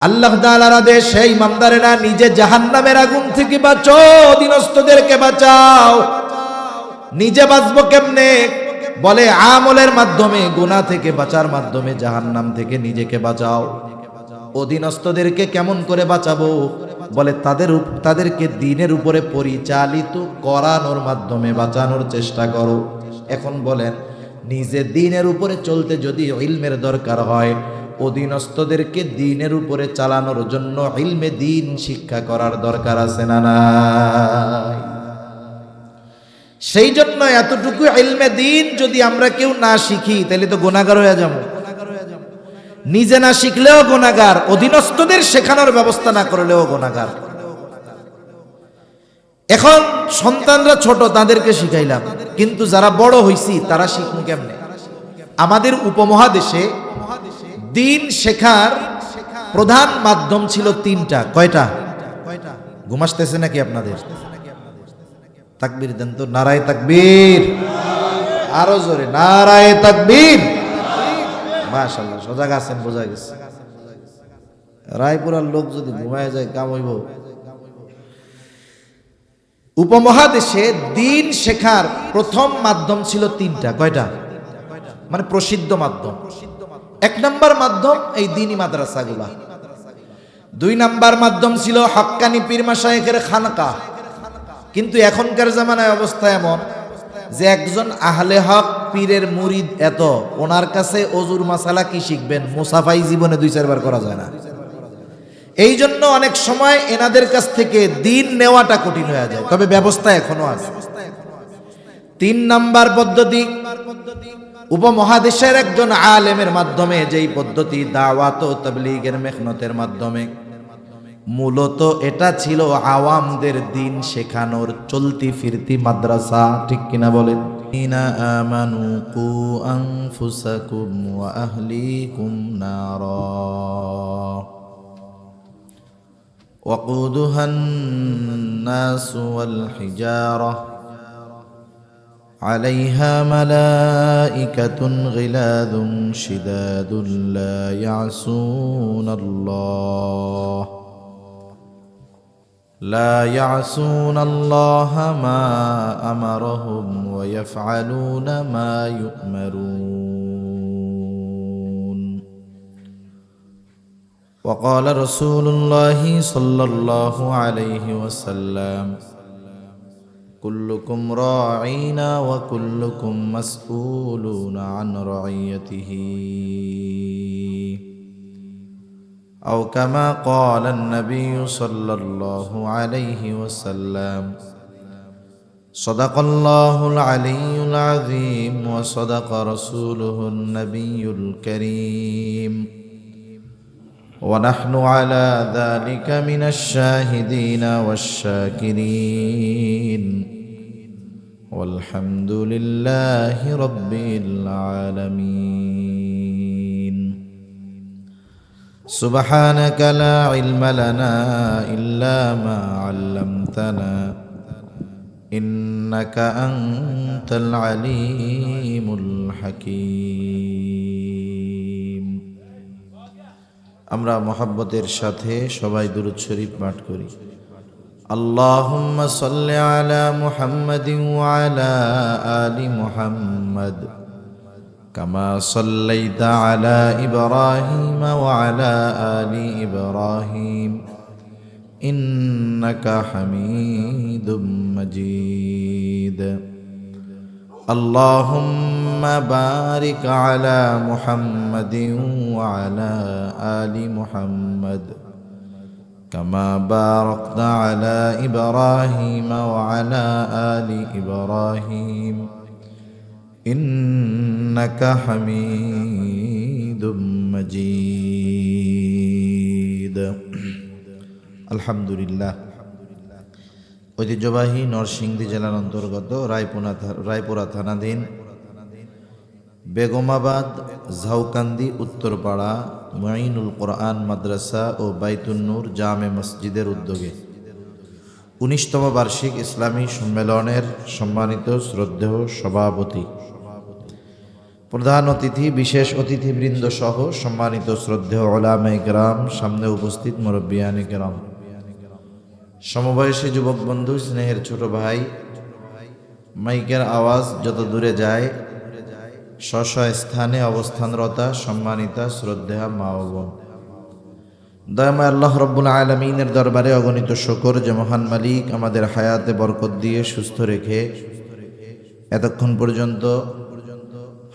আল্লাহ তাআলার আদেশ, সেই ইমানদারেরা নিজে জাহান্নামের আগুন থেকে বাঁচো, অধীনস্থদেরকে বাঁচাও। নিজে বাঁচবো কেমনে? বলে আমলের মাধ্যমে, গুনাহ থেকে বাঁচার মাধ্যমে জাহান্নাম থেকে নিজেকে বাঁচাও। অধীনস্থদেরকে কেমন করে বাঁচাবো? বলে তাদেরকে দ্বীনের উপরে পরিচালিত করানোর মাধ্যমে বাঁচানোর চেষ্টা করো। এখন বলেন, নিজে দ্বীনের উপরে চলতে যদি ইলমের দরকার হয়, অধীনস্থদেরকে দ্বীনের উপরে চালানোর জন্য ইলমে দ্বীন শিক্ষা করার দরকার আছে না নাই? সেই জন্য এতটুকু ইলমে দ্বীন যদি আমরা কেউ না শিখি, তাহলে তো গুনাহগার হয়ে যাব। নিজে না শিখলেও গুনাহগার, অধীনস্থদের শেখানোর ব্যবস্থা না করলেও গুনাহগার। এখন সন্তানরা ছোট, তাদেরকে শিখাইলাম, কিন্তু যারা বড় হইছি তারা শিখবো কেমনে? আমাদের উপমহাদেশে দ্বীন শেখার প্রধান মাধ্যম ছিল তিনটা। কয়টা? ঘুম আসতেছে নাকি আপনাদের? তাকবীর দেন তো, নারায়ে তাকবীর, আরো জোরে নারায়ে তাকবীর। মাশাআল্লাহ, সজাগ আছেন, বোঝা গেছে। রায়পুরার লোক যদি ঘুমায় যায় কাম হইব। উপমহাদেশে দ্বীন শেখার প্রথম মাধ্যম ছিল তিনটা। কয়টা? মানে প্রসিদ্ধ মাধ্যম। এক নাম্বার মাধ্যম এই দ্বীনি মাদ্রাসাগুলা। দুই নাম্বার মাধ্যম ছিল হক্কানি পীর মাশায়েখের খানকা। কিন্তু এখনকার জামানায় অবস্থা এমন যে একজন আহলে হক পীরের মুরিদ এত, ওনার কাছে অজুর মাসালা কি শিখবেন? মুসাফাই জীবনে 2-4 বার করা যায় না। এই জন্য অনেক সময় এনাদের কাছ থেকে দ্বীন নেওয়াটা কঠিন হয়ে যায়, তবে ব্যবস্থা এখনো আছে। 3 নাম্বার পদ্ধতি, উপমহাদেশের একজন আলেমের মাধ্যমে, যেই পদ্ধতি দাওয়াত ও তাবলীগের মেহনতের মাধ্যমে। মূলত এটা ছিল আওয়ামদের দ্বীন শেখানোর চলতি ফিরতি মাদ্রাসা। ঠিক কিনা বলেন? ইনা আমানু কু আনফুসাকুম ওয়া আহলিকুম নারা ওয়াকুদুহান নাস ওয়াল হিজারা عليها ملائكة غلاظ شداد لا يعصون الله ما أمرهم ويفعلون ما يؤمرون. وقال رسول الله صلى الله عليه وسلم كلكم راعين وكلكم مسؤولون عن رعيته، أو كما قال النبي صلى الله عليه وسلم. صدق الله العلي العظيم وصدق رسوله النبي الكريم، ونحن على ذلك من الشاهدين والشاكرين، والحمد لله رب العالمين. سبحانك لا علم لنا إلا ما علمتنا إنك أنت العليم الحكيم. আমরা মহব্বতের সাথে সবাই দুরূদ শরীফ পাঠ করি। আল্লাহুম্মা সাল্লি আলা মুহাম্মাদিন ওয়া আলা আলি মুহাম্মাদ কামা সাল্লাইতা আলা ইব্রাহিম ওয়া আলা আলি ইব্রাহিম ইন্নাকা হামিদুম মাজিদ। اللهم بارك على محمد وعلى آل محمد كما باركت على إبراهيم وعلى آل إبراهيم إنك حميد مجيد. الحمد لله. ঐতিহ্যবাহী নরসিংদী জেলার অন্তর্গত রায়পুরা থানাধীন বেগমাবাদ ঝাউকান্দি উত্তরপাড়া মুঈনুল কোরআন মাদ্রাসা ও বাইতুন নূর জামে মসজিদের উদ্যোগে 19তম বার্ষিক ইসলামী সম্মেলনের সম্মানিত শ্রদ্ধেয় সভাপতি প্রধান অতিথি, বিশেষ অতিথিবৃন্দ সহ সম্মানিত শ্রদ্ধেয় উলামায়ে কেরাম, সামনে উপস্থিত মুরব্বিয়ানে কেরাম, সমবয়সী যুবক বন্ধু, স্নেহের ছোট ভাই, মাইকের আওয়াজ যত দূরে যায়, স্ব স্থানে অবস্থানরতা সম্মানিতা শ্রদ্ধেয়া মা ও বোন, দয়াময় আল্লাহ রব্বুল আলামিনের দরবারে অগণিত শুকর যে মহান মালিক আমাদের হায়াতে বরকত দিয়ে সুস্থ রেখে এতক্ষণ পর্যন্ত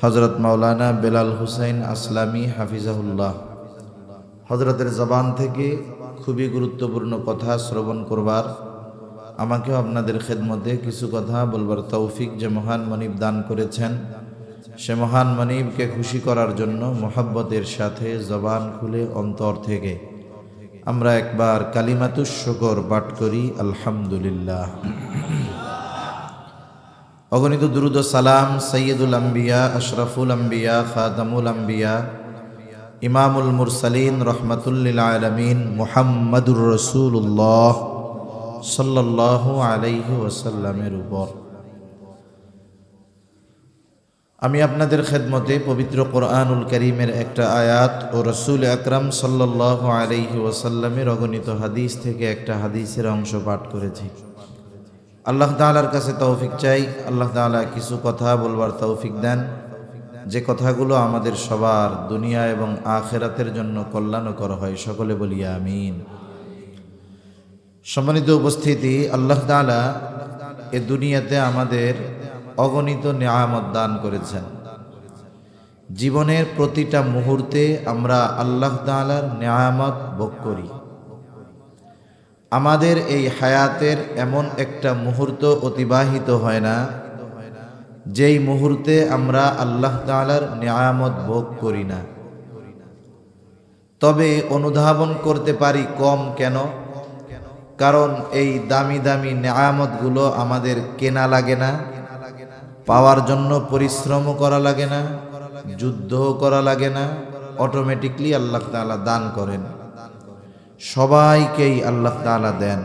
হযরত মাওলানা বেলাল হুসাইন আসলামী হাফিজাহুল্লাহ হযরতের জবান থেকে খুবই গুরুত্বপূর্ণ কথা শ্রবণ করবার, আমাকেও আপনাদের খেদমতে কিছু কথা বলবার তৌফিক যে মহান মনিব দান করেছেন, সে মহান মনিবকে খুশি করার জন্য মোহাব্বতের সাথে জবান খুলে অন্তর থেকে আমরা একবার কালিমাতুশ শুকর পাঠ করি, আলহামদুলিল্লাহ। অগণিত দুরুদ ও সালাম সৈয়দুল আম্বিয়া, আশরাফুল আম্বিয়া, খাতামুল আম্বিয়া, ইমামুল মুরসালিন, রহমাতুল লিল আলামিন মুহাম্মাদুর রাসূলুল্লাহ সাল্লাল্লাহু আলাইহি ওয়াসাল্লামের উপর। আমি আপনাদের খেদমতে পবিত্র কোরআনুল কারীমের একটা আয়াত ও রাসূল আকরাম সাল্লাল্লাহু আলাইহি ওয়াসাল্লামের অগণিত হাদিস থেকে একটা হাদিসের অংশ পাঠ করেছি। আল্লাহ তাআলার কাছে তৌফিক চাই, আল্লাহ তাআলা কিছু কথা বলবার তৌফিক দেন, যে কথাগুলো আমাদের সবার দুনিয়া এবং আখিরাতের জন্য কল্যাণকর হয়। সকলে বলি আমিন। সম্মানিত উপস্থিতি, আল্লাহ তাআলা এ দুনিয়াতে আমাদের অগণিত নিয়ামত দান করেছেন। জীবনের প্রতিটা মুহূর্তে আমরা আল্লাহ তাআলার নিয়ামত ভোগ করি। আমাদের এই হায়াতের এমন একটা মুহূর্ত অতিবাহিত হয় না যেই মুহূর্তে আমরা আল্লাহ তাআলার নিয়ামত ভোগ করি না। তবে অনুধাবন করতে পারি কম কেন? কারণ এই দামি দামি নিয়ামতগুলো আমাদের কেনা লাগে না, পাওয়ার জন্য পরিশ্রম করা লাগে না, যুদ্ধ করা লাগে না, অটোমেটিকলি আল্লাহ তাআলা দান করেন। সবাইকেই আল্লাহ তাআলা দেন।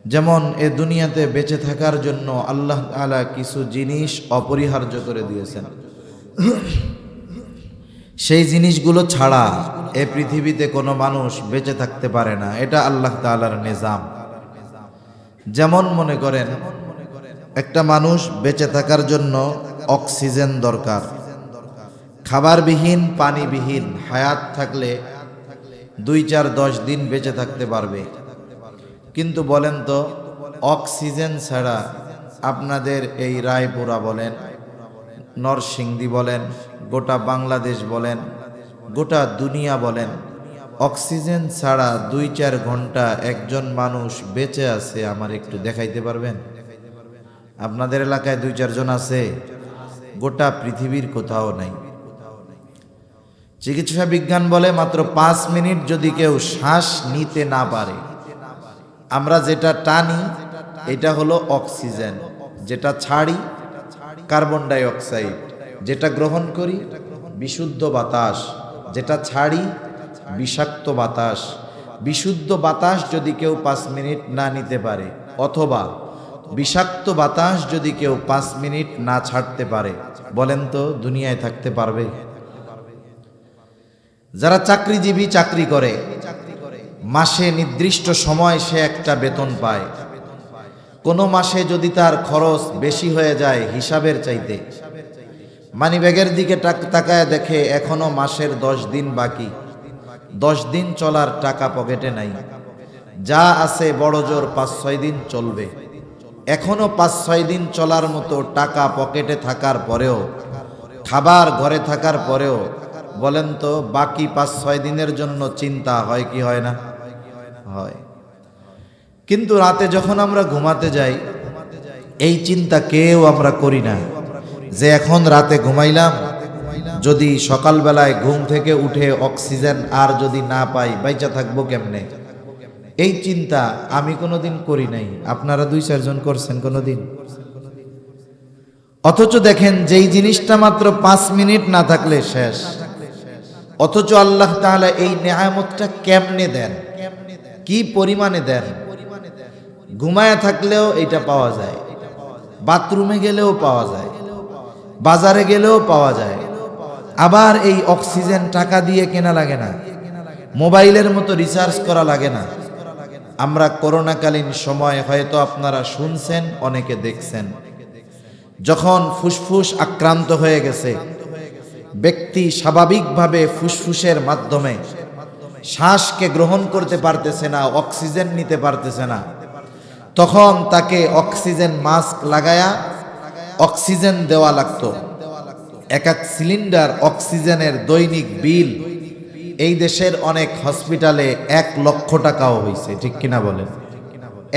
যেমন এ দুনিয়াতে বেঁচে থাকার জন্য আল্লাহ তাআলা কিছু জিনিস অপরিহার্য করে দিয়েছেন। সেই জিনিসগুলো ছাড়া এ পৃথিবীতে কোনো মানুষ বেঁচে থাকতে পারে না। এটা আল্লাহ তাআলার নিজাম। যেমন মনে করেন, একটা মানুষ বেঁচে থাকার জন্য অক্সিজেন দরকার। খাবারবিহীন, পানিবিহীন হায়াত থাকলে 2-4-10 দিন বেঁচে থাকতে পারবে। কিন্তু বলেন তো, অক্সিজেন ছাড়া আপনাদের এই রায়পুরা বলেন, নরসিংদী বলেন, গোটা বাংলাদেশ বলেন, গোটা দুনিয়া বলেন, অক্সিজেন ছাড়া 2-4 ঘন্টা একজন মানুষ বেঁচে আছে আমার একটু দেখাইতে পারবেন? আপনাদের এলাকায় 2-4 জন আছে? গোটা পৃথিবীর কোথাও নাই। চিকিৎসা বিজ্ঞান বলে মাত্র 5 মিনিট যদি কেউ শ্বাস নিতে না পারে, আমরা যেটা টানি এটা হলো অক্সিজেন, যেটা ছাড়ি কার্বন ডাই অক্সাইড, যেটা গ্রহণ করি বিশুদ্ধ বাতাস, যেটা ছাড়ি বিষাক্ত বাতাস। বিশুদ্ধ বাতাস যদি কেউ 5 মিনিট না নিতে পারে, অথবা বিষাক্ত বাতাস যদি কেউ 5 মিনিট না ছাড়তে পারে, বলেন তো দুনিয়ায় থাকতে পারবে? যারা চাকরিজীবী, চাকরি করে, মাসে নির্দিষ্ট সময় সে একটা বেতন পায়। কোনো মাসে যদি তার খরচ বেশি হয়ে যায় হিসাবের চাইতে, মানিব্যাগের দিকে তাকায় দেখে এখনো মাসের 10 দিন বাকি, 10 দিন চলার টাকা পকেটে নাই, যা আছে বড় জোর 5-6 দিন চলবে। এখনো 5-6 দিন চলার মতো টাকা পকেটে থাকার পরেও, খাবার ঘরে থাকার পরেও, বলেন তো বাকি 5-6 দিনের জন্য চিন্তা হয় কি হয় না? হয়। কিন্তু রাতে যখন আমরা ঘুমাতে যাই, এই চিন্তা কেউ আমরা করি না যে এখন রাতে ঘুমাইলাম, যদি সকালবেলায় ঘুম থেকে উঠে অক্সিজেন আর যদি না পাই বাইচা থাকবো কেমনে? এই চিন্তা আমি কোনোদিন করি নাই। আপনারা 2-4 জন করছেন কোনোদিন? অথচ দেখেন, যেই জিনিসটা মাত্র 5 মিনিট না থাকলে শেষ, অথচ আল্লাহ তাআলা এই নেয়ামতটা কেমনে দেন, কি পরিমাণে দেন। ঘুমায়া থাকলেও এটা পাওয়া যায়, বাথরুমে গেলেও পাওয়া যায়, বাজারে গেলেও পাওয়া যায়। আবার এই অক্সিজেন টাকা দিয়ে কেনা লাগে না, মোবাইলের মতো রিচার্জ করা লাগে না। আমরা করোনাকালীন সময় হয়তো আপনারা শুনছেন, অনেকে দেখছেন, যখন ফুসফুস আক্রান্ত হয়ে গেছে, ব্যক্তি স্বাভাবিকভাবে ফুসফুসের মাধ্যমে শ্বাসকে গ্রহণ করতে পারতেছে না, অক্সিজেন নিতে পারতেছে না, তখন তাকে অক্সিজেন মাস্ক লাগায়া অক্সিজেন দেওয়া লাগতো। এক এক সিলিন্ডার অক্সিজেনের দৈনিক বিল এই দেশের অনেক হসপিটালে 1 লক্ষ টাকাও হয়েছে, ঠিক কিনা বলেন?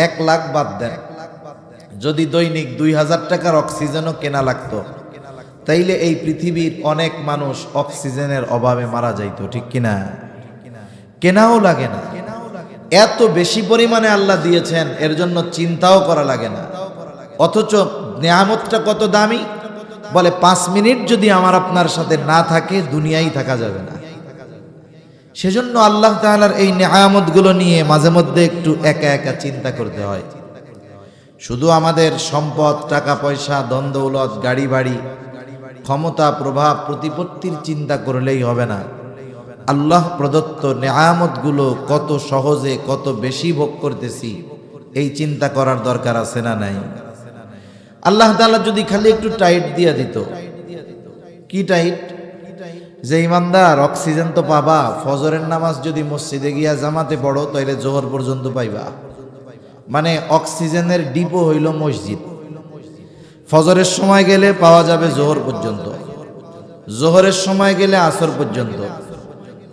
1 লাখ বাদ দেন, যদি দৈনিক 2000 টাকার অক্সিজেনও কেনা লাগতো, তাইলে এই পৃথিবীর অনেক মানুষ অক্সিজেনের অভাবে মারা যাইতো, ঠিক কিনা? কেনাও লাগে না, এত বেশি পরিমাণে আল্লাহ দিয়েছেন, এর জন্য চিন্তাও করা লাগে না। অথচ নিয়ামতটা কত দামি, বলে 5 মিনিট যদি আমার আপনার সাথে না থাকে দুনিয়ায় থাকা যাবে না। সেজন্য আল্লাহ তাআলার এই নিয়ামতগুলো নিয়ে মাঝে মধ্যে একটু একা একা চিন্তা করতে হয়। শুধু আমাদের সম্পদ, টাকা পয়সা, ধন দৌলত, গাড়ি বাড়ি, ক্ষমতা, প্রভাব, প্রতিপত্তির চিন্তা করলেই হবে না। আল্লাহ প্রদত্ত নিয়ামতগুলো কত সহজে, কত বেশি ভোগ করতেছি, এই চিন্তা করার দরকার আছে না নাই? আল্লাহ তাআলা যদি খালি একটু টাইট দিয়ে দিত। কি টাইট? যে ইমানদার অক্সিজেন তো পাবা, ফজরের নামাজ যদি মসজিদে গিয়া জামাতে পড়ো তাইলে জোহর পর্যন্ত পাইবা। মানে অক্সিজেনের ডিপো হইল মসজিদ। ফজরের সময় গেলে পাওয়া যাবে জোহর পর্যন্ত, জোহরের সময় গেলে আসর পর্যন্ত,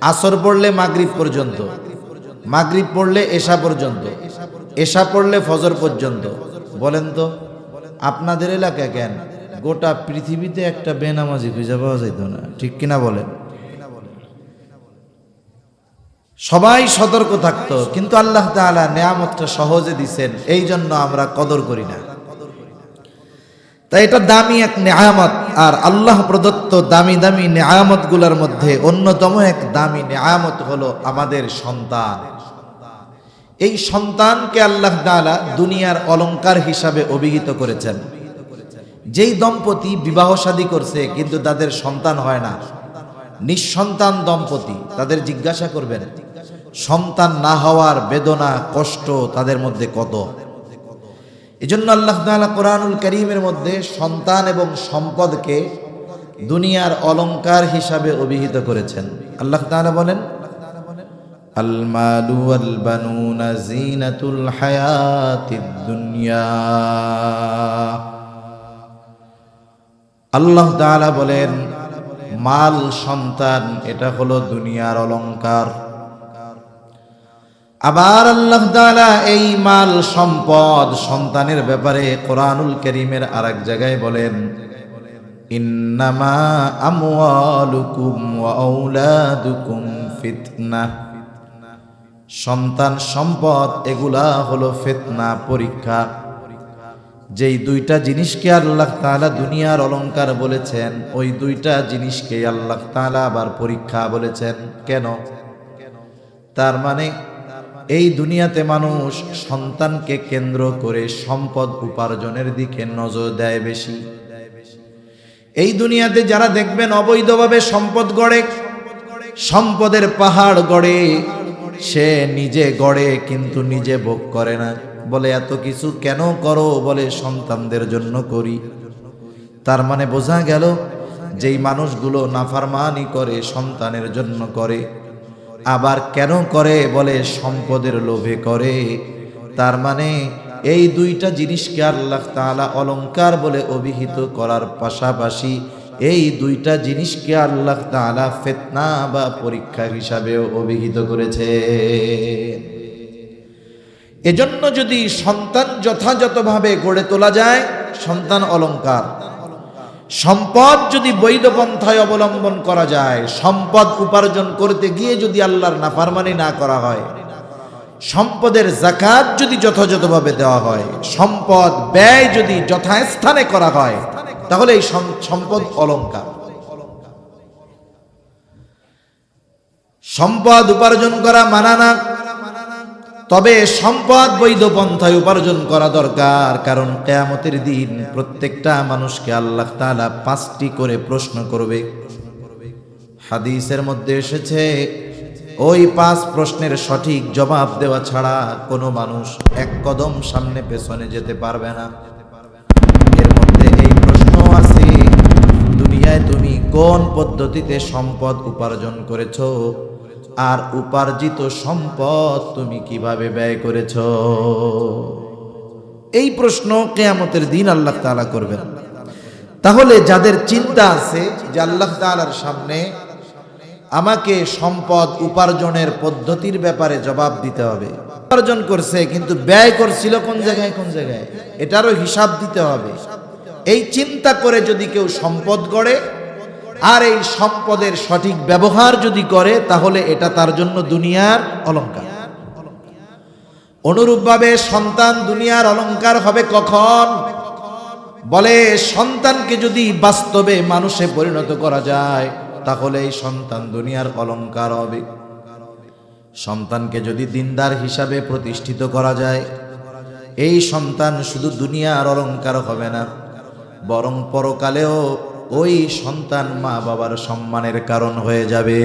আসর পড়লে মাগরিব পর্যন্ত, মাগরিব পড়লে এশা পর্যন্ত, এশা পড়লে ফজর পর্যন্ত। বলেন তো আপনাদের এলাকা কেন গোটা পৃথিবীতে একটা বেনামাজি খুঁজে পাওয়া যাইত না, ঠিক কিনা বলেন? সবাই সতর্ক থাকতো, কিন্তু আল্লাহ তাআলা নিয়ামতটা সহজে দিছেন, এই জন্য আমরা কদর করি না। তাই এটা দামি এক নিয়ামত। আর আল্লাহ প্রদত্ত দামি দামি নিয়ামত গুলার মধ্যে অন্যতম এক দামি নিয়ামত হলো আমাদের সন্তান। এই সন্তানকে আল্লাহ তাআলা দুনিয়ার অলংকার হিসাবে অভিহিত করেছেন। যেই দম্পতি বিবাহ শাদী করছে কিন্তু তাদের সন্তান হয় না, নিঃসন্তান দম্পতি, তাদের জিজ্ঞাসা করবেন সন্তান না হওয়ার বেদনা, কষ্ট তাদের মধ্যে কত। এজন্য আল্লাহ তাআলা কোরআনুল কারীমের মধ্যে সন্তান এবং সম্পদকে দুনিয়ার অলংকার হিসাবে অভিহিত করেছেন। আল্লাহ তাআলা বলেন, আল মালু ওয়াল বানুনা জিনাতুল হায়াতিদ দুনিয়া। আল্লাহ তাআলা বলেন মাল, সন্তান এটা হলো দুনিয়ার অলংকার। আবার আল্লাহ তাআলা এই মাল, সম্পদ, সন্তানের ব্যাপারে কোরআনুল কারীমের আরেক জায়গায় বলেন, ইন্নামা আমওয়ালুকুম ওয়া আওলাদুকুম ফিতনাহ। সন্তান, সম্পদ এগুলা হলো ফিতনা, পরীক্ষা। যেই দুইটা জিনিসকে আল্লাহ তাআলা দুনিয়ার অলংকার বলেছেন, ওই দুইটা জিনিসকে আল্লাহ তাআলা আবার পরীক্ষা বলেছেন। কেন? তার মানে এই দুনিয়াতে মানুষ সন্তানকে কেন্দ্র করে সম্পদ উপার্জনের দিকে নজর দেয় বেশি। এই দুনিয়াতে যারা দেখবেন অবৈধভাবে সম্পদ গড়ে, সম্পদের পাহাড় গড়ে, সে নিজে গড়ে কিন্তু নিজে ভোগ করে না। বলে এত কিছু কেন করো? বলে সন্তানদের জন্য করি। তার মানে বোঝা গেল যেই মানুষগুলো নাফরমানি করে সন্তানের জন্য করে। আবার কেন করে? বলে সম্পদের লোভে করে। তার মানে এই দুইটা জিনিসকে আল্লাহ তাআলা অলংকার বলে অভিহিত করার পাশাপাশি এই দুইটা জিনিসকে আল্লাহ তাআলা ফিতনা বা পরীক্ষা হিসাবেও অভিহিত করেছে। এজন্য যদি সন্তান যথাযথভাবে গড়ে তোলা যায়, সন্তান অলংকার। সম্পদ যদি বৈধ পন্থায় অবলম্বন করা যায়, সম্পদ উপার্জন করতে গিয়ে যদি আল্লাহর নাফরমানি না করা হয়, সম্পদের যাকাত যদি যথাযথভাবে দেওয়া হয়, সম্পদ ব্যয় যদি যথাস্থানে করা হয়, তাহলে এই সম্পদ অলংকার। সম্পদ উপার্জন করা মানা না, তবে সম্পদ বৈধ পন্থায় উপার্জন করা দরকার, কারণ কিয়ামতের দিন প্রত্যেকটা মানুষকে আল্লাহ তাআলা 5টি করে প্রশ্ন করবে। হাদিসের মধ্যে এসেছে ওই 5 প্রশ্নের সঠিক জবাব দেওয়া ছাড়া কোনো মানুষ এক কদম সামনে পেছনে যেতে পারবে না। এর মধ্যে এই প্রশ্ন আছে, দুনিয়ায় তুমি কোন পদ্ধতিতে সম্পদ উপার্জন করেছো আর উপার্জিত সম্পদ তুমি কিভাবে ব্যয় করেছো। এই প্রশ্ন কিয়ামতের দিন আল্লাহ তাআলা করবেন। তাহলে যাদের চিন্তা আছে যে আল্লাহ তাআলার সামনে আমাকে সম্পদ উপার্জনের পদ্ধতির ব্যাপারে জবাব দিতে হবে, উপার্জন করছে কিন্তু ব্যয় করছিল কোন জায়গায়, এটারও হিসাব দিতে হবে, এই চিন্তা করে যদি কেউ সম্পদ গড়ে আর এই সম্পদের সঠিক ব্যবহার যদি করে, তাহলে এটা তার জন্য দুনিয়ার অলংকার। অনুরূপভাবে সন্তান দুনিয়ার অলংকার হবে কখন? বলে সন্তানকে যদি বাস্তবে মানুষে পরিণত করা যায়, তাহলে এই সন্তান দুনিয়ার অলংকার হবে। সন্তানকে যদি দিনদার হিসাবে প্রতিষ্ঠিত করা যায়, এই সন্তান শুধু দুনিয়ার অলংকার হবে না, বরং পরকালেও ওই সন্তান মা বাবার সম্মানের কারণ হয়ে যাবে।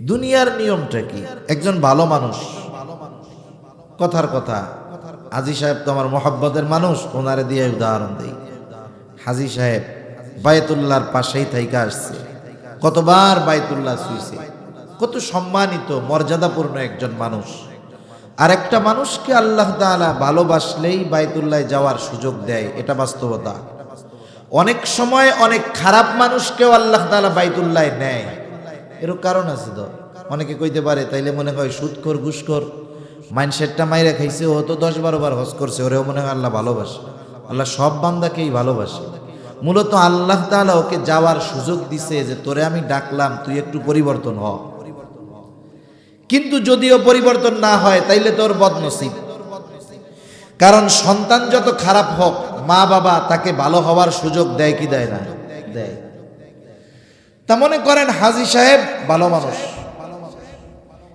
দুনিয়ার নিয়মটা কি? একজন ভালো মানুষ, কথার কথা, হাজী সাহেব তো আমার মহব্বতের মানুষ, ওনারে দিয়ে উদাহরণ দেই। হাজী সাহেব বায়তুল্লাহর পাশেই থাইকা আসছে, কতবার বায়তুল্লাহ ছুঁইছে, কত সম্মানিত মর্যাদাপূর্ণ একজন মানুষ। আর একটা মানুষকে আল্লাহ তাআলা ভালোবাসলেই বায়তুল্লাহ যাওয়ার সুযোগ দেয়, এটা বাস্তবতা। অনেক সময় অনেক খারাপ মানুষকেও আল্লাহ তাআলা বাইতুল্লাহ নেয়, এর কারণ আছে। তো অনেকে কইতে পারে তাইলে মনে হয় সুদখোর ঘুষখোর মাইন্ডসেটটা মাইরা খাইছে, ও তো 10-12 বার হজ করছে, ওরেও মনে হয় আল্লাহ ভালোবাসে। আল্লাহ সব বান্দাকেই ভালোবাসে। মূলত আল্লাহ তাআলা ওকে যাওয়ার সুযোগ দিছে যে তোরে আমি ডাকলাম, তুই একটু পরিবর্তন হ। কিন্তু যদিও পরিবর্তন না হয় তাইলে তোর বদনসিব, কারণ সন্তান যত খারাপ হোক মা বাবা তাকে ভালো হওয়ার সুযোগ দেয় কি দেয় না? দেয়। তা মনে করেন হাজী সাহেব ভালো মানুষ,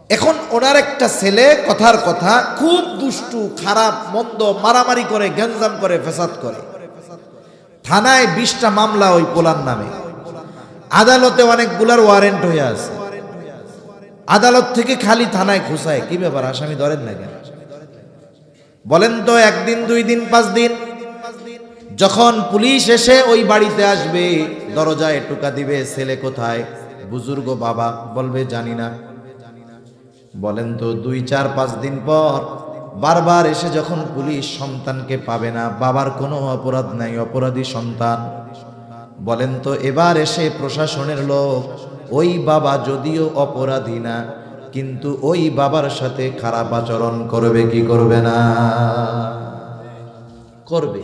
এখন ওনার একটা ছেলে কথার কথা খুব দুষ্টু, খারাপ মন্দ, মারামারি করে, গ্যাঞ্জাম করে, ফেসাদ করে, থানায় 20টা মামলা ওই পোলার নামে, আদালতে অনেকগুলার ওয়ারেন্ট হয়ে আছে, আদালত থেকে খালি থানায় খুঁচায়, কি ব্যাপার আসামি ধরেন না কেন? বলেন তো, 1 দিন 2 দিন 5 দিন যখন পুলিশ এসে ওই বাড়িতে আসবে, দরজায় টোকা দিবে, ছেলে কোথায়? বুজুর্গ বাবা বলবে জানি না। বলেন তো 2-4-5 দিন পর বারবার এসে যখন পুলিশ সন্তানকে পাবে না, বাবার কোনো অপরাধ নাই, অপরাধী সন্তান, বলেন তো এবার এসে প্রশাসনের লোক ওই বাবা যদিও অপরাধী না, কিন্তু ওই বাবার সাথে খারাপ আচরণ করবে কি করবে না? করবে।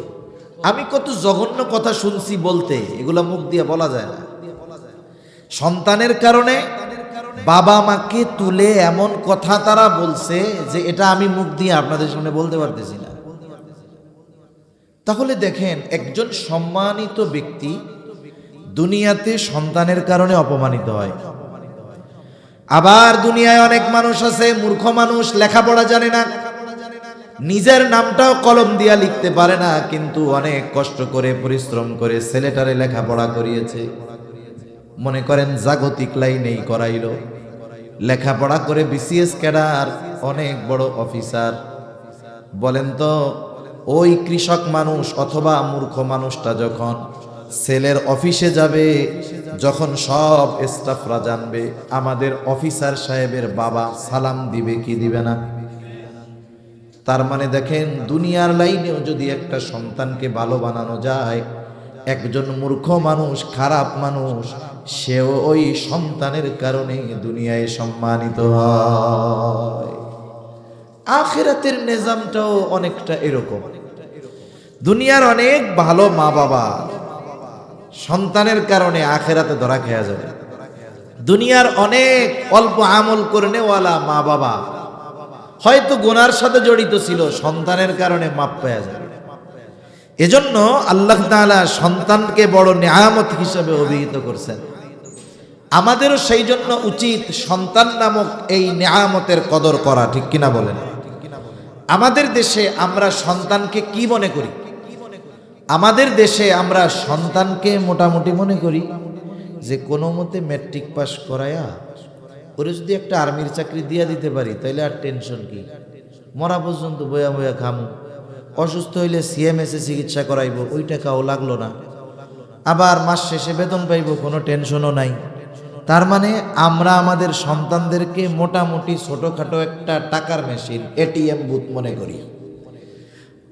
আমি কত জঘন্য কথা শুনছি বলতে, এগুলা মুখ দিয়ে বলা যায় না। সন্তানের কারণে বাবা মাকে তুলে এমন কথা তারা বলছে যে এটা আমি মুখ দিয়ে আপনাদের সামনে বলতে পারতেছি না। তাহলে দেখেন, একজন সম্মানিত ব্যক্তি দুনিয়াতে সন্তানের কারণে অপমানিত হয়। আবার দুনিয়ায় অনেক মানুষ আছে, মূর্খ মানুষ, লেখাপড়া জানে না, নিজের নামটাও কলম দিয়া লিখতে পারে না, কিন্তু অনেক কষ্ট করে পরিশ্রম করে ছেলেটারে লেখাপড়া করিয়েছে। মনে করেন জাগতিক লাইনেই করাইল, লেখাপড়া করে বিসিএস ক্যাডার, অনেক বড় অফিসার। বলেন তো ওই কৃষক মানুষ অথবা মূর্খ মানুষটা যখন ছেলের অফিসে যাবে, যখন সব স্টাফরা জানবে আমাদের অফিসার সাহেবের বাবা, সালাম দিবে কি দিবে না? তার মানে দেখেন, দুনিয়ার লাইনেও যদি একটা সন্তানকে ভালো বানানো যায়, একজন মূর্খ মানুষ, খারাপ মানুষ, সেও ওই সন্তানের কারণে দুনিয়ায় সম্মানিত হয়। আখিরাতের নিজামটাও অনেকটা এরকম। দুনিয়ার অনেক ভালো মা বাবা সন্তানের কারণে আখিরাতে ধরা খেয়া যাবে। দুনিয়ার অনেক অল্প আমল করনেওয়ালা মা বাবা হয়তো গুনার সাথে জড়িত ছিল, সন্তানের কারণে মাপ পেয়ে যাবে। এজন্য আল্লাহ তাআলা সন্তানকে বড় নিয়ামত হিসেবে অভিহিত করছেন। আমাদেরও সেই জন্য উচিত সন্তান নামক এই নেয়ামতের কদর করা, ঠিক কিনা বলেন? আমাদের দেশে আমরা সন্তানকে কি মনে করি? আমাদের দেশে আমরা সন্তানকে মোটামুটি মনে করি যে কোনো মতে ম্যাট্রিক পাস করায়া ওরে যদি একটা আর্মির চাকরি দিয়ে দিতে পারি তাহলে আর টেনশন কি, মরা পর্যন্ত বয়া বয়া খামু, অসুস্থ হইলে সিএমএসে চিকিৎসা করাইব, ওই টাকাও লাগলো না, আবার মাস শেষে বেতন পাইব, কোনো টেনশনও নাই। তার মানে আমরা আমাদের সন্তানদেরকে মোটামুটি ছোটখাটো একটা টাকার মেশিন, এটিএম বুথ মনে করি।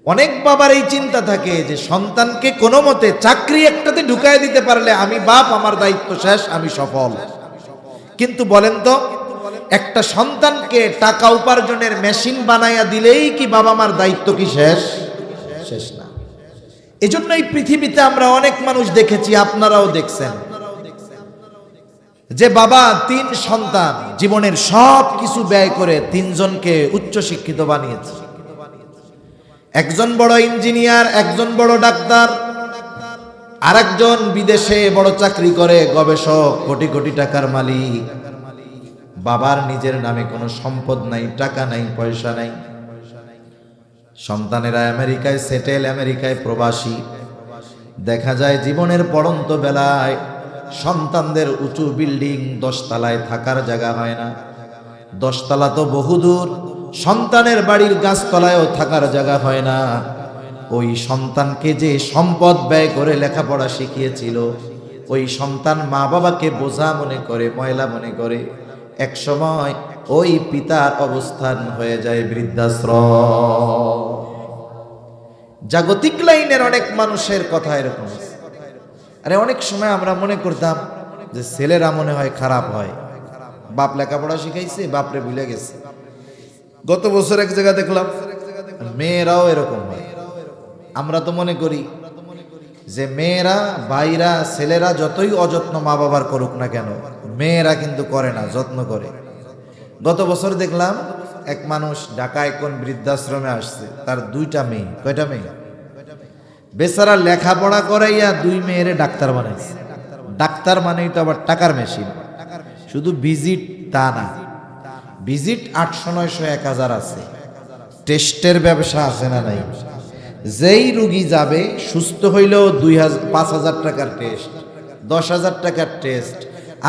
অনেক বাবার এই চিন্তা থাকে যে সন্তানকে কোনো মতে চাকরি একটাতে ঢুকায় দিতে পারলে আমি বাপ, আমার দায়িত্ব শেষ, আমি সফল। কিন্তু বলেন তো, একটা সন্তানকে টাকা উপার্জনের মেশিন বানাইয়া দিলেই কি বাবা মার দায়িত্ব কি শেষ? শেষ না। এজন্য এই পৃথিবীতে আমরা অনেক মানুষ দেখেছি, আপনারাও দেখছেন, যে বাবা 3 সন্তান জীবনের সব কিছু ব্যয় করে 3 জনকে উচ্চশিক্ষিত বানিয়েছে। একজন বড় ইঞ্জিনিয়ার, একজন বড় ডাক্তার, আরেকজন বিদেশে বড় চাকরি করে, গবেষক, কোটি কোটি টাকার মালিক। বাবার নিজের নামে কোনো সম্পদ নাই, টাকা নাই, পয়সা নাই। সন্তানেরা আমেরিকায় সেটেল, আমেরিকায় প্রবাসী। দেখা যায় জীবনের পড়ন্ত বেলায় সন্তানদের উঁচু বিল্ডিং 10 তলায় থাকার জায়গা হয় না, 10 তলা তো বহুদূর, সন্তানের বাড়ির গাছতলায়ও থাকার জায়গা হয় না। ওই সন্তানকে যে সম্পদ ব্যয় করে লেখাপড়া শিখিয়েছিল, ওই সন্তান মা বাবাকে বোঝা মনে করে, ময়লা মনে করে। এক সময় ওই পিতার অবস্থান হয়ে যায় বৃদ্ধাশ্রম। জাগতিক লাইনের অনেক মানুষের কথা এরকম। আরে অনেক সময় আমরা মনে করতাম যে ছেলেরা মনে হয় খারাপ হয়, বাপ লেখাপড়া শিখাইছে, বাপরে ভুলে গেছে। গত বছর এক জায়গা দেখলাম মেয়েরাও এরকম হয়। আমরা তো মনে করি যে মেয়েরা, ভাইরা, ছেলেরা যতই অযত্ন মা বাবার করুক না কেন, মেয়েরা কিন্তু করে না, যত্ন করে। গত বছর দেখলাম এক মানুষ ঢাকায় কোন বৃদ্ধাশ্রমে আসছে, তার 2টা মেয়ে। কয়টা মেয়ে? বেচারা লেখাপড়া করাইয়া 2 মেয়েরে ডাক্তার বানাইছে। ডাক্তার মানেই তো আবার টাকার মেশিন। শুধু ভিজিট তা না, ভিজিট 800, 900, 1000 আছে। টেস্টের ব্যবসা আছে না নাই? যেই রুগী যাবে সুস্থ হইলেও 5,000 টাকার টেস্ট, 10,000 টাকার টেস্ট,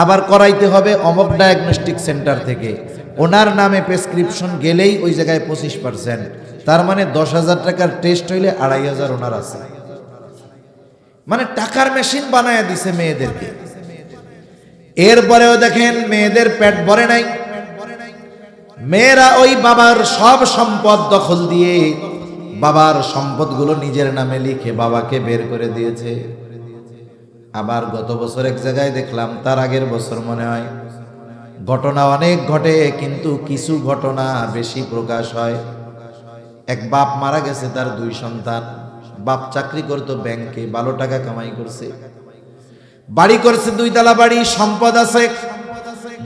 আবার করাইতে হবে অমক ডায়াগনস্টিক সেন্টার থেকে। ওনার নামে প্রেসক্রিপশন গেলেই ওই জায়গায় 25%। তার মানে 10,000 টাকার টেস্ট হইলে 2,500 ওনার আছে। মানে টাকার মেশিন বানায় দিছে মেয়েদেরকে। এরপরেও দেখেন মেয়েদের পেট ভরে নাই। মেয়েরা ওই বাবার সব সম্পদ দখল দিয়ে বাবার সম্পদগুলো নিজের নামে লিখে বাবাকে বের করে দিয়েছে। আবার গত বছর এক জায়গায় দেখলাম, তার আগের বছর মনে হয়, ঘটনা অনেক ঘটে কিন্তু কিছু ঘটনা বেশি প্রকাশ হয়। এক বাপ মারা গেছে, তার 2 সন্তান। বাপ চাকরি করতো ব্যাংকে, ভালো টাকা কামাই করছে, বাড়ি করছে 2 তলা বাড়ি, সম্পদ আছে।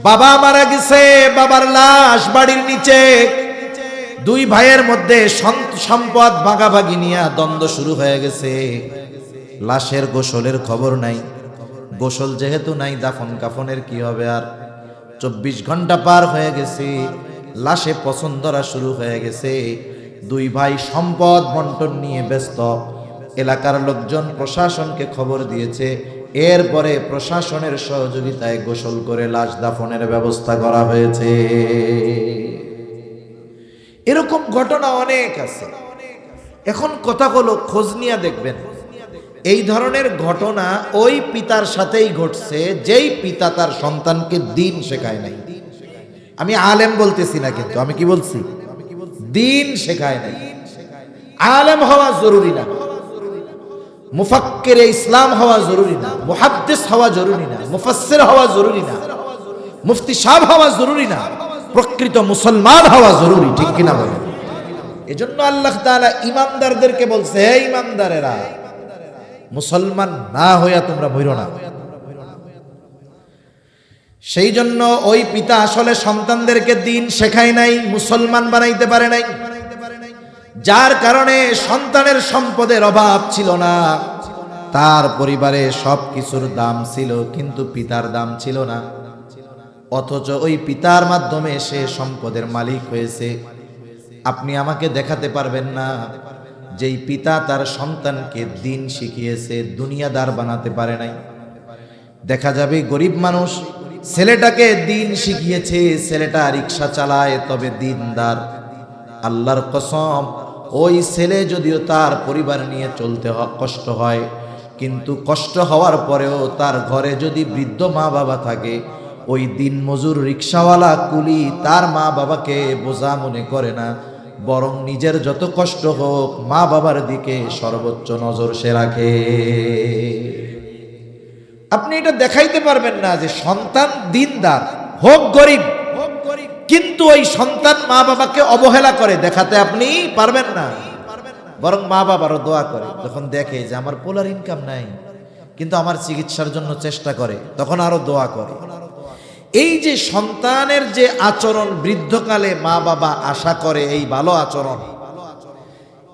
বাবা মারা গেছে, বাবার লাশ বাড়ির নিচে। 2 ভাইয়ের মধ্যে সম্পদ ভাগাভাগি নিয়ে দ্বন্দ্ব শুরু হয়ে গেছে। লাশের গোসলের খবর নাই। গোসল যেহেতু নাই, দাফন কাফনের কি হবে? আর 24 ঘন্টা পার হয়ে গেছে, লাশে পছন্দ ধরা শুরু হয়ে গেছে। 2 ভাই সম্পদ বন্টন নিয়ে ব্যস্ত। এলাকার লোকজন প্রশাসনকে খবর দিয়েছে। এরপরে প্রশাসনের সহযোগিতায় গোসল করে লাশ দাফনের ব্যবস্থা করা হয়েছে। এরকম ঘটনা অনেক আছে। এখন কথা হলো, খোঁজ নিয়ে দেখবেন এই ধরনের ঘটনা ওই পিতার সাথেই ঘটছে যেই পিতা তার সন্তানকে দ্বীন শেখায় নাই। আমি আলেম বলতেছি না, কিন্তু আমি কি বলছি? দ্বীন শেখায় নাই। আলেম হওয়া জরুরি না, মুফাক্কিরে ইসলাম হওয়া জরুরি না, মুহাদ্দিস হওয়া জরুরি না, মুফাসসির হওয়া জরুরি না, মুফতি সাহেব হওয়া জরুরি না, প্রকৃত মুসলমান হওয়া জরুরি, ঠিক কিনা বলেন? এজন্য আল্লাহ তাআলা ইমানদারদেরকে বলছে, হে ইমানদারেরা, মুসলমান না হইয়া তোমরা ভইরো না। সেই জন্য ওই পিতা আসলে সন্তানদেরকে দ্বীন শেখায় নাই, মুসলমান বানাইতে পারে নাই, যার কারণে সন্তানের সম্পদের অভাব ছিল না। তার পরিবারে সব কিছুর দাম ছিল, কিন্তু পিতার দাম ছিল না। অথচ ওই পিতার মাধ্যমে সে সম্পদের মালিক হয়েছে। আপনি আমাকে দেখাতে পারবেন না যেই পিতা তার সন্তানকে দিন শিখিয়েছে, দুনিয়াদার বানাতে পারে নাই। দেখা যাবে গরিব মানুষ ছেলেটাকে দিন শিখিয়েছে, ছেলেটা রিক্সা চালায় তবে দিনদার। আল্লাহর কসম, ওই ছেলে যদিও তার পরিবার নিয়ে চলতে কষ্ট হয়, কিন্তু কষ্ট হওয়ার পরেও তার ঘরে যদি বৃদ্ধ মা বাবা থাকে, ওই দিন মজুর রিক্সাওয়ালা কুলি তার মা বাবাকে বোঝা মনে করে না, বরং নিজের যত কষ্ট হোক মা বাবার দিকে সর্বোচ্চ নজর সে রাখে। আপনি এটা দেখাইতে পারবেন না যে সন্তান দিনদার হোক গরিব, কিন্তু ওই সন্তান মা বাবাকে অবহেলা করে, দেখাতে আপনি পারবেন না। বরং মা বাবারও দোয়া করে, যখন দেখে যে আমার পোলার ইনকাম নাই কিন্তু আমার চিকিৎসার জন্য চেষ্টা করে, তখন আরো দোয়া করে। এই যে সন্তানের যে আচরণ, বৃদ্ধকালে মা বাবা আশা করে এই ভালো আচরণ,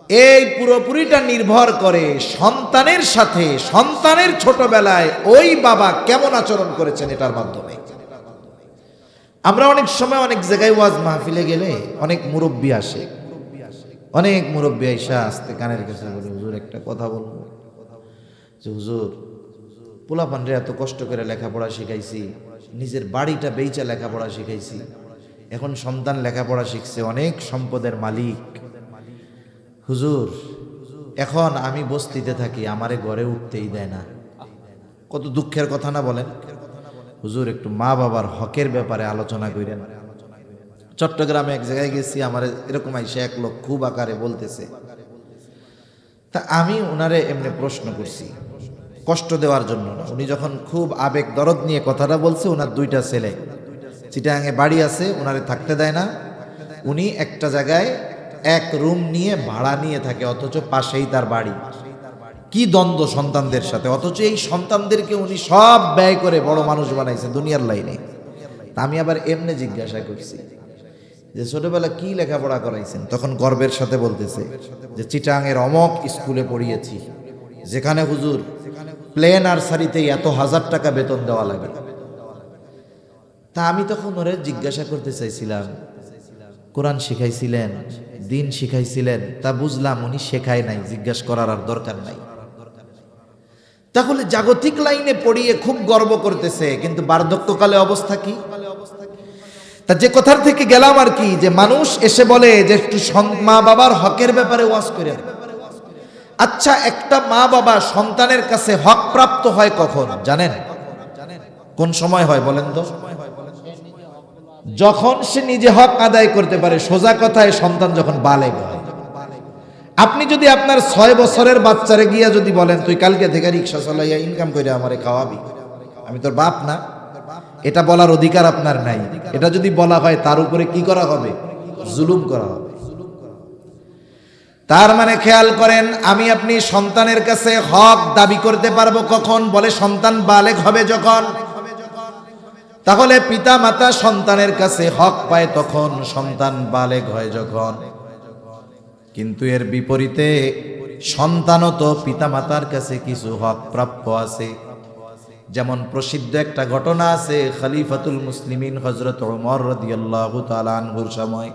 এই পুরোপুরিটা নির্ভর করে সন্তানের সাথে, সন্তানের ছোটবেলায় ওই বাবা কেমন আচরণ করেছেন এটার মাধ্যমে। আমরা অনেক সময় অনেক জায়গায় ওয়াজ মাহফিলে গেলে অনেক মুরব্বী আসে, অনেক মুরব্বী আইসা আসতে কানের কাছে বলে, হুজুর একটা কথা বলবো, যে হুজুর পোলাপানরে এত কষ্ট করে লেখাপড়া শিখাইছি, নিজের বাড়িটা বেচা লেখাপড়া শিখাইছি, এখন সন্তান লেখাপড়া শিখছে, অনেক সম্পদের মালিক, হুজুর এখন আমি বস্তিতে থাকি, আমারে ঘরে উঠতেই দেয় না। কত দুঃখের কথা না বলেন? হুজুর একটু মা বাবার হকের ব্যাপারে আলোচনা করেন। চট্টগ্রামে এক জায়গায় গেছি, আমার এরকম আইসা এক লোক খুব আকারে বলতেছে, তা আমি ওনারে এমনি প্রশ্ন করছি, কষ্ট দেওয়ার জন্য না। উনি যখন খুব আবেগ দরদ নিয়ে কথাটা বলছে, ওনার দুইটা ছেলে চিটাগাঙে বাড়ি আছে, ওনারে থাকতে দেয় না। উনি একটা জায়গায় এক রুম নিয়ে ভাড়া নিয়ে থাকে, অথচ পাশেই তার বাড়ি। কি দ্বন্দ্ব সন্তানদের সাথে, অথচ এই সন্তানদেরকে উনি সব ব্যয় করে বড় মানুষ বানাইছে দুনিয়ার লাইনে। আমি আবার এমনি জিজ্ঞাসা করছি যে ছোটবেলা কি লেখাপড়া করাইছেন, তখন গর্বের সাথে বলতেছে যে চিটাগাঙের অমক স্কুলে পড়িয়েছি, যেখানে হুজুর প্লে নার্সারিতেই এত 1000 টাকা বেতন দেওয়া লাগে। তা আমি তখন ওরে জিজ্ঞাসা করতে চাইছিলাম, কোরআন শিখাইছিলেন, দিন শিখাইছিলেন? তা বুঝলাম উনি শেখায় নাই, জিজ্ঞাসা করার আর দরকার নাই। তাহলে জাগতিক লাইনে পড়িয়ে খুব গর্ব করতেছে, কিন্তু বার্ধক্যকালে অবস্থা কি? তা যে কথার থেকে গেলাম আর কি, যে মানুষ এসে বলে যে একটু মা বাবার হকের ব্যাপারে ওয়াজ করেন। আচ্ছা, একটা মা বাবা সন্তানের কাছে হক প্রাপ্ত হয় কখন জানেন? কোন সময় হয় বলেন তো? যখন সে নিজে হক আদায় করতে পারে। সোজা কথায় সন্তান যখন বালেগ হয়। আপনি যদি আপনার 6 বছরের বাচ্চারে গিয়া যদি বলেন, তুই কালকে থেকে রিক্সা চালাইয়া ইনকাম করে আমারে খাওয়াবি, আমি তোর বাপ না, এটা বলার অধিকার আপনার নাই। এটা যদি বলা হয় তার উপরে কি করা হবে? জুলুম করা হবে। তার মানে খেয়াল করেন, আমি আপনি সন্তানের কাছে হক দাবি করতে পারবো কখন? বলে সন্তান বালেগ হবে যখন। তাহলে পিতা মাতা সন্তানের কাছে হক পায় তখন, সন্তান বালেগ হয় যখন। কিন্তু এর বিপরীতে সন্তানও তো পিতা মাতার কাছে কিছু হক প্রাপ্য আছে। যেমন প্রসিদ্ধ একটা ঘটনা আছে, খলিফাতুল মুসলিমিন হযরত ওমর রাদিয়াল্লাহু তাআলা আনহুর সময়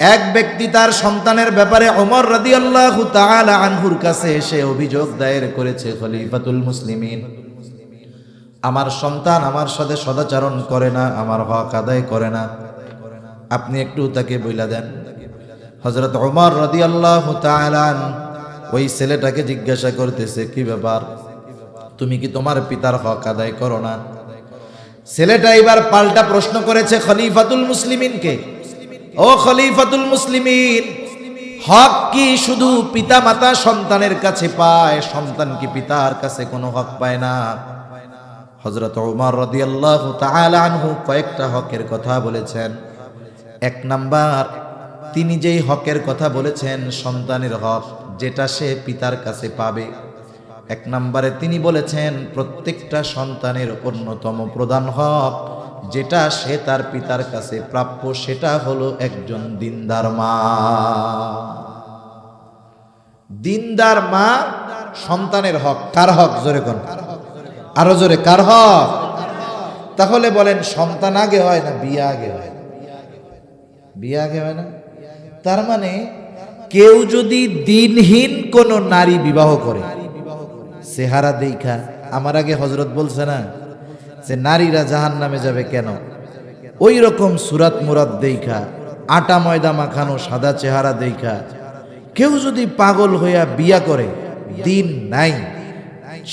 এক ব্যক্তি তার সন্তানের ব্যাপারে ওমর রাদিয়াল্লাহু তাআলা আনহুর কাছে এসে অভিযোগ দায়ের করেছে, খলিফাতুল মুসলিমিন, আমার সন্তান আমার সাথে সদাচরণ করে না, আমার হক আদায় করে না, আপনি একটু তাকে বইলা দেন। হযরত ওমর রাদিয়াল্লাহু তাআলা ওই ছেলেটাকে জিজ্ঞাসা করতেছে, কি ব্যাপার, তুমি কি তোমার পিতার হক আদায় করো না? ছেলেটা এবার পাল্টা প্রশ্ন করেছে খলিফাতুল মুসলিমিনকে, ও খলিফাতুল মুসলিমিন, হক কি শুধু পিতা মাতা সন্তানের কাছে পায়? সন্তান কি পিতার কাছে কোনো হক পায় না? হযরত ওমর রাদিয়াল্লাহু তাআলা আনহু কয়েকটা হকের কথা বলেছেন। এক নাম্বার, তিনি যেই হকের কথা বলেছেন সন্তানের হক, যেটা সে পিতার কাছে পাবে, এক নম্বরে তিনি বলেছেন প্রত্যেকটা সন্তানের অন্যতম প্রধান হক যেটা সে তার পিতার কাছে প্রাপ্য, সেটা হলো একজন দিনদার মা। দিনদার মা সন্তানের হক। কার হক? জোরে কোন, আরো জোরে, কার হক? তাহলে বলেন সন্তান আগে হয় না বিয়ে আগে হয়? বিয়ে আগে হয় না? তার মানে কেউ যদি দিনহীন কোন নারী বিবাহ করে, চেহারা দেখা, আমার আগে হযরত বলছে না যে নারীরা জাহান্নামে যাবে কেন, ওই রকম সুরাত মুরাত দেখা, আটা ময়দা মাখানো সাদা চেহারা দেখা কেউ যদি পাগল হইয়া বিয়া করে, দিন নাই,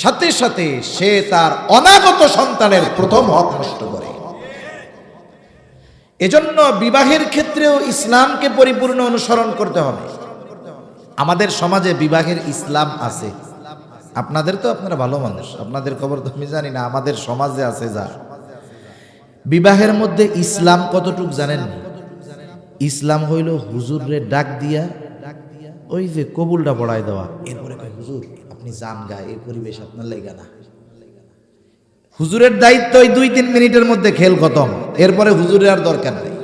সাথে সাথে সে তার অনাগত সন্তানের প্রথম হক নষ্ট করে। এজন্য বিবাহের ক্ষেত্রেও ইসলামকে পরিপূর্ণ অনুসরণ করতে হবে। আমাদের সমাজে বিবাহের ইসলাম আছে, আপনাদের তো, আপনারা ভালো মানুষ, আপনাদের খবর তো আমি জানি না, আমাদের সমাজে আছে যা। বিবাহের মধ্যে ইসলাম কতটুক জানেন? ইসলাম হইল হুজুরে ডাক দিয়া ওই যে কবুলটা পড়ায় দেওয়া, এরপরে কয় হুজুর আপনি যান গা, এই পরিবেশ আপনার লেগা না। হুজুরের দায়িত্ব ওই 2-3 মিনিটের মধ্যে খেল খতম, এরপরে হুজুরের আর দরকার নেই।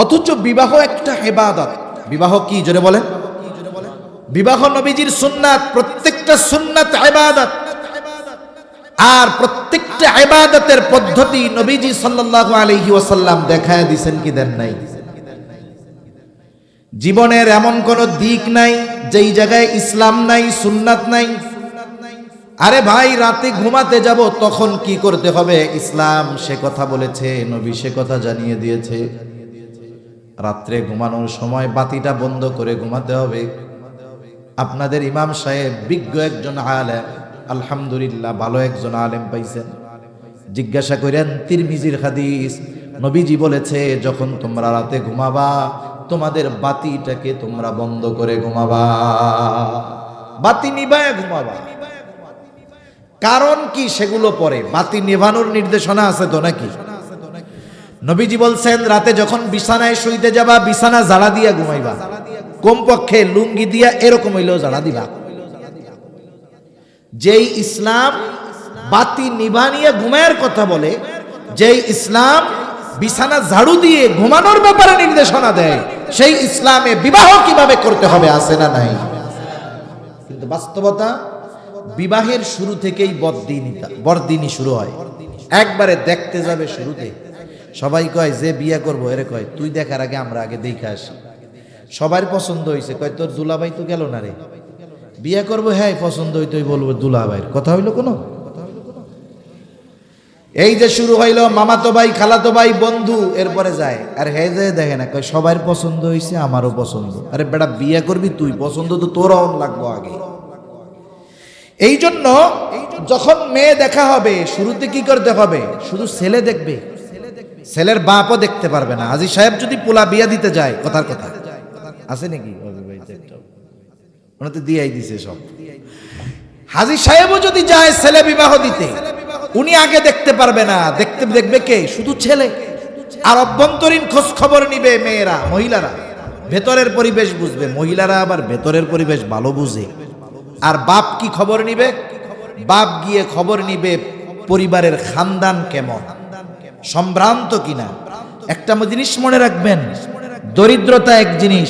অথচ বিবাহ একটা ইবাদত। বিবাহ কি জোরে বলেন? বিবাহ নবীজির সুন্নাত, প্রত্যেকটা সুন্নাত ইবাদত। আর প্রত্যেকটা ইবাদতের পদ্ধতি নবীজি সাল্লাল্লাহু আলাইহি ওয়াসাল্লাম দেখায় দিবেন কি দেন নাই? জীবনের এমন কোন দিক নাই যেই জায়গায় ইসলাম নাই, সুন্নাত নাই। আরে ভাই, রাতে ঘুমাতে যাব তখন কি করতে হবে, ইসলাম সে কথা বলেছে, নবী সে কথা জানিয়ে দিয়েছে। রাত্রে ঘুমানোর সময় বাতিটা বন্ধ করে ঘুমাতে হবে। আপনাদের ইমাম সাহেব বিজ্ঞ একজন আলেম, আলহামদুলিল্লাহ ভালো একজন আলেম পাইছেন। জিজ্ঞাসা করেন তিরমিজির হাদিস, নবীজি বলেছে যখন তোমরা রাতে ঘুমাবা তোমাদের বাতিটাকে তোমরা বন্ধ করে ঘুমাবা, বাতি নিভায় ঘুমাবা। কারণ কি সেগুলো পরে, বাতি নেভানোর নির্দেশনা আছে তো নাকি? নবীজি বলছেন রাতে যখন বিছানায় শুইতে যাবা বিছানা জ্বালা দিয়া ঘুমাইবা, কমপক্ষে লুঙ্গি দিয়া এরকম হইলেও জ্বালা দিবা। যেই ইসলাম বাতি নিভানিয়া ঘুমায়ের কথা বলে, যেই ইসলাম বিছানা ঝাড়ু দিয়ে ঘুমানোর ব্যাপারে নির্দেশনা দেয়, সেই ইসলামে বিবাহ কিভাবে করতে হবে আছে না নাই? কিন্তু বাস্তবতা বিবাহের শুরু থেকেই বরদিনী শুরু হয়। একবারে দেখতে যাবে শুরুতে, সবাই কয় যে বিয়ে করবো, এরে কয় তুই দেখার আগে আমরা আগে দেখে আসি। সবার পছন্দ হয়েছে, কয় তোর দুলাভাই তো গেল না রে, বিয়ে করবো, হ্যাঁ পছন্দ হইতোই বলবো দুলাভাইয়ের কথা হইলো কোনো। এই যে শুরু হইলো মামাতো ভাই, খালাতো ভাই, বন্ধু, এরপরে যায় আর হে যে দেখে না, কয় সবার পছন্দ হয়েছে আমারও পছন্দ। আরে বেটা বিয়ে করবি তুই, পছন্দ তো তোর লাগবো আগে। এই জন্য যখন মেয়ে দেখা হবে শুরুতে কি করতে হবে, শুধু ছেলে দেখবে, ছেলের বাপও দেখতে পারবে না। হাজী সাহেব যদি পোলা বিয়া দিতে যায়, কথার কথা আছে নাকি, ওনাতে দিয়াই দিছে সব। হাজী সাহেবও যদি যায় ছেলে বিবাহ দিতে, উনি আগে দেখতে পারবে না, দেখবে কে, শুধু ছেলে। আর অভ্যন্তরীণ খোঁজ খবর নিবে মেয়েরা, মহিলারা ভেতরের পরিবেশ বুঝবে, মহিলারা আবার ভেতরের পরিবেশ ভালো বুঝে। আর বাপ কি খবর নিবে, বাপ গিয়ে খবর নিবে পরিবারের খানদান কেমন, সম্ভ্রান্ত কিনা। একটা জিনিস মনে রাখবেন, দরিদ্রতা এক জিনিস,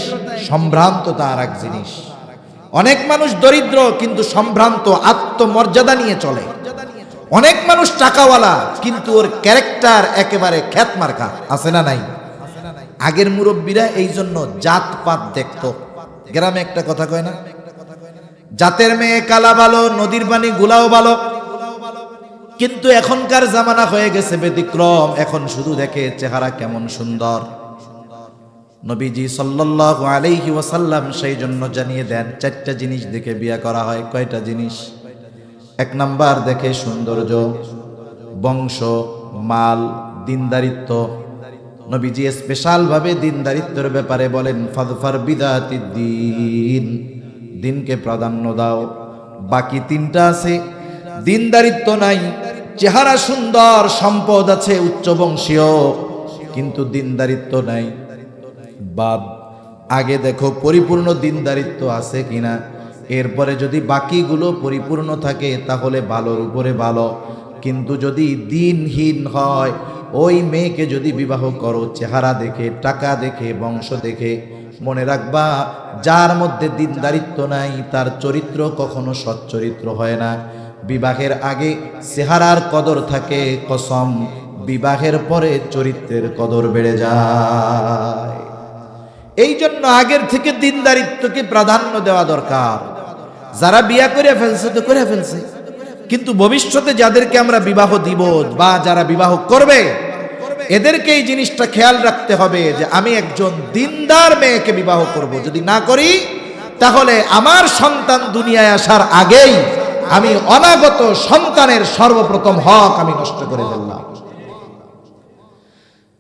সম্ভ্রান্ততা আর এক জিনিস। অনেক মানুষ দরিদ্র কিন্তু সম্ভ্রান্ত, আত্মমর্যাদা নিয়ে চলে। অনেক মানুষ টাকাওয়ালা কিন্তু ওর ক্যারেক্টার একেবারে খ্যাত মার্কা, আছে না নাই? আগের মুরব্বীরা এই জন্য জাতপাত দেখতো। গ্রামে একটা কথা কয় না, জাতের মেয়ে কালা ভালো, নদীর পানি গুলাও ভালো। কিন্তু এখনকার জামানা হয়ে গেছে ব্যতিক্রম, এখন শুধু দেখে চেহারা কেমন সুন্দর। নবীজি সাল্লাল্লাহু আলাইহি ওয়াসাল্লাম সেই জন্য জানিয়ে দেন 4টা জিনিস দেখে বিয়ে করা হয়। কয়টা জিনিস? 1 নাম্বার দেখে সৌন্দর্য, বংশ, মাল, দিনদারিত্ব। নবীজি স্পেশাল ভাবে দিনদারিত্বের ব্যাপারে বলেন ফাযফার বিদাতিদ দ্বীন, দিনকে প্রাধান্য দাও। বাকি 3টা আছে, দিনদারিত্ব নাই, চেহারা সুন্দর, সম্পদ আছে উচ্চ বংশীয়, কিন্তু দিনদারিত্ব নাই, বাদ। আগে দেখো পরিপূর্ণ দিনদারিত্ব আছে কিনা, এরপরে যদি বাকিগুলো পরিপূর্ণ থাকে তাহলে ভালোর উপরে ভালো। কিন্তু যদি দিনহীন হয়, ওই মেয়েকে যদি বিবাহ করো চেহারা দেখে, টাকা দেখে, বংশ দেখে, মনে রাখবা, যার মধ্যে দিনদারিত্ব নাই তার চরিত্র কখনো সচ্চরিত্র হয় না। বিবাহের আগে চেহারার কদর থাকে, কসম বিবাহের পরে চরিত্রের কদর বেড়ে যায়। এই জন্য আগের থেকে দিনদারিত্বকে প্রাধান্য দেওয়া দরকার। যারা বিয়া করে ফেলছে তো করে ফেলছে, কিন্তু ভবিষ্যতে যাদেরকে আমরা বিবাহ দিব বা যারা বিবাহ করবে, এদেরকে এই জিনিসটা খেয়াল রাখতে হবে যে আমি একজন দিনদার মেয়েকে বিবাহ করব। যদি না করি তাহলে আমার সন্তান দুনিয়ায় আসার আগেই আমি অনাগত সন্তানের সর্বপ্রথম হক আমি নষ্ট করে ফেললাম।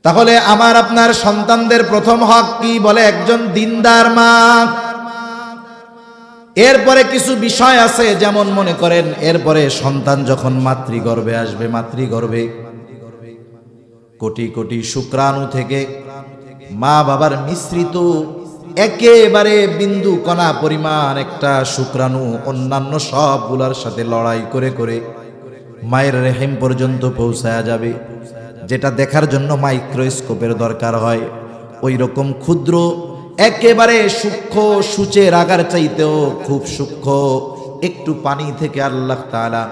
তাহলে আমার আপনার সন্তানদের প্রথম হক কি? বলে একজন দিনদার মা। এরপরে কিছু বিষয় আছে, যেমন মনে করেন এরপরে সন্তান যখন মাতৃগর্ভে আসবে, মাতৃগর্ভে কোটি কোটি শুক্রাণু থেকে মা বাবার মিশ্রিত একেবারে বিন্দু কণা পরিমাণ একটা শুক্রাণু অন্যান্য সবগুলার সাথে লড়াই করে করে মায়ের রেহেম পর্যন্ত পৌঁছায়া যাবে, যেটা দেখার জন্য মাইক্রোস্কোপের দরকার হয়। ওই রকম ক্ষুদ্র একেবারে সূক্ষ্ম সূচের আকার চাইতেও খুব সূক্ষ্ম একটু পানি থেকে আল্লাহ তাআলা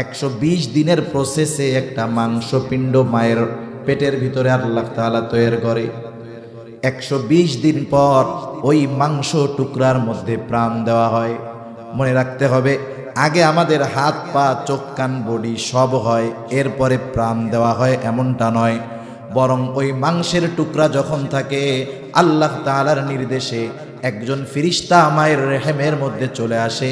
120 দিনের প্রসেসে একটা মাংসপিণ্ড মায়ের পেটের ভিতরে আল্লাহ তাআলা তৈরি করে। 120 দিন পর ওই মাংস টুকরার মধ্যে প্রাণ দেওয়া হয়। মনে রাখতে হবে, আগে আমাদের হাত পা চোখ কান বডি সব হয়, এরপরে প্রাণ দেওয়া হয় এমনটা নয়, বরং ওই মাংসের টুকরা যখন থাকে আল্লাহ তাআলার নির্দেশে একজন ফেরেশতা মায়ের রেহেমের মধ্যে চলে আসে,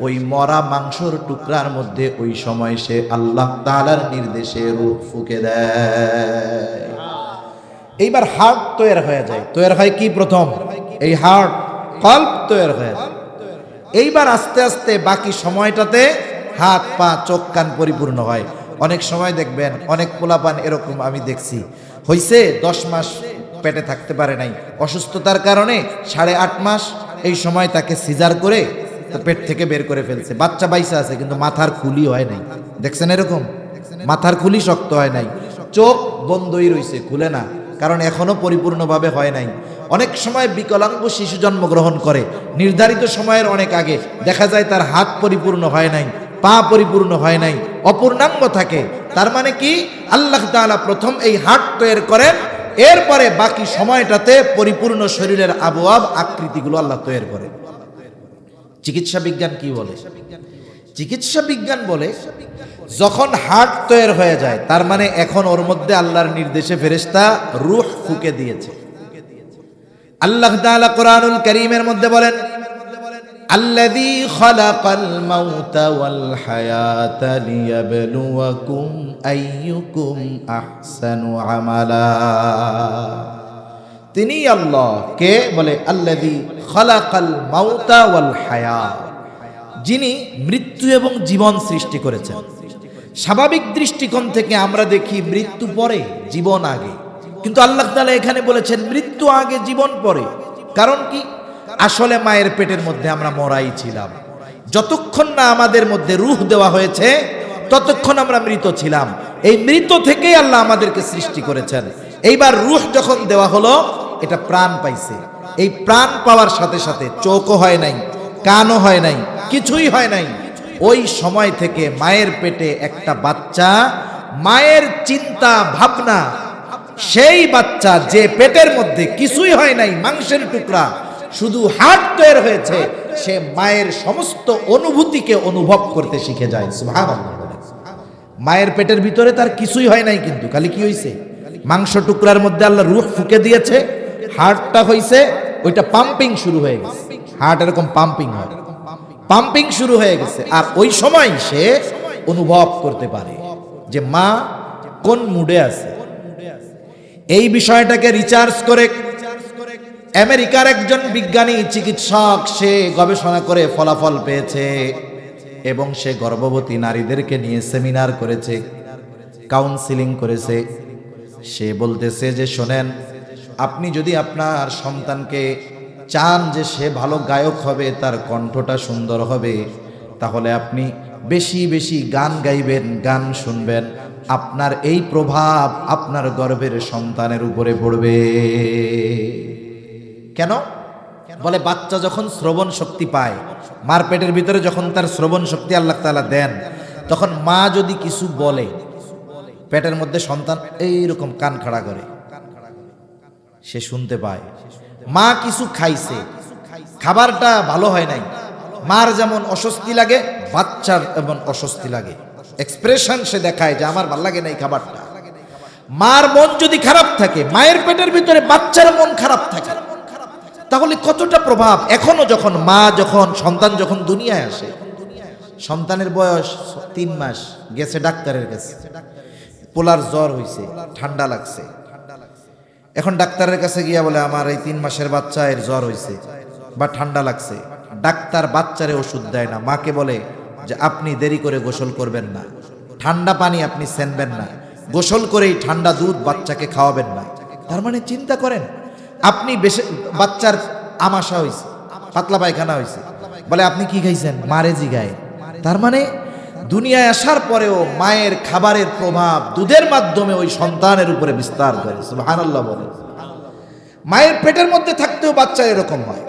ওই মরা মাংসর টুকরার মধ্যে ওই সময় সে আল্লাহ তাআলার নির্দেশে রূহ ফুঁকে দেয়। এইবার হার্ট তৈরি হয়ে যায়। তৈরি হয় কি? প্রথম এই হার্ট কল্প তৈরি হয়ে যায়। এইবার আস্তে আস্তে বাকি সময়টাতে হাত পা চোখ কান পরিপূর্ণ হয়। অনেক সময় দেখবেন অনেক পোলাপান এরকম আমি দেখছি, হইছে 10 মাস পেটে থাকতে পারে নাই, অসুস্থতার কারণে 8.5 মাস এই সময় তাকে সিজার করে পেট থেকে বের করে ফেলছে। বাচ্চা বাইসা আছে কিন্তু মাথার খুলি হয় নাই। দেখছেন এরকম? মাথার খুলি শক্ত হয় নাই, চোখ বন্ধই রইছে, খুলে না, কারণ এখনো পরিপূর্ণভাবে হয় নাই। অনেক সময় বিকলাঙ্গ শিশু জন্মগ্রহণ করে নির্ধারিত সময়ের অনেক আগে, দেখা যায় তার হাত পরিপূর্ণ হয় নাই, পা পরিপূর্ণ হয় নাই, অপূর্ণাঙ্গ থাকে। তার মানে কি? আল্লাহ তাআলা প্রথম এই হার্ট তৈরি করেন, এরপরে বাকি সময়টাতে পরিপূর্ণ শরীরের আবওয়াব আকৃতিগুলো আল্লাহ তৈরি করে। চিকিৎসা বিজ্ঞান কি বলে? চিকিৎসা বিজ্ঞান বলে যখন হার্ট তৈরি হয়ে যায় তার মানে এখন ওর মধ্যে আল্লাহর নির্দেশে ফেরেশতা রূহ ফুঁকে দিয়েছে। আল্লাহ তাআলা কোরআনুল কারীমের মধ্যে বলেন, আল্লাযী খালাকাল মাউতা ওয়াল হায়াতা লিয়াবলুয়াকুম আইয়ুকুম আহসানু আমালা। তিনি আল্লাহ কে? বলে আল্লাযী খালাকাল মাউতা ওয়াল হায়াত, যিনি মৃত্যু এবং জীবন সৃষ্টি করেছেন। স্বাভাবিক দৃষ্টিকোণ থেকে আমরা দেখি মৃত্যু পরে জীবন আগে, কিন্তু আল্লাহ তাআলা এখানে বলেছেন মৃত্যু আগে জীবন পরে। কারণ কি? আসলে মায়ের পেটের মধ্যে আমরা মরাই ছিলাম। যতক্ষণ না আমাদের মধ্যে রূহ দেওয়া হয়েছে ততক্ষণ আমরা মৃত ছিলাম। এই মৃত থেকেই আল্লাহ আমাদেরকে সৃষ্টি করেছেন। এইবার রূহ যখন দেওয়া হলো, এটা প্রাণ পাইছে। এই প্রাণ পাওয়ার সাথে সাথে চোখও হয় নাই, কানও হয় নাই, কিছুই হয় নাই। ওই সময় থেকে মায়ের পেটে একটা বাচ্চা, মায়ের চিন্তা ভাবনা, সেই বাচ্চা যে পেটের মধ্যে কিছুই হয় নাই, মাংসের টুকরা, শুধু হার্ট তৈরি হয়েছে, সে মায়ের সমস্ত অনুভূতিকে অনুভব করতে শিখে যায়। সুবহানাল্লাহ। মায়ের পেটের ভিতরে তার কিছুই হয় নাই, কিন্তু খালি কি হয়েছে? মাংস টুকরার মধ্যে আল্লাহ রূহ ফুঁকে দিয়েছে, হার্টটা হয়েছে, ওইটা পাম্পিং শুরু হয়ে গেছে। হার্ট এরকম পাম্পিং হয়, পাম্পিং শুরু হয়ে গেছে। আর ওই সময় সে অনুভব করতে পারে যে মা কোন মুডে আছে। এই বিষয়টাকে রিসার্চ করে আমেরিকার একজন বিজ্ঞানী চিকিৎসক সে গবেষণা করে ফলাফল পেয়েছে, এবং সে গর্ভবতী নারীদেরকে নিয়ে সেমিনার করেছে, কাউন্সিলিং করেছে। সে বলতেছে যে শোনেন, আপনি যদি আপনার সন্তানকে চান যে সে ভালো গায়ক হবে, তার কণ্ঠটা সুন্দর হবে, তাহলে আপনি বেশি বেশি গান গাইবেন, গান শুনবেন। আপনার এই প্রভাব আপনার গর্ভের সন্তানের উপরে পড়বে। কেন? বলে বাচ্চা যখন শ্রবণ শক্তি পায়, মার পেটের ভিতরে যখন তার শ্রবণ শক্তি আল্লাহ তাআলা দেন, তখন মা যদি কিছু বলে, পেটের মধ্যে সন্তান এইরকম কান খাড়া করে, সে শুনতে পায়। মা কিছু খাইছে, খাবারটা ভালো হয় নাই, মার যেমন অস্বস্তি লাগে, বাচ্চার এমন অস্বস্তি লাগে, এক্সপ্রেশন সে দেখায় যে আমার ভালো লাগে না এই খাবারটা। মার মন যদি খারাপ থাকে, মায়ের পেটের ভিতরে বাচ্চার মন খারাপ থাকে, তাহলে কতটা প্রভাব। এখনো যখন মা সন্তান যখন দুনিয়ায় আসে, সন্তানের বয়স 3 মাস, গেছে ডাক্তারের কাছে, পোলার জ্বর হইছে, ঠান্ডা লাগছে। এখন ডাক্তারের কাছে গিয়া বলে আমার এই 3 মাসের বাচ্চা এর জ্বর হইছে বা ঠান্ডা লাগছে। ডাক্তার বাচ্চারে ওষুধ দেয় না, মাকে বলে যে আপনি দেরি করে গোসল করবেন না, ঠান্ডা পানি আপনি সেনবেন না, গোসল করেই ঠান্ডা দুধ বাচ্চাকে খাওয়াবেন না। তার মানে চিন্তা করেন, আপনি বেশি বাচ্চার আমাশা হইছে, পাতলা পায়খানা হইছে, বলে আপনি কি খাইছেন, মারে জিগায়। তার মানে দুনিয়ায় আসার পরেও মায়ের খাবারের প্রভাব দুধের মাধ্যমে ওই সন্তানের উপরে বিস্তার করে। সুবহানাল্লাহ বলে। মায়ের পেটের মধ্যে থাকতেও বাচ্চা এরকম হয়।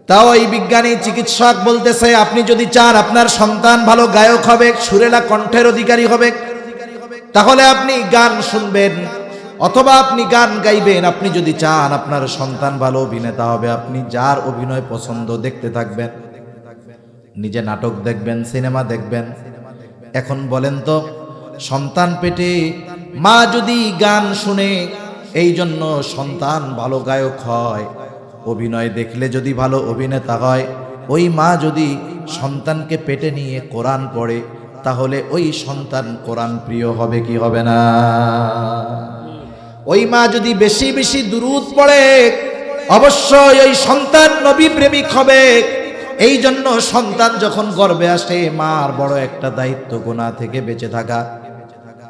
তাও এই বিজ্ঞানী চিকিৎসক বলতেছে, আপনি যদি চান আপনার সন্তান ভালো গায়ক হবে, সুরেলা কণ্ঠের অধিকারী হবে, তাহলে আপনি গান শুনবেন অথবা আপনি গান গাইবেন। আপনি যদি চান আপনার সন্তান ভালো অভিনেতা হবে, আপনি যার অভিনয় পছন্দ দেখতে থাকবেন, নিজে নাটক দেখবেন, সিনেমা দেখবেন। এখন বলেন তো, সন্তান পেটে মা যদি গান শুনে এই জন্য সন্তান ভালো গায়ক হয়, অভিনয় দেখলে যদি ভালো অভিনেতা হয়, ওই মা যদি সন্তানকে পেটে নিয়ে কোরআন পড়ে, তাহলে ওই সন্তান কোরআন প্রিয় হবে কি হবে না? ওই মা যদি বেশি বেশি দুরূদ পড়ে, অবশ্যই ওই সন্তান নবী প্রেমিক হবে। এই জন্য সন্তান যখন গর্ভে আসে, মার বড় একটা দায়িত্ব গুনাহ থেকে বেঁচে থাকা।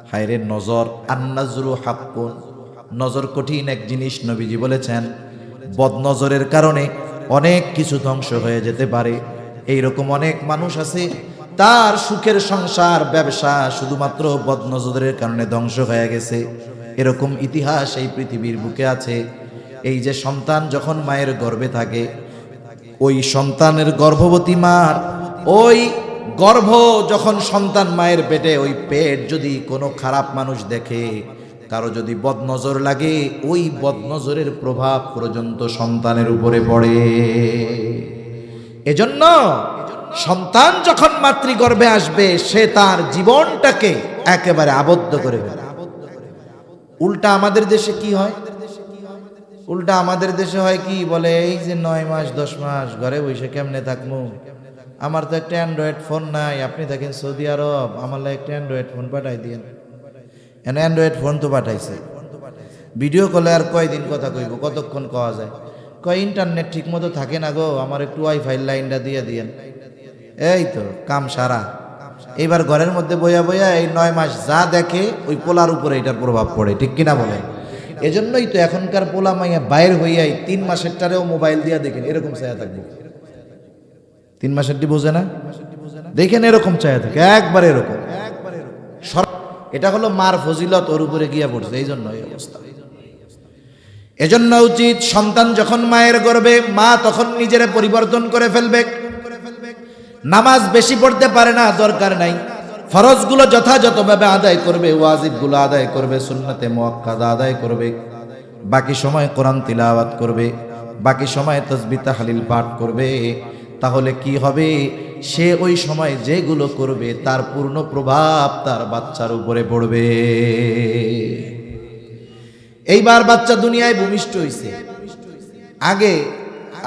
হায়রে নজর, আন্নাজরু হাক্কুন, নজর কঠিন এক জিনিস। নবীজি বলেছেন, বদনজরের কারণে অনেক কিছু ধ্বংস হয়ে যেতে পারে। এইরকম অনেক মানুষ আছে, তার সুখের সংসার, ব্যবসা শুধুমাত্র বদনজরের কারণে ধ্বংস হয়ে গেছে। এরকম ইতিহাস এই পৃথিবীর বুকে আছে। এই যে সন্তান যখন মায়ের গর্ভে থাকে, ওই সন্তানের গর্ভবতী মার ওই গর্ভ যখন সন্তান মায়ের পেটে, ওই পেট যদি কোনো খারাপ মানুষ দেখে, কারো যদি বদনজর লাগে, ওই বদনজরের প্রভাব পর্যন্ত সন্তানের উপরে পড়ে। এজন্য সন্তান যখন মাতৃগর্ভে আসবে, সে তার জীবনটাকে একেবারে আবদ্ধ করে ফেলে। উল্টা আমাদের দেশে কি হয়? উল্টা আমাদের দেশে হয় কি, বলে এই যে 9 মাস 10 মাস ঘরে বসে কেমনে থাকবো, আমার তো একটা অ্যান্ড্রয়েড ফোন নাই, আপনি থাকেন সৌদি আরব, আমার একটা অ্যান্ড্রয়েড ফোন পাঠাই দিয়েন। অ্যান্ড্রয়েড ফোন তো পাঠাইছে, ভিডিও কলে আর কয়দিন কথা কইব, কতক্ষণ কওয়া যায়? কয় ইন্টারনেট ঠিক মতো থাকে না গো, আমার একটু ওয়াইফাই লাইনটা দিয়ে দিয়েন। এই তো কাম সারা। এইবার ঘরের মধ্যে বইয়া বইয়া এই 9 মাস যা দেখে, ওই পোলার উপরে এটার প্রভাব পড়ে, ঠিক কিনা বলেন? এজন্যই তো এখনকার পোলা মাইয়া বাইর হইয়াই 3 মাসেরটারেও মোবাইল দিয়া দেখেন, এরকম চায়া থাকবে। 3 মাসেরটি বোঝে না, দেখেন এরকম চায়া থাকে, একবার এরকম। এটা হলো মার ফজিলত ওর উপরে গিয়া পড়ছে, এই জন্য এই অবস্থা। এজন্য উচিত সন্তান যখন মায়ের গর্ভে, মা তখন নিজের পরিবর্তন করে ফেলবে। নামাজ বেশি পড়তে পারে না, দরকার নাই, ফরজগুলো যথাযথভাবে আদায় করবে, ওয়াজিবগুলো আদায় করবে, সুন্নতে মুআক্কাদা আদায় করবে, বাকি সময় কোরআন তিলাওয়াত করবে, বাকি সময় তাসবিহ তাহলিল পাঠ করবে। তাহলে কি হবে? সে ওই সময় যেগুলো করবে তার পূর্ণ প্রভাব তার বাচ্চার উপরে পড়বে। এইবার বাচ্চা দুনিয়ায় ভূমিষ্ঠ হইছে। আগে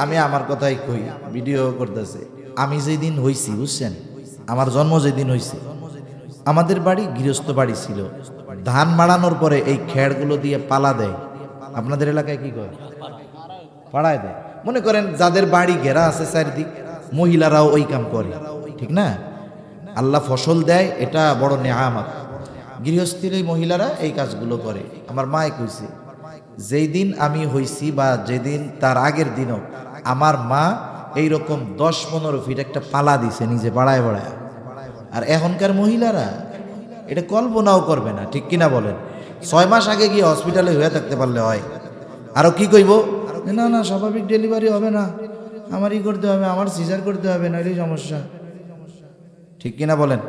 আমি আমার কথাই কই, ভিডিও করতেছে, আমি যেদিন হইছি, বুঝছেন, আমার জন্ম যেদিন হইছে, আমাদের বাড়ি গৃহস্থ বাড়ি ছিল। ধান মাড়ানোর পরে এই খেড়গুলো দিয়ে পালা দেয়। আপনাদের এলাকায় কি করে? পাড়ায় দেয়। মনে করেন যাদের বাড়ি ঘেরা আছে চারিদিক, মহিলারাও ওই কাম করে, ঠিক না? আল্লাহ ফসল দেয়, এটা বড় নেয়ামত। গৃহস্থীর এই মহিলারা এই কাজগুলো করে। আমার মা কইছে, যেই দিন আমি হইছি বা যেদিন তার আগের দিনও আমার মা এইরকম 10-15 ফিট একটা পালা দিছে নিজে বাড়ায় বাড়ায়। আর এখনকার মহিলারা এটা কল্পনাও করবে না, ঠিক কিনা বলেন? 6 মাস আগে গিয়ে হসপিটালে হয়ে থাকতে পারলে হয়। আরো কি কইব, যে না না স্বাভাবিক ডেলিভারি হবে না, আমারই করতে হবে, আমার সিজার করতে হবে, নাহলেই সমস্যা। ঠিক কিনা বলেন?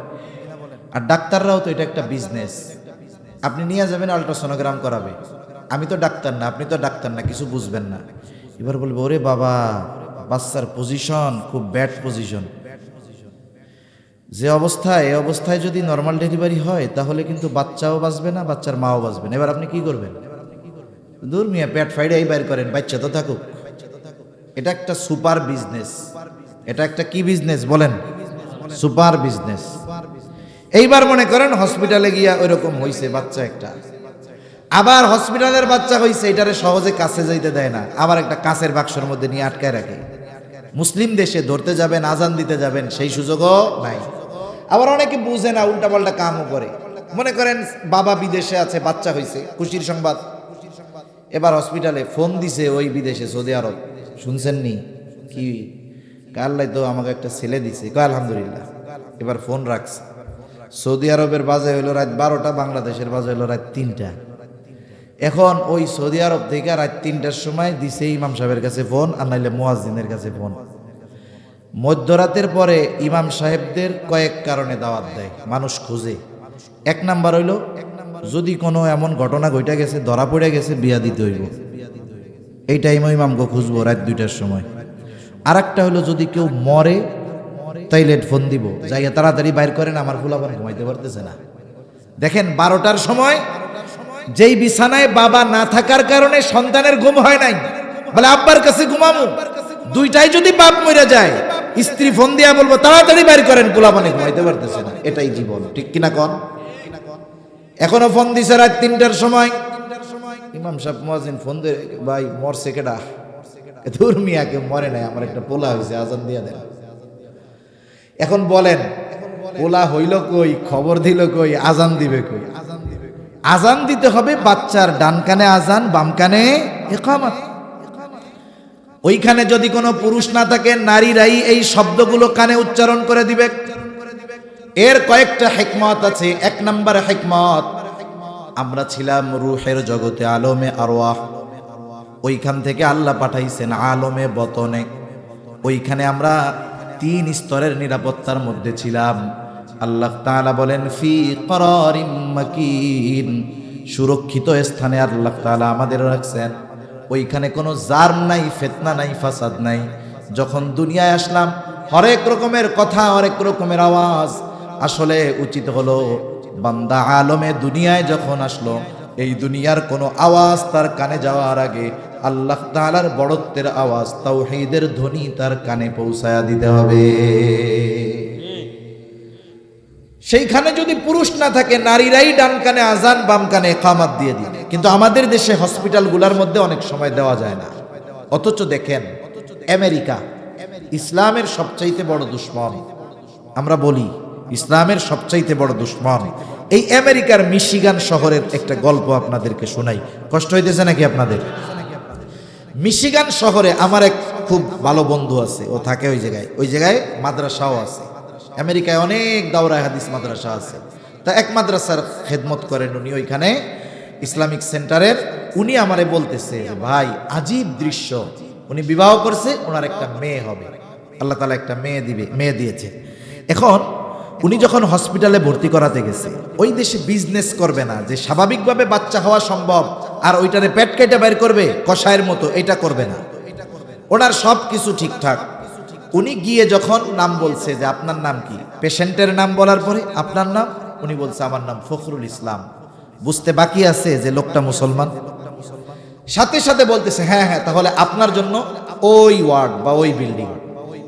আর ডাক্তাররাও তো এটা একটা বিজনেস। আপনি নিয়ে যাবেন আল্ট্রাসোনোগ্রাম করাবে, আমি তো ডাক্তার না, আপনি তো ডাক্তার না, কিছু বুঝবেন না। এবার বলবো ওরে বাবা, বাচ্চার পজিশন খুব ব্যাড পজিশন, যে অবস্থায় এই অবস্থায় যদি নর্মাল ডেলিভারি হয় তাহলে কিন্তু বাচ্চাও বাঁচবে না, বাচ্চার মাও বাঁচবে না। এবার আপনি কি করবেন? দূর মিয়া, পেট ফাইডাই বাইর করেন, বাচ্চা তো থাকুক। এটা একটা সুপার বিজনেস। এটা একটা কি বিজনেস বলেন? Super business. এইবার মনে করেন হসপিটালে গিয়া ওইরকম হইছে বাচ্চা একটা, আবার হসপিটালের বাচ্চা হইছে, এটারে সহজে কাছে যাইতে দেয় না, আবার একটা কাঁচের বাক্সের মধ্যে নিয়ে আটকায় রাখে। মুসলিম দেশে ধরতে যাবেন, আজান দিতে যাবেন, সেই সুযোগও নাই। আবার অনেকে বুঝে না, উল্টাপাল্টা কামও করে। মনে করেন বাবা বিদেশে আছে, বাচ্চা হইছে, খুশির সংবাদ। এবার হসপিটালে ফোন দিছে ওই বিদেশে, সৌদি আরব। শুনছেন নি? কি কাল্লাই তো আমাকে একটা ছেলে দিছে, কয় আলহামদুলিল্লাহ। এবার ফোন রাখছে। সৌদি আরবের বাজে হইলো রাত 12টা, বাংলাদেশের বাজে হইলো রাত 3টা। এখন ওই সৌদি আরব থেকে রাত 3টার সময় দিছে ইমাম সাহেবের কাছে ফোন, আর নাইলে মুয়াজ্জিনের কাছে ফোন। মধ্যরাতের পরে ইমাম সাহেবদের কয়েক কারণে দাওয়াত দেয়, মানুষ খোঁজে। এক নাম্বার হইলো যদি কোনো এমন ঘটনা ঘটে গেছে, ধরা পড়ে গেছে, বিয়া দিতে হইব, এই টাইমে ইমামকে খুঁজবো রাত 2টার সময়। আর একটা হলো যদি কেউ মরে তাইলে ফোন দিব, যাইয়া তাড়াতাড়ি বাইর করেন, আমার ফুলাপান ঘুমাইতে পারতেছে না। দেখেন 12টার সময় যেই বিছানায় বাবা না থাকার কারণে সন্তানের ঘুম হয় নাই, বলে আব্বার কাছে ঘুমামু, 2টায় যদি বাপ মরে যায়, স্ত্রী ফোন দিয়া বলবো তাড়াতাড়ি বাইর করেন, ফুলাপানে ঘুমাইতে পারতেছে না। এটাই জীবন, ঠিক কিনা কন? এখনো ফোন দিছে রাত 3টার সময়, ইমাম সাহেব মুয়াজ্জিন ফোন দিয়ে, ভাই মরছে কেডা? দূর মিয়া, কেউ মরে নাই, আমার একটা পোলা হয়েছে, আজান দিয়া দেন। এখন বলেন পোলা হইল কই, খবর দিল কই, আজান দিবে কই? আজান দিতে হবে বাচ্চার ডান কানে আজান, বাম কানে ইকামত। ওইখানে যদি কোনো পুরুষ না থাকে, নারীরাই এই শব্দগুলো কানে উচ্চারণ করে দিবে। এর কয়েকটা হিকমত আছে। 1 নম্বর হিকমত, আমরা ছিলাম রূহের জগতে, আলমে আরওয়াহ। ওইখান থেকে আল্লাহ পাঠাইছেন আলমে বতনে। ওইখানে আমরা 3 স্তরের নিরাপত্তার মধ্যে ছিলাম। আল্লাহ তাআলা বলেন ফি করারিম মাকিন, সুরক্ষিত স্থানে আল্লাহ তাআলা আমাদের রাখছেন। ওইখানে কোনো জার্ম নাই, ফিতনা নাই, ফাসাদ নাই। যখন দুনিয়ায় আসলাম, হরেক রকমের কথা, হরেক রকমের আওয়াজ। আসলে উচিত হলো বান্দা আলমে দুনিয়ায় যখন আসলো, এই দুনিয়ার কোনো আওয়াজ তার কানে যাওয়ার আগে আল্লাহ তাআলার বড়ত্বের আওয়াজ, তাওহীদের ধ্বনি তার কানে পৌঁছায়া দিতে হবে। সেইখানে যদি পুরুষ না থাকে, নারীরাই ডান কানে আজান, বাম কানে ইকামত দিয়ে দিবে। কিন্তু আমাদের দেশে হসপিটালগুলোর মধ্যে অনেক সময় দেওয়া যায় না। অথচ দেখেন আমেরিকা ইসলামের সবচাইতে বড় দুশমন। আমরা বলি ইসলামের সবচাইতে বড় দুশমন। এই আমেরিকার মিশিগান শহরের একটা গল্প আপনাদেরকে শোনাই। কষ্ট হইতেছে নাকি আপনাদের? মিশিগান শহরে আমার এক খুব ভালো বন্ধু আছে, ও থাকে ওই জায়গায় মাদ্রাসাও আছে। আমেরিকায় অনেক দাওরায়ে হাদিস মাদ্রাসা আছে। তা এক মাদ্রাসার খেদমত করেন উনি, ওইখানে ইসলামিক সেন্টারের। উনি আমারে বলতেছে যে ভাই আজীব দৃশ্য, উনি বিবাহ করছে, ওনার একটা মেয়ে হবে, আল্লাহ তাআলা একটা মেয়ে দিয়েছে। এখন উনি যখন হসপিটালে ভর্তি করাতে গেছে, ওই দেশে বিজনেস করবে না যে স্বাভাবিকভাবে বাচ্চা হওয়া সম্ভব আর ওইটারে পেট কেটে বের করবে কষায়ের মতো, এটা করবে না। ওনার সব কিছু ঠিকঠাক। উনি গিয়ে যখন নাম বলছে যে আপনার নাম কি, পেশেন্টের নাম বলার পরে আপনার নাম, উনি বলছে আমার নাম ফখরুল ইসলাম। বুঝতে বাকি আছে যে লোকটা মুসলমান। সাথে সাথে বলতেছে হ্যাঁ হ্যাঁ, তাহলে আপনার জন্য ওই ওয়ার্ড বা ওই বিল্ডিং।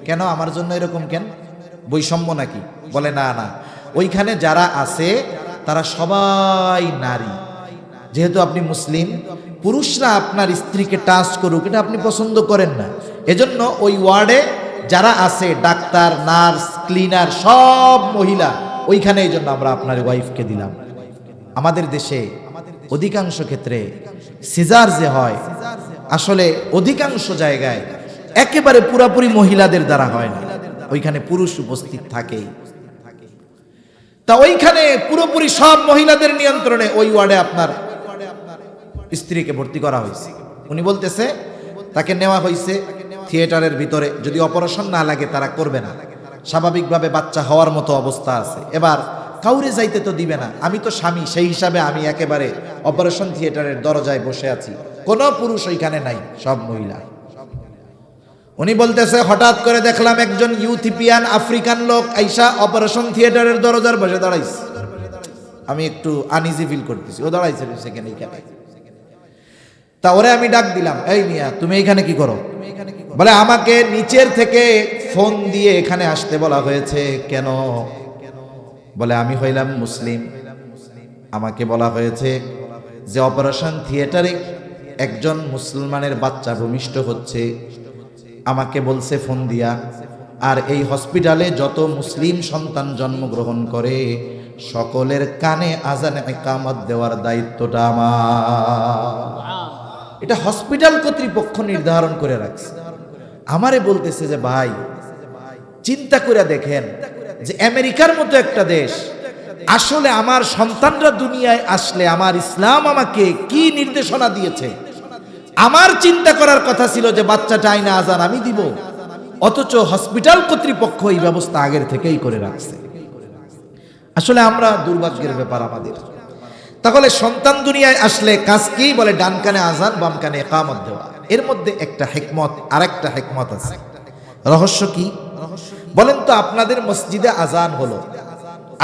কেন আমার জন্য এরকম কেন? বৈষম্য নাকি? বলে না না, ওইখানে যারা আছে তারা সবাই নারী। যেহেতু আপনি মুসলিম, পুরুষরা আপনার স্ত্রীকে টাচ করুক এটা আপনি পছন্দ করেন না। এজন্য ওই ওয়ার্ডে যারা আছে, ডাক্তার, নার্স, ক্লিনার, সব মহিলা ওইখানে। এই জন্য আমরা আপনার ওয়াইফকে দিলাম। আমাদের দেশে অধিকাংশ ক্ষেত্রে সিজার যে হয়, আসলে অধিকাংশ জায়গায় একেবারে পুরাপুরি মহিলাদের দ্বারা হয় না, ওইখানে পুরুষ উপস্থিত থাকেই। তা ওইখানে পুরোপুরি সব মহিলাদের নিয়ন্ত্রণে ওই ওয়ার্ডে আপনার স্ত্রীকে ভর্তি করা হয়েছে। উনি বলতেছে তাকে নেওয়া হয়েছে থিয়েটারের ভিতরে। যদি অপারেশন না লাগে তারা করবে না, স্বাভাবিকভাবে বাচ্চা হওয়ার মতো অবস্থা আছে। এবার কাউরে যাইতে তো দিবে না, আমি তো স্বামী, সেই হিসাবে আমি একেবারে অপারেশন থিয়েটারের দরজায় বসে আছি, কোনো পুরুষ ওইখানে নাই, সব মহিলা। উনি বলতেছে হঠাৎ করে দেখলাম একজন ইউথিপিয়ান আফ্রিকান লোক আইসা অপারেশন থিয়েটারের দরজার বসে দাঁড়াইছে। আমি একটু আনইজি ফিল করতেছি, ও দাঁড়াইছে সেখানে এইখানে। তা ওরে আমি ডাক দিলাম, এই মিয়া তুমি এখানে কি করো? বলে আমাকে নিচের থেকে ফোন দিয়ে এখানে আসতে বলা হয়েছে। কেন? বলে আমি হইলাম মুসলিম, আমাকে বলা হয়েছে যে অপারেশন থিয়েটারে একজন মুসলমানের বাচ্চা ভূমিষ্ঠ হচ্ছে, আমাকে বলছে ফোন দিয়া। আর এই হসপিটালে যত মুসলিম সন্তান জন্মগ্রহণ করে সকলের কানে আজান ইকামত দেওয়ার দায়িত্বটা আমার। এটা হসপিটাল কর্তৃপক্ষ নির্ধারণ করে রাখছে। আমারে বলতেছে যে ভাই চিন্তা করে দেখেন যে আমেরিকার মতো একটা দেশ আসলে আমার সন্তানরা দুনিয়ায় আসলে আমার ইসলাম আমাকে কি নির্দেশনা দিয়েছে। আমার চিন্তা করার কথা ছিল যে বাচ্চাটা আইনা আজান আমি দিব, অথচ হসপিটাল কর্তৃপক্ষ এই ব্যবস্থা আগের থেকেই করে রাখছে। আসলে আমরা দুর্ভাগ্যের ব্যাপার আমাদের। তাহলে সন্তান দুনিয়ায় আসলে কাজ কি? বলে ডান কানে আজান বাম কানে ইকামত দেওয়া। এর মধ্যে একটা হিকমত, আরেকটা হিকমত আছে। রহস্য কি বলেন তো? আপনাদের মসজিদে আজান হলো,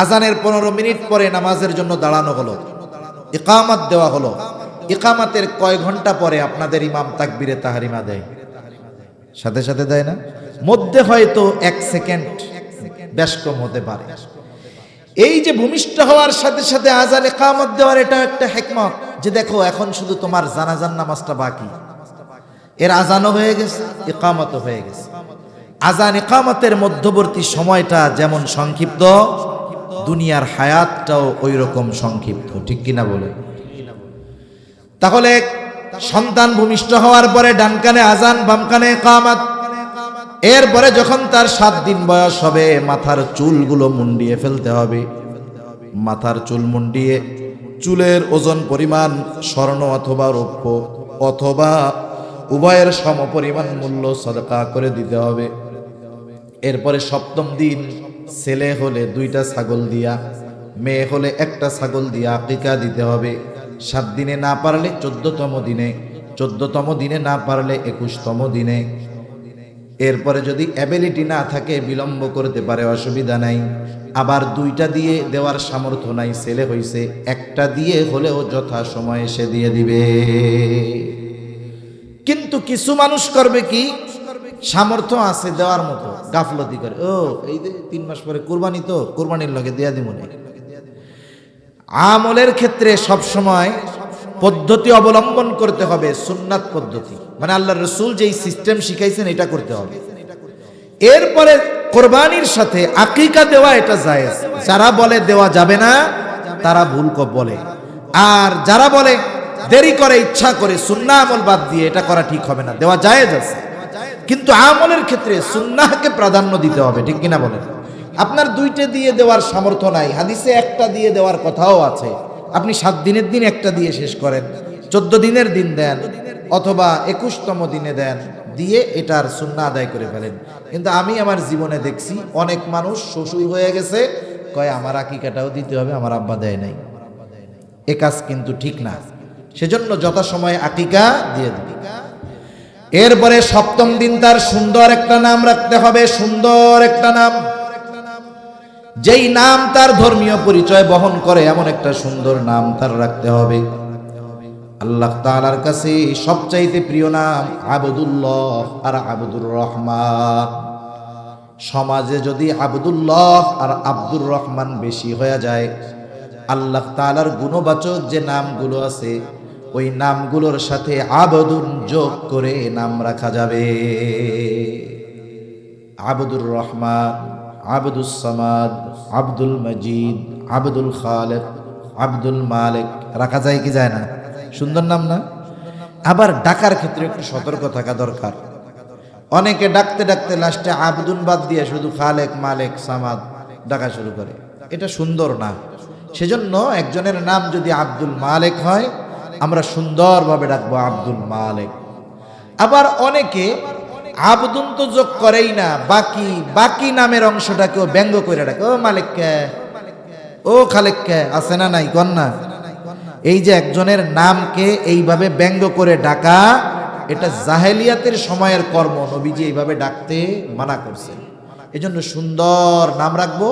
আজানের 15 মিনিট পরে নামাজের জন্য দাঁড়ানো হলো, ইকামত দেওয়া হলো। ইকামতের কয় ঘন্টা পরে আপনাদের ইমাম তাকবীরে তাহরিমা দেয়? সাথে সাথে দেয় না? মধ্যে হয়তো 1 সেকেন্ড বেশ কম হতে পারে। এই যে ভূমিষ্ঠ হওয়ার সাথে সাথে আজান ইকামত দেওয়ার এটা একটা হিকমত, যে দেখো এখন শুধু তোমার জানাজার নামাজটা বাকি, এর আজানও হয়ে গেছে, ইকামতও হয়ে গেছে। আজান ইকামতের মধ্যবর্তী সময়টা যেমন সংক্ষিপ্ত, দুনিয়ার হায়াতটাও ওই রকম সংক্ষিপ্ত, ঠিক কিনা বলে? তাহলে সন্তান ভূমিষ্ঠ হওয়ার পরে ডান কানে আজান বাম কানে ইকামত, এরপরে যখন তার 7 দিন বয়স হবে মাথার চুলগুলো মুন্ডিয়ে ফেলতে হবে। মাথার চুল মুন্ডিয়ে চুলের ওজন পরিমাণ স্বর্ণ অথবা রৌপ্য অথবা উভয়ের সমপরিমাণ মূল্য সদকা করে দিতে হবে। এরপরে 7ম দিন ছেলে হলে 2টা ছাগল দিয়া, মেয়ে হলে 1টা ছাগল দিয়া আকিকা দিতে হবে। 7 দিনে না পারলে 14তম দিনে, 14তম দিনে না পারলে 21তম দিনে। এরপরে যদি অ্যাবিলিটি না থাকে বিলম্ব করতে পারে, অসুবিধা নাই। আবার 2টা দিয়ে দেওয়ার সামর্থ্য নাই, ছেলে হইছে 1টা দিয়ে হলেও যথা সময়ে সে দিয়ে দিবে। কিন্তু কিছু মানুষ করবে কি, সামর্থ্য আছে দেওয়ার মতো, গাফলতি করে, ও এই 3 মাস পরে কুরবানি, তো কুরবানির লগে দেয়া দিব না। আমলের ক্ষেত্রে সব সময় পদ্ধতি অবলম্বন করতে হবে, সুন্নাত পদ্ধতি, মানে আল্লাহর রাসূল যেই সিস্টেম শিখাইছেন এটা করতে হবে। এরপরে কোরবানির সাথে আকিকা দেওয়া এটা জায়েজ। যারা বলে দেওয়া যাবে না তারা ভুল বলে, আর যারা বলে দেরি করে ইচ্ছা করে সুন্নাহ আমল বাদ দিয়ে এটা করা ঠিক হবে না, দেওয়া জায়েজ আছে। কিন্তু আমলের ক্ষেত্রে সুন্নাহকে প্রাধান্য দিতে হবে, ঠিক কিনা বলেন? আপনার 2টা দিয়ে দেওয়ার সামর্থ্য নাই, হাদিসে 1টা দিয়ে দেওয়ার কথাও আছে। আপনি 7 দিনের দিন 1টা দিয়ে শেষ করেন, 14 দিনের দিন দেন অথবা 21তম দিনে দেন, দিয়ে এটার সুন্নাহ আদায় করে ফেলেন। কিন্তু আমি আমার জীবনে দেখছি অনেক মানুষ শ্বশুর হয়ে গেছে, কয় আমার আকিকাটাও দিতে হবে, আমার আব্বা দেয় নাই। এ কাজ কিন্তু ঠিক না। সেজন্য যথাসময়ে আকিকা দিয়ে দিবি। এরপরে 7ম দিন তার সুন্দর একটা নাম রাখতে হবে, সুন্দর একটা নাম, যেই নাম তার ধর্মীয় পরিচয় বহন করে এমন একটা সুন্দর নাম তার রাখতে হবে। আল্লাহ তাআলার কাছে সবচাইতে প্রিয় নাম আবদুল্লাহ আর আবদুর রহমান। সমাজে যদি আবদুল্লাহ আর আব্দুর রহমান বেশি হয়ে যায়, আল্লাহ তাআলার গুণবাচক যে নামগুলো আছে ওই নামগুলোর সাথে আবদুন যোগ করে নাম রাখা যাবে। আবদুর রহমান, আবদুস সামাদ, আব্দুল মজিদ, আব্দুল খালেক, আব্দুল মালিক রাখা যায় কি যায় না? সুন্দর নাম না? আবার ডাকার ক্ষেত্রে একটু সতর্ক থাকা দরকার। অনেকে ডাকতে ডাকতে লাস্টে আব্দুল বাদ দিয়ে শুধু খালেক মালিক সামাদ ডাকা শুরু করে, এটা সুন্দর না। সেজন্য একজনের নাম যদি আব্দুল মালিক হয় আমরা সুন্দরভাবে ডাকবো আব্দুল মালিক। আবার অনেকে আবদুন তো যোগ করেই না, বাকি বাকি নামের অংশটাকেও ব্যঙ্গ করে ডাকে, ও মালিক কে, ও খালেক কে, আছে না নাই কন্যা? এই যে একজনের নামকে এইভাবে ব্যঙ্গ করে ডাকা, এটা জাহেলিয়াতের সময়ের কর্ম। নবীজি এইভাবে ডাকতে মানা করছেন। এজন্য সুন্দর নাম রাখবো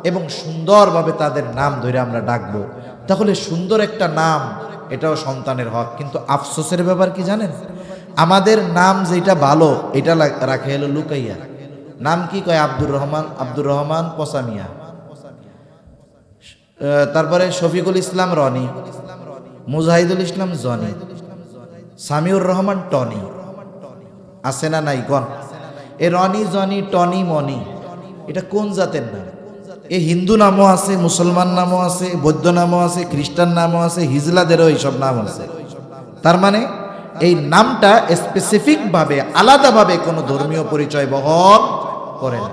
এবং সুন্দরভাবে তাদের নাম ধরে আমরা ডাকবো। তাহলে সুন্দর একটা নাম, এটাও সন্তানের হক। কিন্তু আফসোসের ব্যাপার কি জানেন? আমাদের নাম যেটা ভালো এটা রাখে হলো লুকাইয়া। নাম কি কয়? আব্দুর রহমান, আব্দুর রহমান পসামিয়া, তারপরে শফিকুল ইসলাম রনি, মুজাহিদুল ইসলাম জনি, সামিউর রহমান টনি, আছে না নাই গন? এ রনি জনি টনি মনি, এটা কোন জাতের নাম? এ হিন্দু নামও আছে, মুসলমান নামও আছে, বৌদ্ধ নামও আছে, খ্রিস্টান নামও আছে, হিজলাদেরও এইসব নাম আছে। তার মানে এই নামটা স্পেসিফিক ভাবে আলাদাভাবে কোনো ধর্মীয় পরিচয় বহন করে না।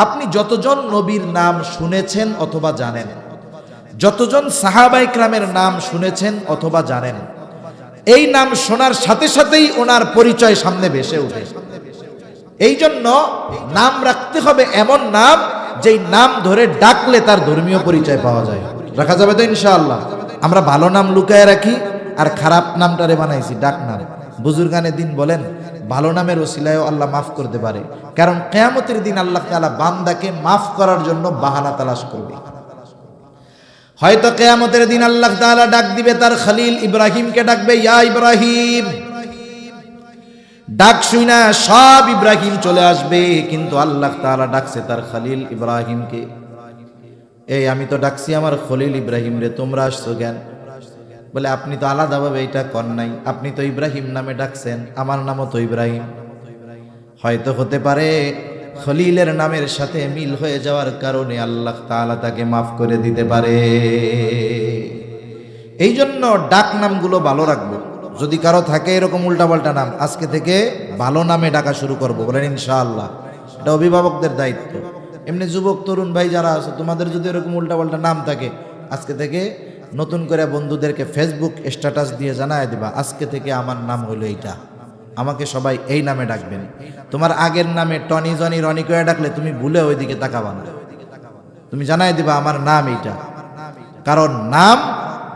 আপনি যতজন নবীর নাম শুনেছেন অথবা জানেন, যতজন সাহাবায়ে কেরামের নাম শুনেছেন অথবা জানেন, এই নাম শোনার সাথে সাথেই ওনার পরিচয় সামনে ভেসে ওঠে। এই জন্য নাম রাখতে হবে এমন নাম যেই নাম ধরে ডাকলে তার ধর্মীয় পরিচয় পাওয়া যায়। রাখা যাবে তো ইনশাআল্লাহ? আমরা ভালো নাম লুকায় রাখি আর খারাপ নামটারে বানাইছি ডাক নাম। বুজুর্গানে দিন বলেন, ভালো নামের ওসিলায়ও আল্লাহ মাফ করতে পারে, কারণ কিয়ামতের দিন আল্লাহ তাআলা বান্দাকে মাফ করার জন্য বাহানা তালাশ করবে। হয়তো কিয়ামতের দিন আল্লাহ তাআলা ডাক দিবে তার খলিল ইব্রাহিমকে, ডাকবে ইয়া ইব্রাহিম। ডাক শুনা সব ইব্রাহিম চলে আসবে, কিন্তু আল্লাহ তাআলা ডাকছে তার খলিল ইব্রাহিমকে। এই আমি তো ডাকছি আমার খলিল ইব্রাহিম রে, তোমরা আসছো কেন? বলে আপনি তো আলাদাভাবে এটা কর নাই, আপনি তো ইব্রাহিম নামে ডাকছেন, আমার নামও তো ইব্রাহিম। হয়তো হতে পারে খলিলের নামের সাথে মিল হয়ে যাওয়ার কারণে আল্লাহ তাআলা তাকে মাফ করে দিতে পারে। এই জন্য ডাক নামগুলো ভালো রাখবো। যদি কারো থাকে এরকম উল্টাপাল্টা নাম, আজকে থেকে ভালো নামে ডাকা শুরু করবো, বলেন ইনশাআল্লাহ। এটা অভিভাবকদের দায়িত্ব। এমনি যুবক তরুণ ভাই যারা আছে, তোমাদের যদি এরকম উল্টাপাল্টা নাম থাকে, আজকে থেকে নতুন করে বন্ধুদেরকে ফেসবুক স্ট্যাটাস দিয়ে জানায় দিবা, আজকে থেকে আমার নাম হলো এইটা, আমাকে সবাই এই নামে ডাকবেন। তোমার আগের নামে টনি জনি রনি করে ডাকলে তুমি ভুলে ওইদিকে তাকাবা না, তুমি জানায় দিবা আমার নাম এইটা। কারণ নাম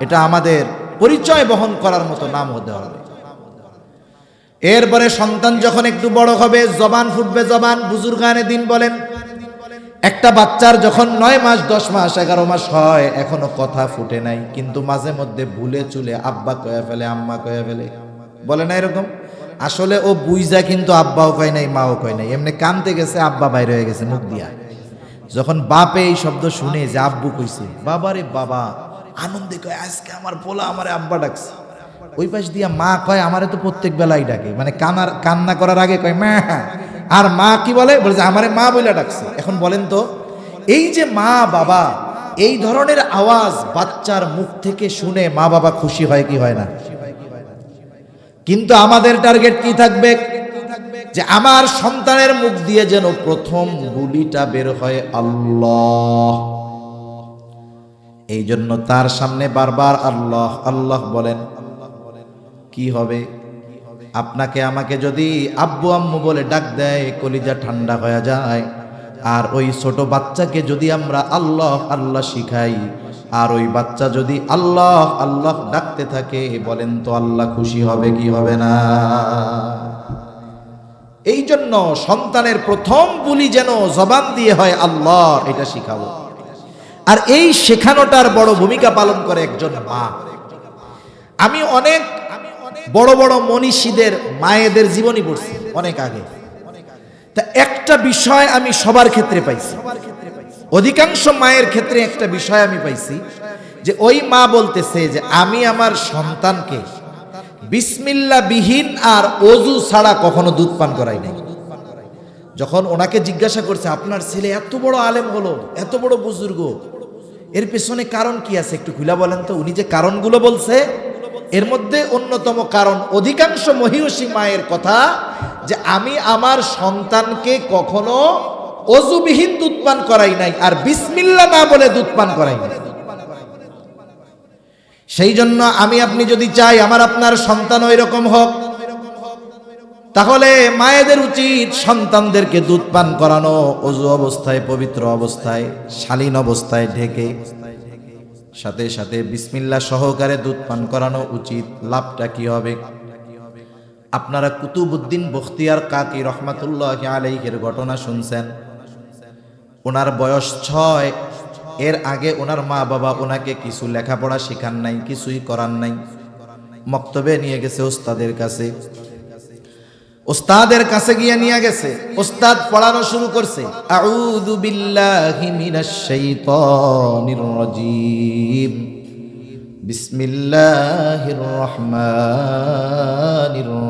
এটা আমাদের পরিচয় বহন করার মতো নাম হতে হবে। এরপরে সন্তান যখন একটু বড় হবে, জবান ফুটবে, জবান। বুজুর্গানে দিন বলেন, একটা বাচ্চার যখন 9 মাস 10 মাস 11 মাস হয়, এখনো কথা ফুটে নাই, কিন্তু মাঝে মধ্যে ভুলে চুলে আব্বা কয়ে ফেলে, আম্মা কয়ে ফেলে, বলে না এরকম? আসলে ও বুইজা কিন্তু আব্বাও কয় নাই, মাও কয় নাই, এমনি কানতে গেছে, আব্বা বাইরে হয়ে গেছে মুখ দিয়া। যখন বাপে এই শব্দ শুনে যে আব্বু কইছে, বাবারে বাবা আনন্দে কয় আজকে আমার পোলা আমারে আব্বা ডাকছে। ওই পাশ দিয়া মা কয় আমারে তো প্রত্যেক বেলাই ডাকে, মানে কান্না করার আগে কয় মা। আর মা কি বলে? বলে যে আমারে মা বইলা ডাকছে। এখন বলেন তো, এই যে মা বাবা, এই ধরনের আওয়াজ বাচ্চার মুখ থেকে শুনে মা বাবা খুশি হয় কি হয় না? কিন্তু আমাদের টার্গেট কি থাকবে? যে আমার সন্তানের মুখ দিয়ে যেন প্রথম বুলিটা বের হয় আল্লাহ। এই জন্য তার সামনে বারবার আল্লাহ আল্লাহ বলেন। কি হবে? আপনাকে আমাকে যদি আব্বু আম্মু বলে ডাক দেয়, কলিজা ঠান্ডা হয়ে যায়। আর ওই ছোট বাচ্চাকে যদি আমরা আল্লাহ আল্লাহ শিখাই, আর ওই বাচ্চা যদি আল্লাহ আল্লাহ ডাকতে থাকে, বলেন তো আল্লাহ খুশি হবে কি হবে না? এই জন্য সন্তানের প্রথম বুলি যেন জবান দিয়ে হয় আল্লাহ, এটা শিখাবো। আর এই শেখানোটার বড় ভূমিকা পালন করে একজন মা। আমি অনেক বড় বড় মনীষীদের মায়েদের জীবনী পড়ছি অনেক আগে। তা একটা বিষয় আমি সবার ক্ষেত্রে পাইছি, অধিকাংশ মায়ের ক্ষেত্রে একটা বিষয় আমি পাইছি, যে ওই মা বলতেছে যে আমি আমার সন্তানকে বিসমিল্লাহ বিহীন আর ওযু ছাড়া কখনো দুধ পান করাই নাই। যখন ওনাকে জিজ্ঞাসা করছে আপনার ছেলে এত বড় আলেম হলো, এত বড় বুজুর্গ, এর পেছনে কারণ কি আছে একটু খুলে বলেন তো। উনি যে কারণগুলো বলছে, এর মধ্যে অন্যতম কারণ অধিকাংশ মহিষী মায়ের কথা, যে আমি আমার সন্তানকে কখনো ওযুবিহীন দুধ পান করাই নাই, আর বিসমিল্লাহ না বলে দুধ পান করাই নাই। সেই জন্য আমি আপনি যদি চাই আমার আপনার সন্তান ওই রকম হোক, তাহলে মায়েদের উচিত সন্তানদেরকে দুধ পান করানো ওযু অবস্থায়, পবিত্র অবস্থায়, শালীন অবস্থায় ঢেকে, সাথে সাথে বিসমিল্লাহ সহকারে দুধ পান করানো উচিত। লাভটা কি হবে? আপনারা কুতুবউদ্দিন বখতিয়ার কাকি রহমাতুল্লাহি আলাইহির ঘটনা শুনছেন। ওনার বয়স 6, এর আগে ওনার মা বাবা ওনাকে কিছু লেখাপড়া শিখান নাই, কিছুই করান নাই। মক্তবে নিয়ে গেছে ওস্তাদের কাছে, ওস্তাদের কাছে গিয়ে নিয়ে গেছে, ওস্তাদ পড়ানো শুরু করছে, আউযু বিল্লাহি মিনাশ শাইতানির রাজীম, বিসমিল্লাহির রহমানির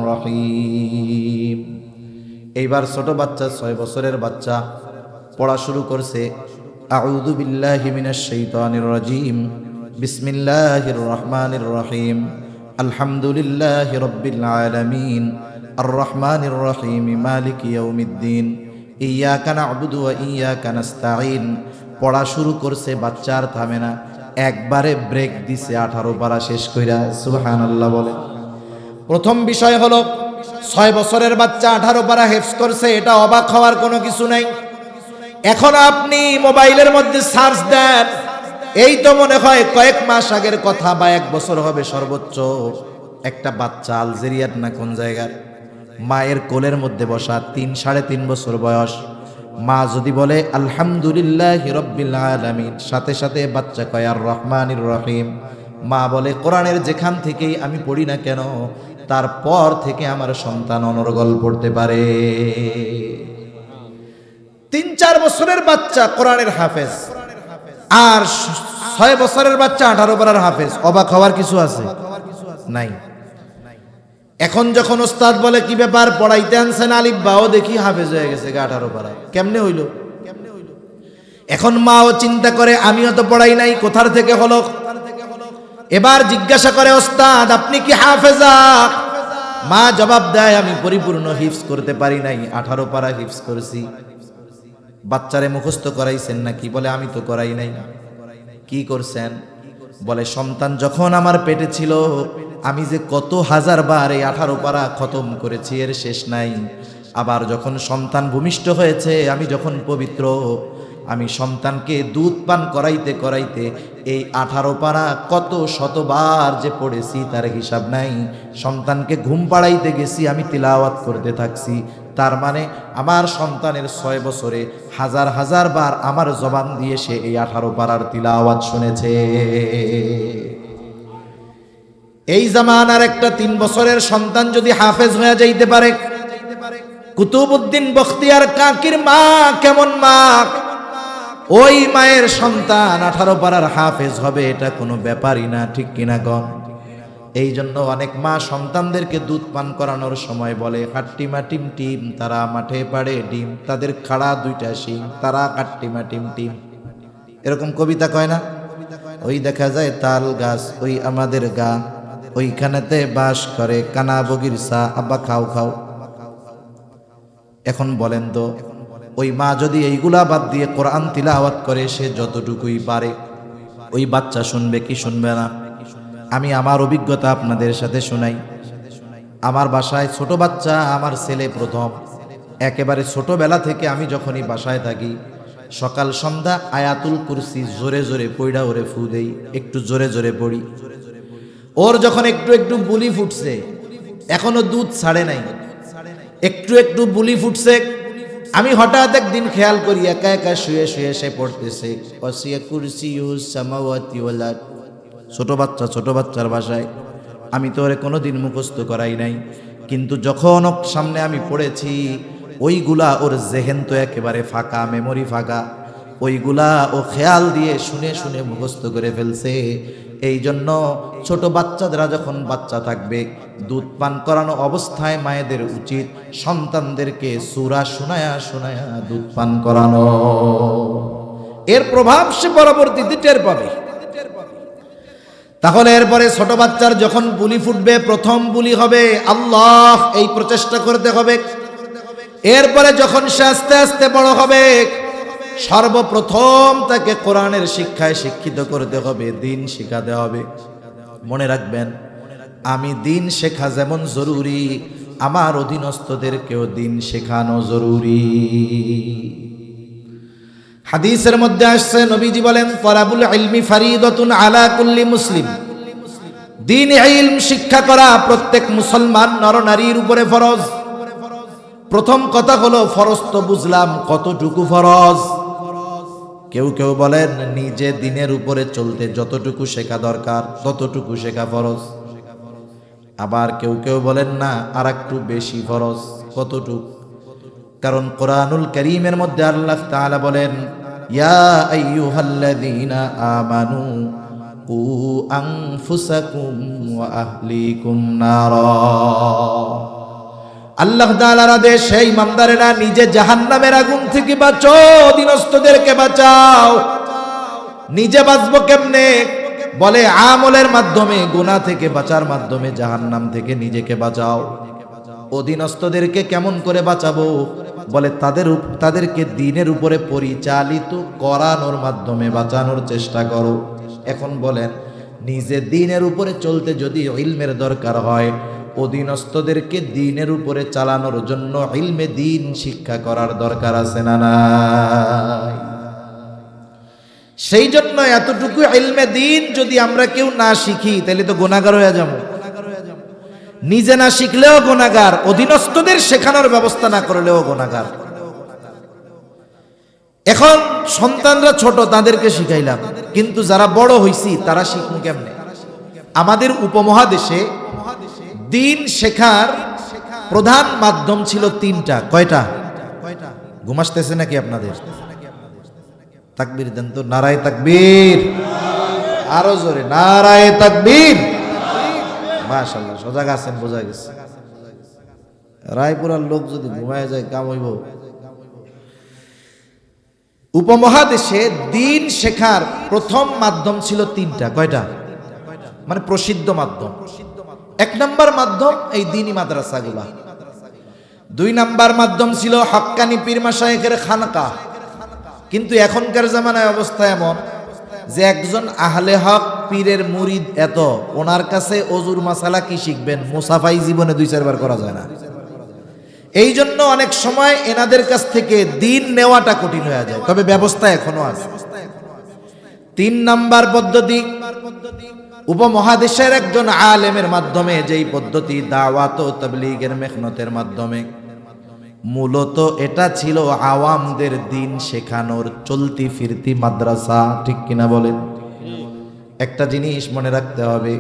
রহিম। এইবার ছোট বাচ্চা, 6 বছরের বাচ্চা পড়া শুরু করছে, আউযু বিল্লাহি মিনাশ শাইতানির রাজীম, বিসমিল্লাহির রহমানির রহিম, আলহামদুলিল্লাহি রাব্বিল আলামিন, আর রহমানির রহিম, মালিকি ইয়াউমিদ্দিন, ইয়্যাকা না'বুদু ওয়া ইয়্যাকা নাস্তাঈন। পড়া শুরু করছে, বাচ্চা আর থামে না, একবারে ব্রেক দিছে 18 পারা শেষ কইরা। সুবহানাল্লাহ বলেন। প্রথম বিষয় হলো 6 বছরের বাচ্চা 18 পারা হেফজ করছে, এটা অবাক হওয়ার কোনো কিছু নাই। এখন আপনি মোবাইলের মধ্যে সার্চ দেন, এই তো মনে হয় কয়েক মাস আগের কথা বা 1 বছর হবে সর্বোচ্চ, একটা বাচ্চা আলজেরিয়ার না কোন জায়গার, মায়ের কোলের মধ্যে বসা, 3-3.5 বছর বয়স। মা যদি বলে আলহামদুলিল্লাহি রাব্বিল আলামিন, সাথে সাথে বাচ্চা কয় আর রহমানির রহিম। মা বলে কোরআনের যেখান থেকেই আমি পড়ি না কেন, তারপর থেকে আমার সন্তান অনর্গল পড়তে পারে। 3-4 বছরের বাচ্চা কোরআনের হাফেজ, আর 6 বছরের বাচ্চা 18 পারার হাফেজ। অবাক হওয়ার কিছু আছে? নাই। এখন যখন ওস্তাদ বলে কি ব্যাপার, পড়াইতে আনছেন আলিফ বাও, দেখি হাফেজ হয়ে গেছে 18 পারায়, কেমনে হইল? এখন মাও চিন্তা করে আমিও তো পড়াই নাই, কোথার থেকে হলো? এবার জিজ্ঞাসা করে ওস্তাদ আপনি কি হাফেজা? মা জবাব দেয় আমি পরিপূর্ণ হিফজ করতে পারি নাই, 18 পারা হিফজ করেছি। বাচ্চারে মুখস্থ করাইছেন নাকি? বলে আমি তো করাই নাই। কি করছেন? বলে সন্তান যখন আমার পেটে ছিল, আমি যে কত হাজার বার এই 18 পারা খতম করেছি, এর শেষ নাই। আবার যখন সন্তান ভূমিষ্ঠ হয়েছে, আমি যখন পবিত্র, আমি সন্তানকে দুধ পান করাইতে করাইতে এই 18 পারা কত শতবার যে পড়েছি তার হিসাব নাই। সন্তানকে ঘুম পাড়াইতে গেছি, আমি তিলাওয়াত করতে থাকছি। তার মানে আমার সন্তানের 6 বছরে হাজার হাজার বার আমার জবান দিয়ে সে এই 18 পারার তিলাওয়াত শুনেছে। এই জামানার একটা 3 বছরের সন্তান যদি হাফেজ হয়ে যাইতে পারে, কুতুবউদ্দিন বখতিয়ার কাকির মা কেমন মা, ওই মায়ের সন্তান 18 পারার হাফেজ হবে, এটা কোনো ব্যাপারই না, ঠিক কিনা গণ? এই জন্য অনেক মা সন্তানদেরকে দুধ পান করানোর সময় বলে কাট্টিমা টিম টিম, তারা মাঠে পাড়ে ডিম, তাদের খাড়া 2টা শিং, তারা কাট্টিমা টিম টিম, এরকম কবিতা কয় না? ওই দেখা যায় তাল গাছ, ওই আমাদের গা, ওইখানেতে বাস করে কানা বগির সা, আব্বা খাও খাও। এখন বলেন তো, ওই মা যদি এইগুলা বাদ দিয়ে কোরআন তিলাওয়াত করে, সে যতটুকুই পারে, ওই বাচ্চা শুনবে কি শুনবে না? আমি আমার অভিজ্ঞতা আপনাদের সাথে শোনাই। আমার বাসায় ছোট বাচ্চা, আমার ছেলে প্রথম, একেবারে ছোটবেলা থেকে আমি যখনই বাসায় থাকি, সকাল সন্ধ্যা আয়াতুল কুরসি জোরে জোরে পড়া ওরে ফু দেই, একটু জোরে জোরে পড়ি। ওর যখন একটু একটু বুলি ফুটছে, এখনো দুধ ছাড়ে নাই, একটু একটু বুলি ফুটছে, আমি হঠাৎ একদিন খেয়াল করি একা একা শুয়ে শুয়ে সে পড়তেছে ওয়াসিয়া কুরসিয়ুস সামাওয়াতি ওয়াল আরদ। ছোট বাচ্চার ভাষায়। আমি তো ওরে কোনোদিন মুখস্থ করাই নাই, কিন্তু যখন ওর সামনে আমি পড়েছি, ওইগুলা ওর জেহেন তো একেবারে ফাঁকা, মেমোরি ফাঁকা, ওইগুলা ও খেয়াল দিয়ে শুনে শুনে মুখস্থ করে ফেলছে। এই জন্য ছোট বাচ্চারা যখন বাচ্চা থাকবে, দুধ পান করানো অবস্থায় মায়েদের উচিত সন্তানদেরকে সূরা শোনায়া শোনায়া দুধ পান করানো। এর প্রভাব সে পরবর্তীতে টের পাবে। তাহলে এরপরে ছোট বাচ্চার যখন বুলি ফুটবে, প্রথম বুলি হবে আল্লাহ, এই প্রচেষ্টা করতে হবে। এরপরে যখন সে আস্তে আস্তে বড় হবে, সর্বপ্রথম তাকে কোরআনের শিক্ষায় শিক্ষিত করতে হবে, দিন শিখাতে হবে। মনে রাখবেন, আমি দিন শেখা যেমন জরুরি, আমার অধীনস্থদেরকেও দিন শেখানো জরুরি। হাদিসের মধ্যে আসছে, নবীজি বলেন, তলাবুল ইলমি ফারিদাতুন আলা কুল্লি মুসলিম। দ্বীন ইলম শিক্ষা করা প্রত্যেক মুসলমান নরনারীর উপরে ফরজ। প্রথম কথা হলো, ফরজ তো বুঝলাম, কতটুকু ফরজ? কেউ কেউ বলেন নিজে দিনের উপরে চলতে যতটুকু শেখা দরকার ততটুকু শেখা ফরজ। আবার কেউ কেউ বলেন না, আর একটু বেশি ফরজ। কতটুকু? কারণ কোরআনুল কারীমের মধ্যে আল্লাহ তাআলা বলেন, ইয়া আইয়ুহাল্লাযীনা আমানু কু আনফুসাকুম ওয়া আহলিকুম নারা। আল্লাহ তাআলার আদেশ, সেই ইমানদারেরা নিজে জাহান্নামের আগুন থেকে বাঁচো, অধীনস্থদেরকে বাঁচাও। নিজে বাঁচবো কেমনে? বলে আমলের মাধ্যমে, গুনাহ থেকে বাঁচার মাধ্যমে জাহান্নাম থেকে নিজেকে বাঁচাও। অধীনস্থদেরকে কেমন করে বাঁচাবো? বলে তাদেরকে দ্বীনের উপরে পরিচালিত করানোর মাধ্যমে বাঁচানোর চেষ্টা করো। এখন বলেন, নিজে দ্বীনের উপরে চলতে যদি ইলমের দরকার হয়, অধীনস্থদেরকে দ্বীনের উপরে চালানোর জন্য ইলমে দ্বীন শিক্ষা করার দরকার আছে না নাই? সেই জন্য এতটুকু ইলমে দ্বীন যদি আমরা কেউ না শিখি, তাহলে তো গুনাহগার হয়ে যাব। নিজে না শিখলেও গুনাহগার, অধীনস্থদের শেখানোর ব্যবস্থা না করলেও গুনাহগার। এখন সন্তানরা ছোট, তাদেরকে শিখাইলাম, কিন্তু যারা বড় হইছি তারা শিখবো কেমনে? আমাদের উপমহাদেশে দ্বীন শেখার প্রধান মাধ্যম ছিল তিনটা। কয়টা? ঘুম আসতেছে নাকি আপনাদের? তাকবীর দেন তো, নারায়ে তাকবীর, আরো জোরে নারায়ে তাকবীর। মাশাআল্লাহ, সজাগ আছেন, বোঝা গেছে। রায়পুরার লোক যদি ঘুমায় যায় কাম হইব। উপমহাদেশে দ্বীন শেখার প্রথম মাধ্যম ছিল তিনটা। কয়টা? মানে প্রসিদ্ধ মাধ্যম। এক নাম্বার মাধ্যম এই দ্বীনি মাদ্রাসাগুলা। দুই নাম্বার মাধ্যম ছিল হক্কানি পীর মাশায়েখের খানকা। কিন্তু এখনকার জামানায় অবস্থা এমন যে একজন আহলে হক পীরের মুরিদ এত, ওনার কাছে ওজুর মাসালা কি শিখবেন? মুসাফাই জীবনে 2-4 বার করা যায় না। এই জন্য অনেক সময় এনাদের কাছ থেকে দ্বীন নেওয়াটা কঠিন হয়ে যায়, তবে ব্যবস্থা এখনো আছে। 3 নাম্বার পদ্ধতি, উপমহাদেশের একজন আলেমের মাধ্যমে, যেই পদ্ধতি দাওয়াত ও তাবলীগের মেহনতের মাধ্যমে। মূলত এটা ছিল আওয়ামদের দ্বীন শেখানোর চলতি ফিরতি মাদ্রাসা। ঠিক কিনা বলেন? একটা জিনিস মনে রাখতে হবে,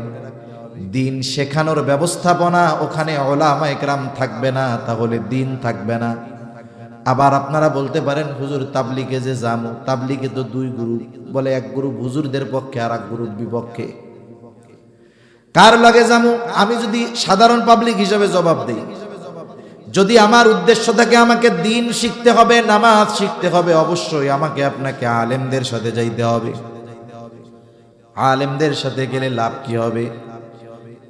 দ্বীন শেখানোর ব্যবস্থাপনা, ওখানে উলামা ইকরাম থাকবে না, তাহলে দ্বীন থাকবে না। আবার আপনারা বলতে পারেন, হুজুর তাবলীগে যে যামু, তাবলীগে তো 2 গ্রুপ, বলে এক গ্রুপ হুজুরদের পক্ষে আর এক গ্রুপ বিপক্ষে। কার লাগে যামু? আমি যদি সাধারণ পাবলিক হিসেবে জবাব দেই, যদি আমার উদ্দেশ্য থাকে আমাকে দ্বীন শিখতে হবে, নামাজ শিখতে হবে, অবশ্যই আমাকে আপনাকে আলেমদের সাথে যাইতে হবে। আলেমদের সাথে গেলে লাভ কি হবে?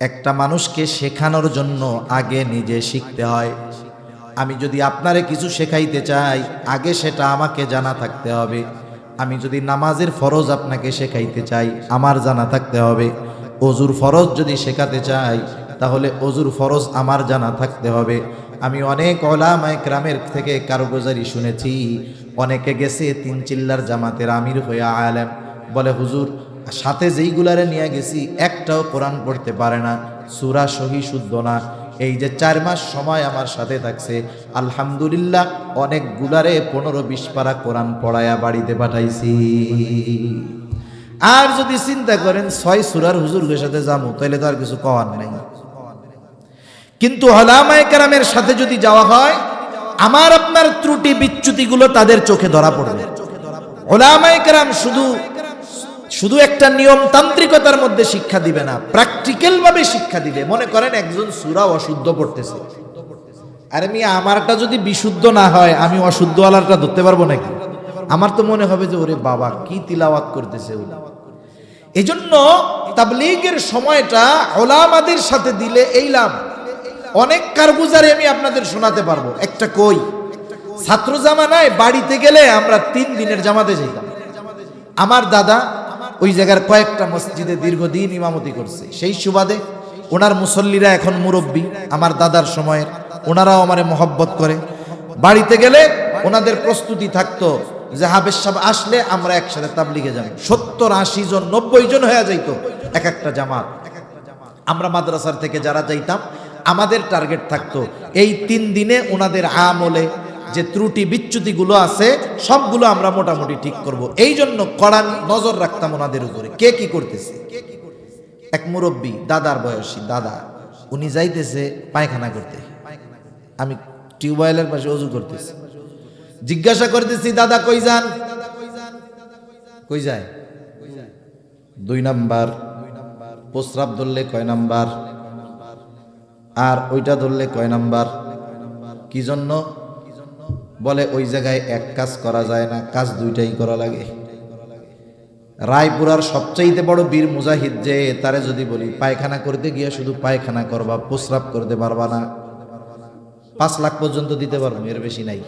একটা মানুষকে শেখানোর জন্য আগে নিজে শিখতে হয়। আমি যদি আপনারে কিছু শেখাইতে চাই, আগে সেটা আমাকে জানা থাকতে হবে। আমি যদি নামাজের ফরজ আপনাকে শেখাইতে চাই, আমার জানা থাকতে হবে। ওজুর ফরজ যদি শেখাতে চাই, তাহলে ওজুর ফরজ আমার জানা থাকতে হবে। আমি অনেক উলামা ইকরামের থেকে কারগুজারি শুনেছি, অনেকে গেছে 3 চিল্লার জামাতের আমির হয়ে আলেম, বলে হুজুর সাথে যেইগুলারে নিয়ে গেছি একটাও কোরআন পড়তে পারে না, সূরা সহি শুদ্ধ না। এই যে 4 মাস সময় আমার সাথে থাকছে, আলহামদুলিল্লাহ অনেকগুলারে 15-20 পারা কোরআন পড়ায়া বাড়িতে পাঠাইছি। আর যদি চিন্তা করেন 6 সূরার হুজুরের সাথে যাবো, তাহলে তো আর কিছু কওয়ার নাই। কিন্তু উলামায়ে কেরামের সাথে যদি যাওয়া হয়, আমার আপনার ত্রুটি বিচ্যুতিগুলো তাদের চোখে ধরা পড়বে। উলামায়ে কেরাম শুধু একটা নিয়মতান্ত্রিকতার মধ্যে শিক্ষা দিবে না, প্র্যাকটিক্যাল ভাবে শিক্ষা দিবে। মনে করেন একজন সূরা অশুদ্ধ পড়তেছে, আরে মিয়া আমারটা যদি বিশুদ্ধ না হয়, আমি অশুদ্ধ ওয়ালাটা ধরতে পারবো নাকি? আমার তো মনে হবে যে ওরে বাবা কি তিলাওয়াত করতেছে। এজন্য তাবলীগের সময়টা উলামাদের সাথে দিলে এই লাভ। অনেক কারগুজারি আমি আপনাদের শোনাতে পারবো। একটা কই, ছাত্র জামানায় বাড়িতে গেলে আমরা 3 দিনের জামাতে যেতাম। আমার দাদা ওই জায়গার কয়েকটা মসজিদে দীর্ঘদিন ইমামতি করছে, সেই সুবাদে ওনার মুসল্লিরা এখন মুরব্বী, আমার দাদার সময়ের, ওনারাও আমারে মহব্বত করে। বাড়িতে গেলে ওনাদের প্রস্তুতি থাকতো যে হাফেজ সাহেব আসলে আমরা একসাথে তাবলিগে যাব। 70-80 জন 90 জন হয়ে যাইতো এক একটা জামাত। আমরা মাদ্রাসার থেকে যারা যাইতাম আমাদের টার্গেট থাকতো এই 3 দিনে ওনাদের আমলে যে ত্রুটি বিচ্যুতিগুলো আছে সবগুলো আমরা মোটামুটি ঠিক করব। এই জন্য কড়া নজর রাখতাম ওনাদের উপরে, কে কি করতেছে। এক মুরব্বী, দাদার বয়সী দাদা, উনি যাইতেছে পায়খানা করতে, আমি টিউবওয়েলের পাশে ওযু করতেছি, জিজ্ঞাসা করতেছি দাদা কই যান? কই যায়? 2 নাম্বার। প্রস্রাব ধরলে কয় নাম্বার? আর ওইটা ধরলে কয় নাম্বার? কি জন্য? বলে ওই জায়গায় এক কাজ করা যায় না, কাজ 2টাই করা লাগে। রায়পুরার সবচাইতে বড় বীর মুজাহিদ যে, তারে যদি বলি পায়খানা করতে গিয়ে শুধু পায়খানা করবা, প্রস্রাব করতে পারবা না, 5 লাখ পর্যন্ত দিতে পারবো, এর বেশি নাই।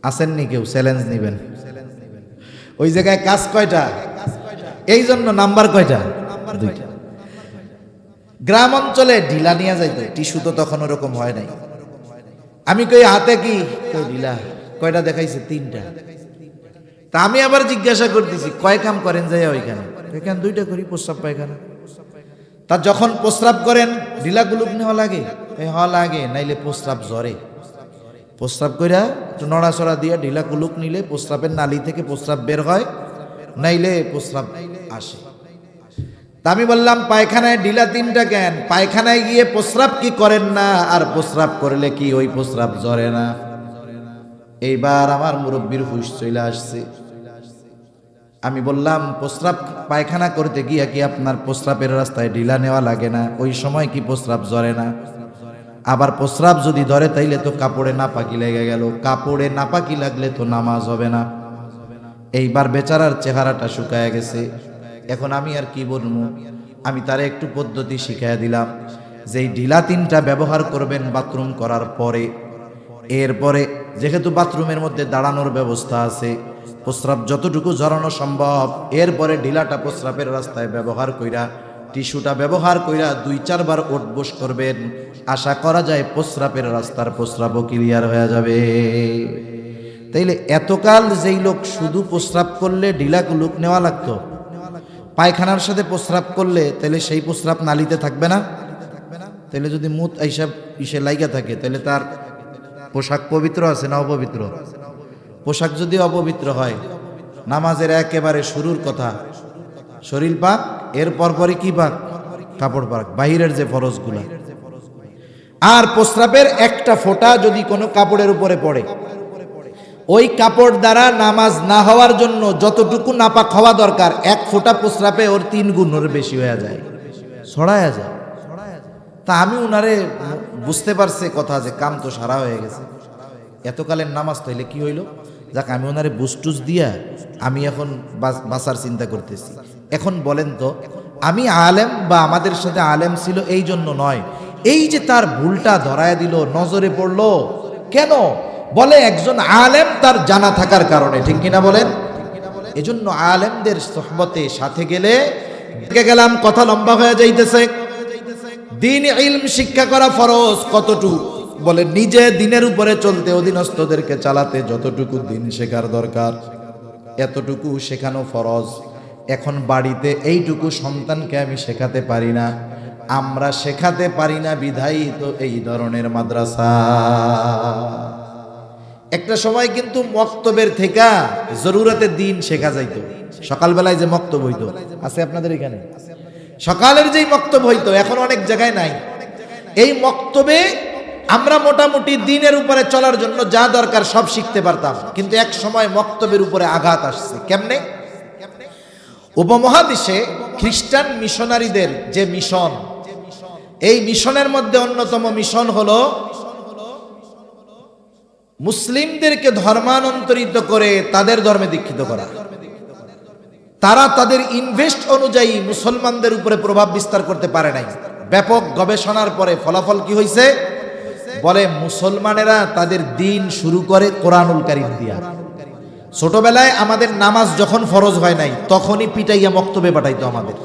আসেননি কেউ? চ্যালেঞ্জ নিবেন। ওই জায়গায় কাজ কয়টা? এই জন্য নাম্বার কয়টা? 2টা। গ্রাম অঞ্চলে ঢিলা নিয়ে যাইতো, টিস্যু তো তখন ওরকম হয় নাই। আমি কই হাতে কি? কই ঢিলা। কয়টা দেখাইছে? 3টা। তা আমি আবার জিজ্ঞাসা করতেছি কয় কাম করেন যাই ওইখানে? এখানে 2টা করি, প্রস্রাব পায়খানা। তা যখন প্রস্রাব করেন ঢিলা গুলুক নেওয়া লাগে? হওয়া লাগে, নাইলে প্রস্রাব জ্বরে। প্রস্রাব কইরা একটু নড়াচড়া দিয়ে ঢিলা কুলুক নিলে প্রস্রাবের নালী থেকে প্রস্রাব বের হয়, নাইলে প্রস্রাব আসে। তা আমি বললাম পায়খানায় ঢিলা 3টা কেন? পায়খানায় গিয়ে প্রস্রাব কি করেন না? আর প্রস্রাব করলে কি ওই প্রস্রাব জ্বরে না? এইবার আমার মুরব্বির হুঁশ চলে আসছে। আমি বললাম প্রস্রাব পায়খানা করতে গিয়া কি আপনার প্রস্রাবের রাস্তায় ঢিলা নেওয়া লাগে না? ওই সময় কি প্রস্রাব জ্বরে না? আবার প্রস্রাব যদি ধরে তাইলে তো কাপড়ে নাপাকি লেগে গেল, কাপড়ে নাপাকি লাগলে তো নামাজ হবে না। এইবার বেচারার চেহারাটা শুকায় গেছে। এখন আমি আর কি বলবো? আমি তারে একটু পদ্ধতি শিখাইয়া দিলাম যে এই ঢিলা 3টা ব্যবহার করবেন বাথরুম করার পরে। এরপরে যেহেতু বাথরুমের মধ্যে দাঁড়ানোর ব্যবস্থা আছে, প্রস্রাব যতটুকু ঝরানো সম্ভব, এরপরে ঢিলাটা প্রস্রাবের রাস্তায় ব্যবহার কইরা, টিস্যুটা ব্যবহার কইরা 2-4 বার ওঠবোস করবেন। আশা করা যায় প্রস্রাবের রাস্তার প্রস্রাবও ক্লিয়ার হয়ে যাবে। তাইলে এতকাল যেই লোক শুধু প্রস্রাব করলে ঢিলা কুলুক নেওয়া লাগতো, পায়খানার সাথে প্রস্রাব করলে তাহলে সেই প্রস্রাব নালিতে থাকবে না। তাহলে যদি মুত এইসব ইসে লাইগা থাকে তাহলে তার পোশাক পবিত্র আছে না অপবিত্র? পোশাক যদি অপবিত্র হয়, নামাজের একেবারে শুরুর কথা শরীর পাক, এর পরপরই কি পাক? কাপড় পাক, বাহিরের যে ফরজগুলা। আর প্রস্রাবের একটা ফোঁটা যদি কোনো কাপড়ের উপরে পড়ে, ওই কাপড় দ্বারা নামাজ না হওয়ার জন্য যতটুকু নাপাক হওয়া দরকার, 1 ফোঁটা প্রস্রাবে ওর 3 গুণের বেশি হয়ে যায়, ছড়ায়া যায়। তা আমি উনারে বুঝতে পারছে কথা যে কাম তো সারা হয়ে গেছে, এতকালের নামাজ তাইলে কি হইল? যাক, আমি ওনারে বুস্টুস দিয়া আমি এখন বাঁচার চিন্তা করতেছি। এখন বলেন তো, আমি আলেম বা আমাদের সাথে আলেম ছিল এই জন্য নয়, এই যে তার ভুলটা ধরায় দিল, নজরে পড়লো কেন? বলে একজন আলেম তার জানা থাকার কারণে, ঠিক কিনা বলেন? এজন্য আলেমদের সোহবতে সাথে গেলে গেলাম, কথা লম্বা হয়ে যাইতেছে। দিন ইলম শিক্ষা করা ফরজ কতটুকু? বলে নিজে দিনের উপরে চলতে, অধীনস্থদেরকে চালাতে যতটুকু দিন শেখার দরকার এতটুকু শেখানো ফরজ। এখন বাড়িতে এইটুকু সন্তানকে আমি শেখাতে পারি না, আমরা শেখাতে পারি না বিধায়ী তো এই ধরনের মাদ্রাসা। একটা সময় কিন্তু মক্তবের থেকে জরুরতে দিন শেখা যাইতো। সকালবেলায় যে মক্তব হইতো, আছে আপনাদের এখানে? সকালের যেই মক্তব হইতো, এখন অনেক জায়গায় নাই। এই মক্তবে আমরা মোটামুটি দিনের উপরে চলার জন্য যা দরকার সব শিখতে পারতাম। কিন্তু এক সময় মক্তবের উপরে আঘাত আসছে। কেমনে? উপমহাদেশে খ্রিস্টান মিশনারিদের যে মিশন, এই মিশনের মধ্যে অন্যতম মিশন হলো মুসলিমদেরকে ধর্মান্তরিত করে তাদের ধর্মে দীক্ষিত করা। তারা তাদের ইনভেস্ট অনুযায়ী মুসলমানদের উপরে প্রভাব বিস্তার করতে পারে নাই। ব্যাপক গবেষণার পরে ফলাফল কি হয়েছে? বলে মুসলমানেরা তাদের দিন শুরু করে কোরআনুল কারীম দিয়া। ছোটবেলায় আমাদের নামাজ যখন ফরজ হয় নাই তখনই পিটাইয়া মক্তবে পাঠাইতো আমাদের।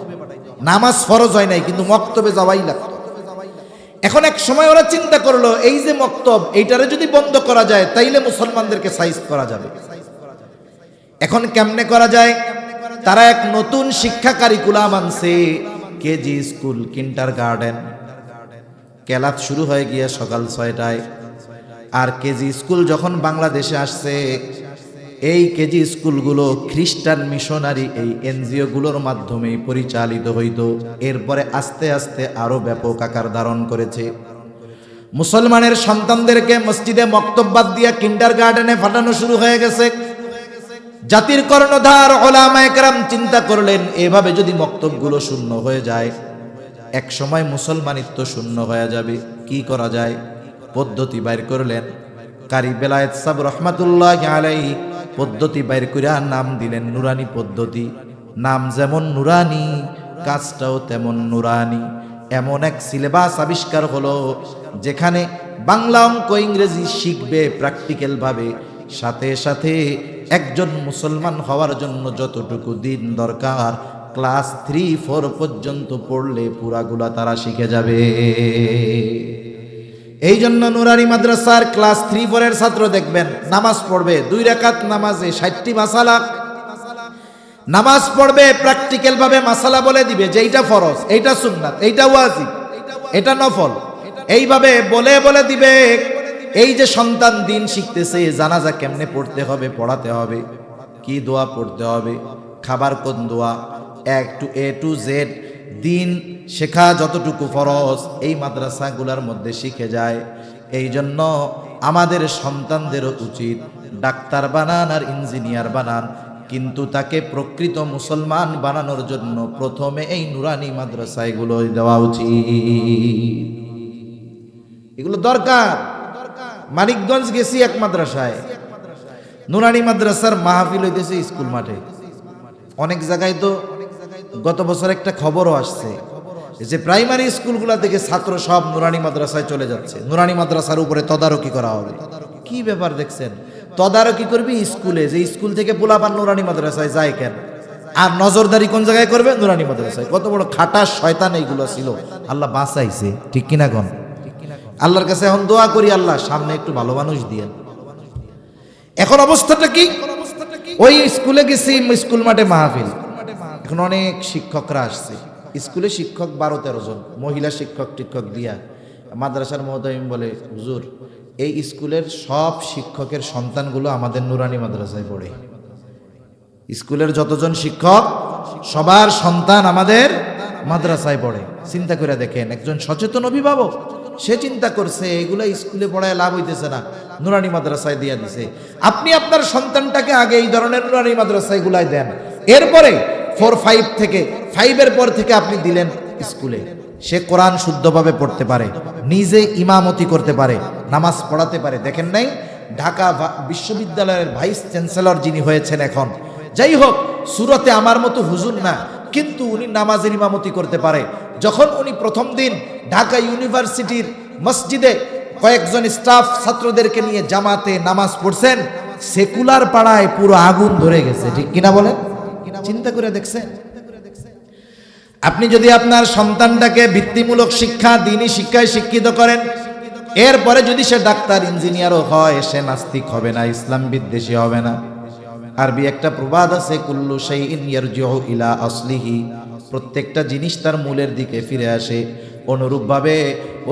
নামাজ ফরজ হয় নাই, কিন্তু মক্তবে যাওয়াই লাগতো। এখন এক সময় ওরা চিন্তা করলো, এই যে মক্তব, এইটারে যদি বন্ধ করা যায় তাইলে মুসলমানদেরকে সাইজ করা যাবে। এখন কেমনে করা যায়? তারা এক নতুন শিক্ষা কারিকুলাম আনছে, কেজি স্কুল, কিন্ডারগার্টেন। ক্লাস শুরু হয়ে গিয়ে সকাল 6টায়। আর কেজি স্কুল যখন বাংলাদেশে আসছে, এই কেজি স্কুলগুলো খ্রিস্টান মিশনারি এই এনজিও গুলোর মাধ্যমেই পরিচালিত হইত। এরপরে আস্তে আস্তে আরো ব্যাপক আকার ধারণ করেছে। মুসলমানের সন্তানদেরকে মসজিদে মক্তব বাদ দিয়া কিন্ডারগার্টেনে পাঠানো শুরু হয়ে গেছে। জাতির কর্ণধার উলামায়ে কেরাম চিন্তা করলেন, এভাবে যদি মক্তবগুলো শূন্য হয়ে যায়, এক সময় মুসলমানিত্ব শূন্য হয়ে যাবে। কি করা যায়? পদ্ধতি বাইর করলেন। কারি বেলায়েত সাহেব রহমাতুল্লাহি আলাইহি পদ্ধতি বাইর করে নাম দিলেন নুরানি পদ্ধতি। নাম যেমন নুরানি, কাজটাও তেমন নুরানি। এমন এক সিলেবাস আবিষ্কার হলো, যেখানে বাংলা, অঙ্ক, ইংরেজি শিখবে প্র্যাকটিক্যাল ভাবে, সাথে সাথে একজন মুসলমান হওয়ার জন্য যতটুকু দিন দরকার, ক্লাস 3-4 পর্যন্ত পড়লে পুরাগুলা তারা শিখে যাবে। এই জন্য নুরানি মাদ্রাসার ক্লাস 3-4 এর ছাত্র দেখবেন নামাজ পড়বে 2 রাকাত নামাজে 60টি মাসালা। নামাজ পড়বে প্র্যাকটিক্যাল ভাবে, মাসালা বলে দিবে যে এইটা ফরজ, এইটা সুন্নাত, এইটা ওয়াজিব, এটা নফল, এইভাবে বলে বলে দিবে। এই যে সন্তান দিন শিখতেছে, জানাজা কেমনে পড়তে হবে, পড়াতে হবে, কি দোয়া পড়তে হবে, খাবার কোন দোয়া, A to Z দিন শেখা যতটুকু ফরজ এই মাদ্রাসাগুলোর মধ্যে শিখে যায়। এই জন্য আমাদের সন্তানদেরও উচিত ডাক্তার বানান আর ইঞ্জিনিয়ার বানান, কিন্তু তাকে প্রকৃত মুসলমান বানানোর জন্য প্রথমে এই নুরানি মাদ্রাসাগুলো দেওয়া উচিত। এগুলো দরকার। মানিকগঞ্জ গেছি এক মাদ্রাসায়, নুরানি মাদ্রাসার মাহফিল হইতেছে স্কুল মাঠে। অনেক জায়গায় তো গত বছর একটা খবরও আসছে যে প্রাইমারি স্কুলগুলা থেকে ছাত্র সব নুরানি মাদ্রাসায় চলে যাচ্ছে, নুরানি মাদ্রাসার উপরে তদারকি করা হবে। কি ব্যাপার দেখছেন? তদারকি করবি স্কুলে, যে স্কুল থেকে পোলাপান নুরানি মাদ্রাসায় যায় কেন? আর নজরদারি কোন জায়গায় করবে? নুরানি মাদ্রাসায়। কত বড় খাটা শয়তান এইগুলো ছিল, আল্লাহ বাঁচাইছে, ঠিক কিনা কোন? আল্লাহর কাছে এখন দোয়া করি, আল্লাহ সামনে একটু ভালো মানুষ দিয়েন। এখন অবস্থাটা কি? ওই স্কুলে গেছি, স্কুল মাঠে মাহফিল। এখন অনেক শিক্ষকরা আসছে, স্কুলে শিক্ষক 12-13 জন, মহিলা শিক্ষক টিক্ষক দিয়া। মাদ্রাসার মহোদয় বলে, হুজুর এই স্কুলের সব শিক্ষকের সন্তানগুলো আমাদের নুরানি মাদ্রাসায় পড়ে। স্কুলের যতজন শিক্ষক সবার সন্তান আমাদের মাদ্রাসায় পড়ে। চিন্তা করে দেখেন, একজন সচেতন অভিভাবক সে চিন্তা করছে এগুলো স্কুলে পড়ায় লাভ হইতেছে না, নুরানি মাদ্রাসায় দিয়া দিছে। আপনি আপনার সন্তানটাকে আগে এই ধরনের নুরানি মাদ্রাসায় গুলাই দেন, এরপরে 4-5 থেকে 5-এর পর থেকে আপনি দিলেন স্কুলে। সে কোরআন শুদ্ধভাবে পড়তে পারে, নিজে ইমামতি করতে পারে, নামাজ পড়াতে পারে। দেখেন নাই ঢাকা বিশ্ববিদ্যালয়ের ভাইস চ্যান্সেলর যিনি হয়েছেন এখন, যাই হোক সুরতে আমার মতো হুজুর না, কিন্তু উনি নামাজের ইমামতি করতে পারে। যখন উনি প্রথম দিন ঢাকা ইউনিভার্সিটির মসজিদে কয়েকজন স্টাফ ছাত্রদেরকে নিয়ে জামাতে নামাজ পড়ছেন, সেকুলার পাড়ায় পুরো আগুন ধরে গেছে, ঠিক কিনা বলেন? চিন্তা করে দেখছেন? আপনি যদি আপনার সন্তানটাকে ভিত্তিমূলক শিক্ষা, দ্বীনি শিক্ষায় শিক্ষিত করেন, এরপরে যদি সে ডাক্তার ইঞ্জিনিয়ারও হয়, সে নাস্তিক হবে না, ইসলাম বিদ্বেষী হবে না। আরবি একটা প্রবাদ আছে, কুল্লু শাইইন ইয়ারজিউ ইলা আসলিহি, প্রত্যেকটা জিনিস তার মূলের দিকে ফিরে আসে। অনুরূপভাবে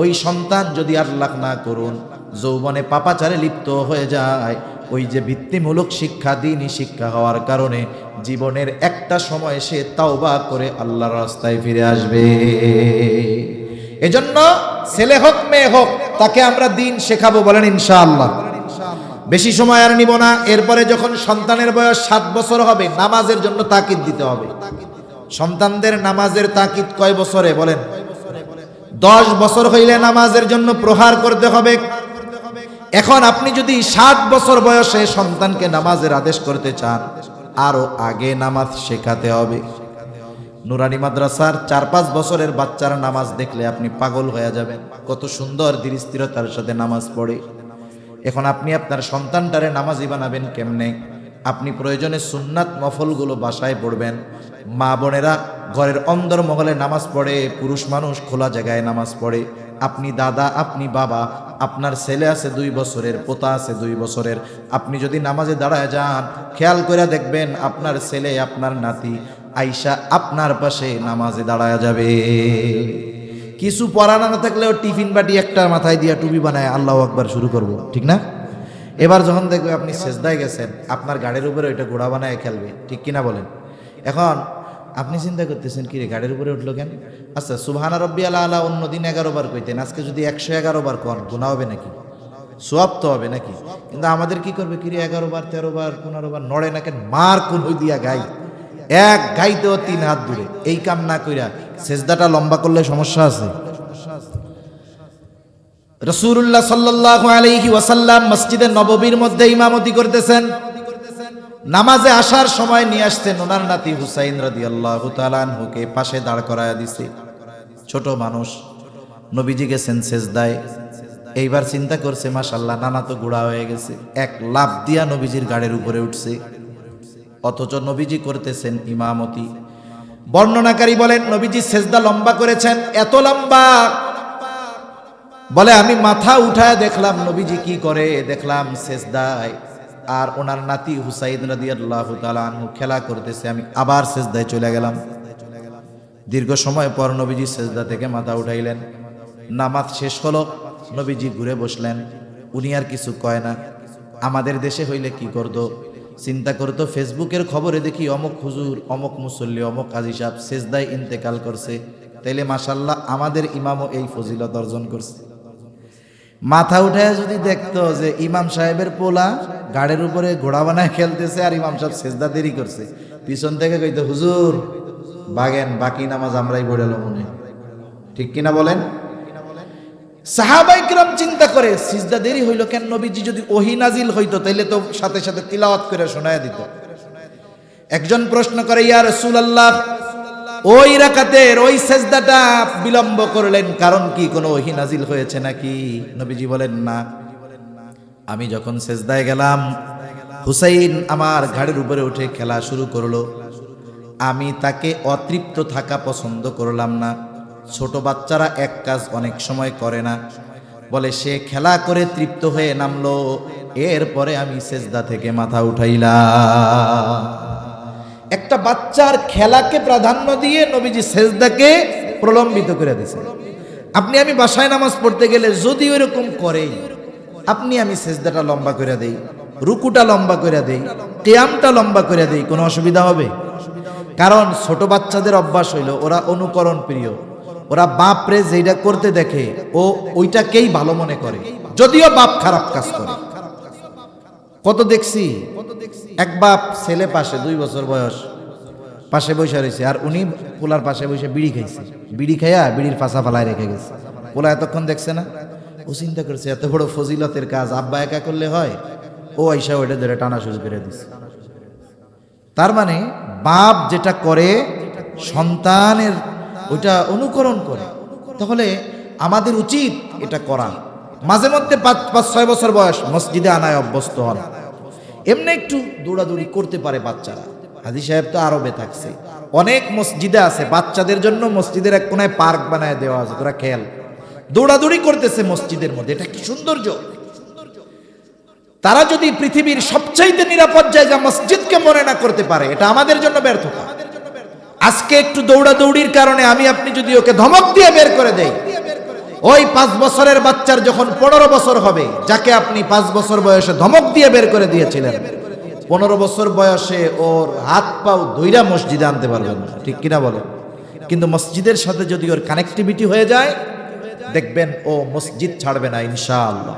ওই সন্তান যদি আল্লাহ না করুন যৌবনে পাপাচারে লিপ্ত হয়ে যায়, ওই যে ভিত্তিমূলক শিক্ষা, দ্বীনি শিক্ষা হওয়ার কারণে জীবনের একটা সময় সে তাওবা করে আল্লাহর রাস্তায় ফিরে আসবে। এজন্য ছেলে হোক মেয়ে হোক তাকে আমরা দ্বীন শেখাবো, বলেন ইনশাআল্লাহ। বেশি সময় আর নিব না। এরপরে যখন সন্তানের বয়স 7 বছর হবে, নামাজের জন্য তাকিদ দিতে হবে। সন্তানদের নামাজের তাকিদ কয় বছরে বলেন? 10 বছর হইলে নামাজের জন্য প্রহার করতে হবে। এখন আপনি যদি 7 বছর বয়সে সন্তানকে নামাজের আদেশ করতে চান, আরো আগে নামাজ শেখাতে হবে। নুরানি মাদ্রাসার 4-5 বছরের বাচ্চারা নামাজ দেখলে আপনি পাগল হয়ে যাবেন, কত সুন্দর ধীর স্থিরতার সাথে নামাজ পড়ে। এখন আপনি আপনার সন্তানটারে নামাজি বানাবেন কেমনে? আপনি প্রয়োজনে সুন্নাত নফলগুলো বাসায় পড়বেন। মা বোনেরা ঘরের অন্দর মহলে নামাজ পড়ে, পুরুষ মানুষ খোলা জায়গায় নামাজ পড়ে। আপনি দাদা, আপনি বাবা, আপনার ছেলে আছে 2 বছরের, পোতা আছে 2 বছরের, আপনি যদি নামাজে দাঁড়ায় যান, খেয়াল করে দেখবেন আপনার ছেলে, আপনার নাতি আইসা আপনার পাশে নামাজে দাঁড়ায় যাবে। কিছু পড়ানো না থাকলেও টিফিন বাটি একটা মাথায় দিয়া টুপি বানায় আল্লাহু আকবার শুরু করব, ঠিক না? এবার যখন দেখবে আপনি সেজদায় গেছেন, আপনার গাড়ির উপরে ওইটা ঘোড়া বানায় খেলবে, ঠিক কিনা বলেন? এখন আপনি চিন্তা করতেছেন, কি রে গাড়ির উপরে উঠলো কেন? আচ্ছা, সুবহানা রাব্বিয়াল আলা অন্যদিন 11 বার কইতেন, আজকে যদি 111 বার কন, গুনাহ হবে নাকি? সওয়াব তো হবে নাকি? কিন্তু আমাদের কি করবে, কি রে 11 বার 13 বার 15 বার নড়ে না কেন? মার কোন হই দিয়া গাই, এক গাইতেও 3 হাত দূরে। এই কাম না কইরা সেজদাটা লম্বা করলে সমস্যা আছে। রাসূলুল্লাহ সাল্লাল্লাহু আলাইহি ওয়াসাল্লাম মসজিদে নববীর মধ্যে ইমামতি করতেছেন। নামাজে আসার সময় নিয়ে আসতেন ওনার নাতি হুসাইন রাদিয়াল্লাহু তাআলা আনহুকে, পাশে দাঁড় করায়া দিছে। ছোট মানুষ, নবীজি গেছেন সেজদায়। এইবার চিন্তা করছে, মাশাআল্লাহ নানা তো গুড়া হয়ে গেছে, এক লাফ দিয়া নবীজির গাড়ির উপরে উঠছে, অথচ নবীজি করতেছেন ইমামতি। বর্ণনাকারী বলেন নবীজি সেজদা লম্বা করেছেন, এত লম্বা, বলে আমি মাথা উঠায় দেখলাম নবীজি কি করে, দেখলাম সেজদায় আর ওনার নাতি হুসাইন রাদিয়াল্লাহু তাআলা আনহু খেলা করতেছে। আমি আবার সেজদায় চলে গেলাম। দীর্ঘ সময় পর নবীজি সেজদা থেকে মাথা উঠাইলেন। নামাজ শেষ হলো, নবীজি ঘুরে বসলেন। উনি আর কিছু কয় না। আমাদের দেশে হইলে কি করতো, চিন্তা করতো, ফেসবুকের খবরে দেখি অমুক হুজুর, অমুক মুসল্লি, অমুক কাজী সাহেব সেজদায় ইন্তেকাল করছে, তাইলে মাশাআল্লাহ আমাদের ইমামও এই ফজিলত অর্জন করছে। মাথা উঠায় যদি দেখতো যে ইমাম সাহেবের পোলা গাড়ির উপরে ঘোড়া বানায় খেলতেছে আর ইমাম সাহেব সেজদা দেরি করছে, পিছন থেকে কইতো, হুজুর বাগেন, বাকি নামাজ আমরাই পড়ালো মনে, ঠিক কিনা বলেন? সাহাবায়ে কেরাম চিন্তা করে, সিজদা দেরি হইল কেন? নবীজি যদি ওহী নাজিল হইতো তাইলে তো সাথে সাথে তিলাওয়াত করে শোনায় দিত। একজন প্রশ্ন করে, ইয়া রাসূলুল্লাহ, ওই রাকাতের ওই সেজদাটা বিলম্ব করলেন কারণ কি, কোনো ওহী নাজিল হয়েছে নাকি? নবীজি বলেন, না, আমি যখন সেজদায় গেলাম, হুসাইন আমার ঘাড়ের উপরে উঠে খেলা শুরু করলো। আমি তাকে অতৃপ্ত থাকা পছন্দ করলাম না। ছোট বাচ্চারা এক কাজ অনেক সময় করে না, বলে সে খেলা করে তৃপ্ত হয়ে নামলো, এরপরে আমি সেজদা থেকে মাথা উঠাইলাম। একটা বাচ্চার খেলাকে প্রাধান্য দিয়ে নবীজি সেজদাকে প্রলম্বিত করে দিয়েছে। আপনি আমি বাসায় নামাজ পড়তে গেলে যদি ওইরকম করে, আপনি আমি সেজদাটা লম্বা করে দেই, রুকুটা লম্বা করে দেই, কিয়ামটা লম্বা করে দেই, কোনো অসুবিধা হবে? কারণ ছোট বাচ্চাদের অভ্যাস হইল, ওরা অনুকরণ প্রিয়, ওরা বাপরে যেটা করতে দেখে ও ওইটাকেই ভালো মনে করে, যদিও বাপ খারাপ কাজ করে। কত দেখছি, এক বাপ ছেলে পাশে 2 বছর বয়স পাশে বসে রয়েছে, আর উনি পোলার পাশে বসে বিড়ি খাইছে, বিড়ি খাইয়া বিড়ির ফাঁসা ফালায় রেখে গেছে। পোলা এতক্ষণ দেখছে না, ও চিন্তা করছে এত বড় ফজিলতের কাজ আব্বা একা করলে হয়, ও আইসা ওইটা ধরে টানা শুরু করে দিছে। তার মানে বাপ যেটা করে সন্তানের ওইটা অনুকরণ করে, তাহলে আমাদের উচিত এটা করা। মাঝে মধ্যে 5-6 বছর বয়স মসজিদে আনায় অভ্যস্ত হন, এমনি একটু দৌড়াদৌড়ি করতে পারে বাচ্চারা। হাজী সাহেব তো আরবে থাকছে, অনেক মসজিদে আছে বাচ্চাদের জন্য, মসজিদের এক কোনায় পার্ক বানায় দেওয়া আছে, তোরা খেল, দৌড়াদৌড়ি করতেছে মসজিদের মধ্যে, এটা কি সৌন্দর্য! তারা যদি পৃথিবীর সবচাইতে নিরাপদ জায়গা মসজিদকে মনে না করতে পারে, এটা আমাদের জন্য ব্যর্থতা। আজকে একটু দৌড়াদৌড়ির কারণে আমি আপনি যদি ওকে ধমক দিয়ে বের করে দেই, ওই 5 বছরের বাচ্চার যখন 15 বছর হবে, যাকে আপনি 5 বছর বয়সে ধমক দিয়ে বের করে দিয়েছিলেন, 15 বছর বয়সে ওর হাত পাও ধইরা মসজিদে আনতে পারবেন না, ঠিক কিনা বলেন? কিন্তু মসজিদের সাথে যদি ওর কানেক্টিভিটি হয়ে যায়, দেখবেন ও মসজিদ ছাড়বে না ইনশাআল্লাহ।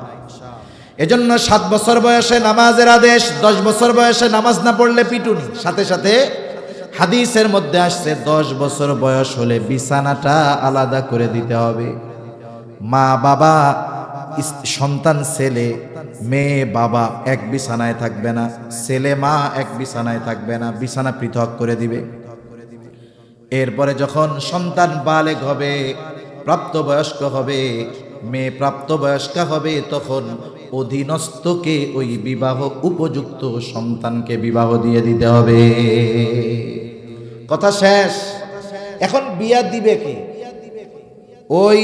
এজন্য 7 বছর বয়সে নামাজের আদেশ, 10 বছর বয়সে নামাজ না পড়লে পিটুনি। সাথে সাথে হাদিসের মধ্যে আসছে 10 বছর বয়স হলে বিছানাটা আলাদা করে দিতে হবে। মা বাবা, সন্তান ছেলে মেয়ে বাবা এক বিছানায় থাকবে না, ছেলে মা এক বিছানায় থাকবে না, বিছানা পৃথক করে দিবে। এরপরে যখন সন্তান বালেগ হবে, প্রাপ্তবয়স্ক হবে, মেয়ে প্রাপ্তবয়স্কা হবে, তখন অধীনস্থকে ওই বিবাহ উপযুক্ত সন্তানকে বিবাহ দিয়ে দিতে হবে। কথা শেষ। এখন বিয়া দিবে কি? ওই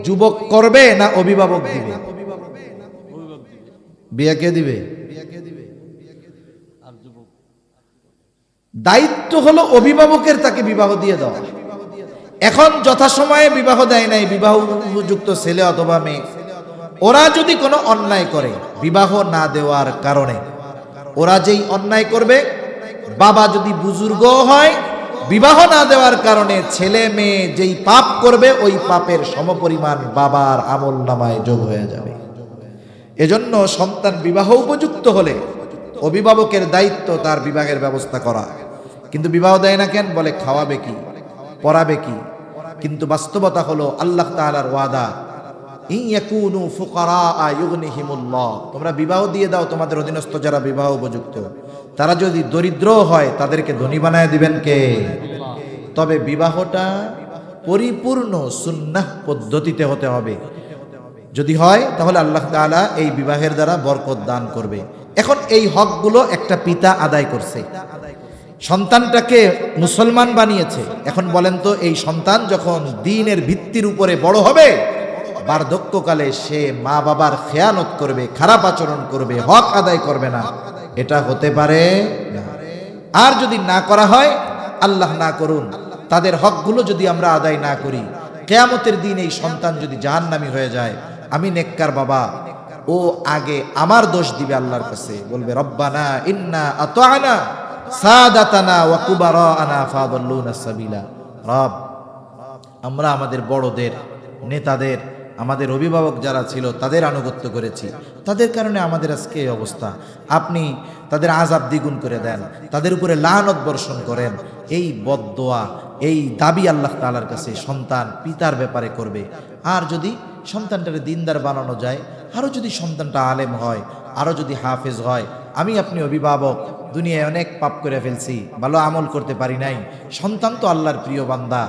যুবক করবে না অভিভাবক দিবে? বিয়া কে দিবে? দায়িত্ব হলো অভিভাবকের, তাকে বিবাহ দিয়ে দেওয়া। এখন যথাসময়ে বিবাহ দেয় নাই বিবাহ উপযুক্ত ছেলে অথবা মেয়ে, ওরা যদি কোনো অন্যায় করে বিবাহ না দেওয়ার কারণে, ওরা যেই অন্যায় করবে, বাবা যদি বুজুর্গ হয়, বিবাহ না দেওয়ার কারণে ছেলে মেয়ে যেই পাপ করবে ওই পাপের সমপরিমাণ বাবার আমল নামায় যোগ হয়ে যাবে। এজন্য সন্তান বিবাহ উপযুক্ত হলে অভিভাবকের দায়িত্ব তার বিবাহের ব্যবস্থা করা। কিন্তু বিবাহ দেয় না কেন? বলে খাওয়াবে কি, পড়াবে কি। কিন্তু বাস্তবতা হলো আল্লাহ তাআলার ওয়াদা, ইন ইয়াকুনু ফুকারা ইউগনিহিমুল্লাহ, তোমরা বিবাহ দিয়ে দাও তোমাদের অধীনস্থ যারা বিবাহ উপযুক্ত, তারা যদি দরিদ্র হয় তাদেরকে ধনী বানায় দিবেন কে? তবে বিবাহটা পরিপূর্ণ সুন্নাহ পদ্ধতিতে হতে হবে। যদি হয় তাহলে আল্লাহ তাআলা এই বিবাহের দ্বারা বরকত দান করবে। এখন এই হকগুলো একটা পিতা আদায় করছে, সন্তানটাকে মুসলমান বানিয়েছে। এখন বলেন তো, এই সন্তান যখন দ্বীনের ভিত্তির উপরে বড় হবে, বার্ধক্যকালে সে মা বাবার খেয়ানত করবে, খারাপ আচরণ করবে, হক আদায় করবে না, এটা হতে পারে না। আর যদি না করা হয়, আল্লাহ না করুন, তাদের হকগুলো যদি আমরা আদায় না করি, কিয়ামতের দিন এই সন্তান যদি জাহান্নামী হয়ে যায়, আমি নেককার বাবা, ও আগে আমার দোষ দিবে আল্লাহর কাছে, বলবে রব্বানা ইন্না আতা'না সাদাতানা ওয়া কুবারানা ফাদাল্লুনা সাবিলা। রব, আমরা আমাদের বড়দের, নেতাদের, আমাদের অভিভাবক যারা ছিল তাদের আনুগত্য করেছি, তাদের কারণে আমাদের আজকে এই অবস্থা। আপনি তাদের আযাব দ্বিগুণ করে দেন, তাদের উপরে লানত বর্ষণ করেন। এই বদদোয়া, এই দাবি আল্লাহ তাআলার কাছে সন্তান পিতার ব্যাপারে করবে। আর যদি সন্তানটারে দিনদার বানানো যায়, আরও যদি সন্তানটা আলেম হয়, আরও যদি হাফেজ হয়, আমি আপনি অভিভাবক দুনিয়ায় অনেক পাপ করে ফেলছি, ভালো আমল করতে পারি নাই, সন্তান তো আল্লাহর প্রিয় বান্দা।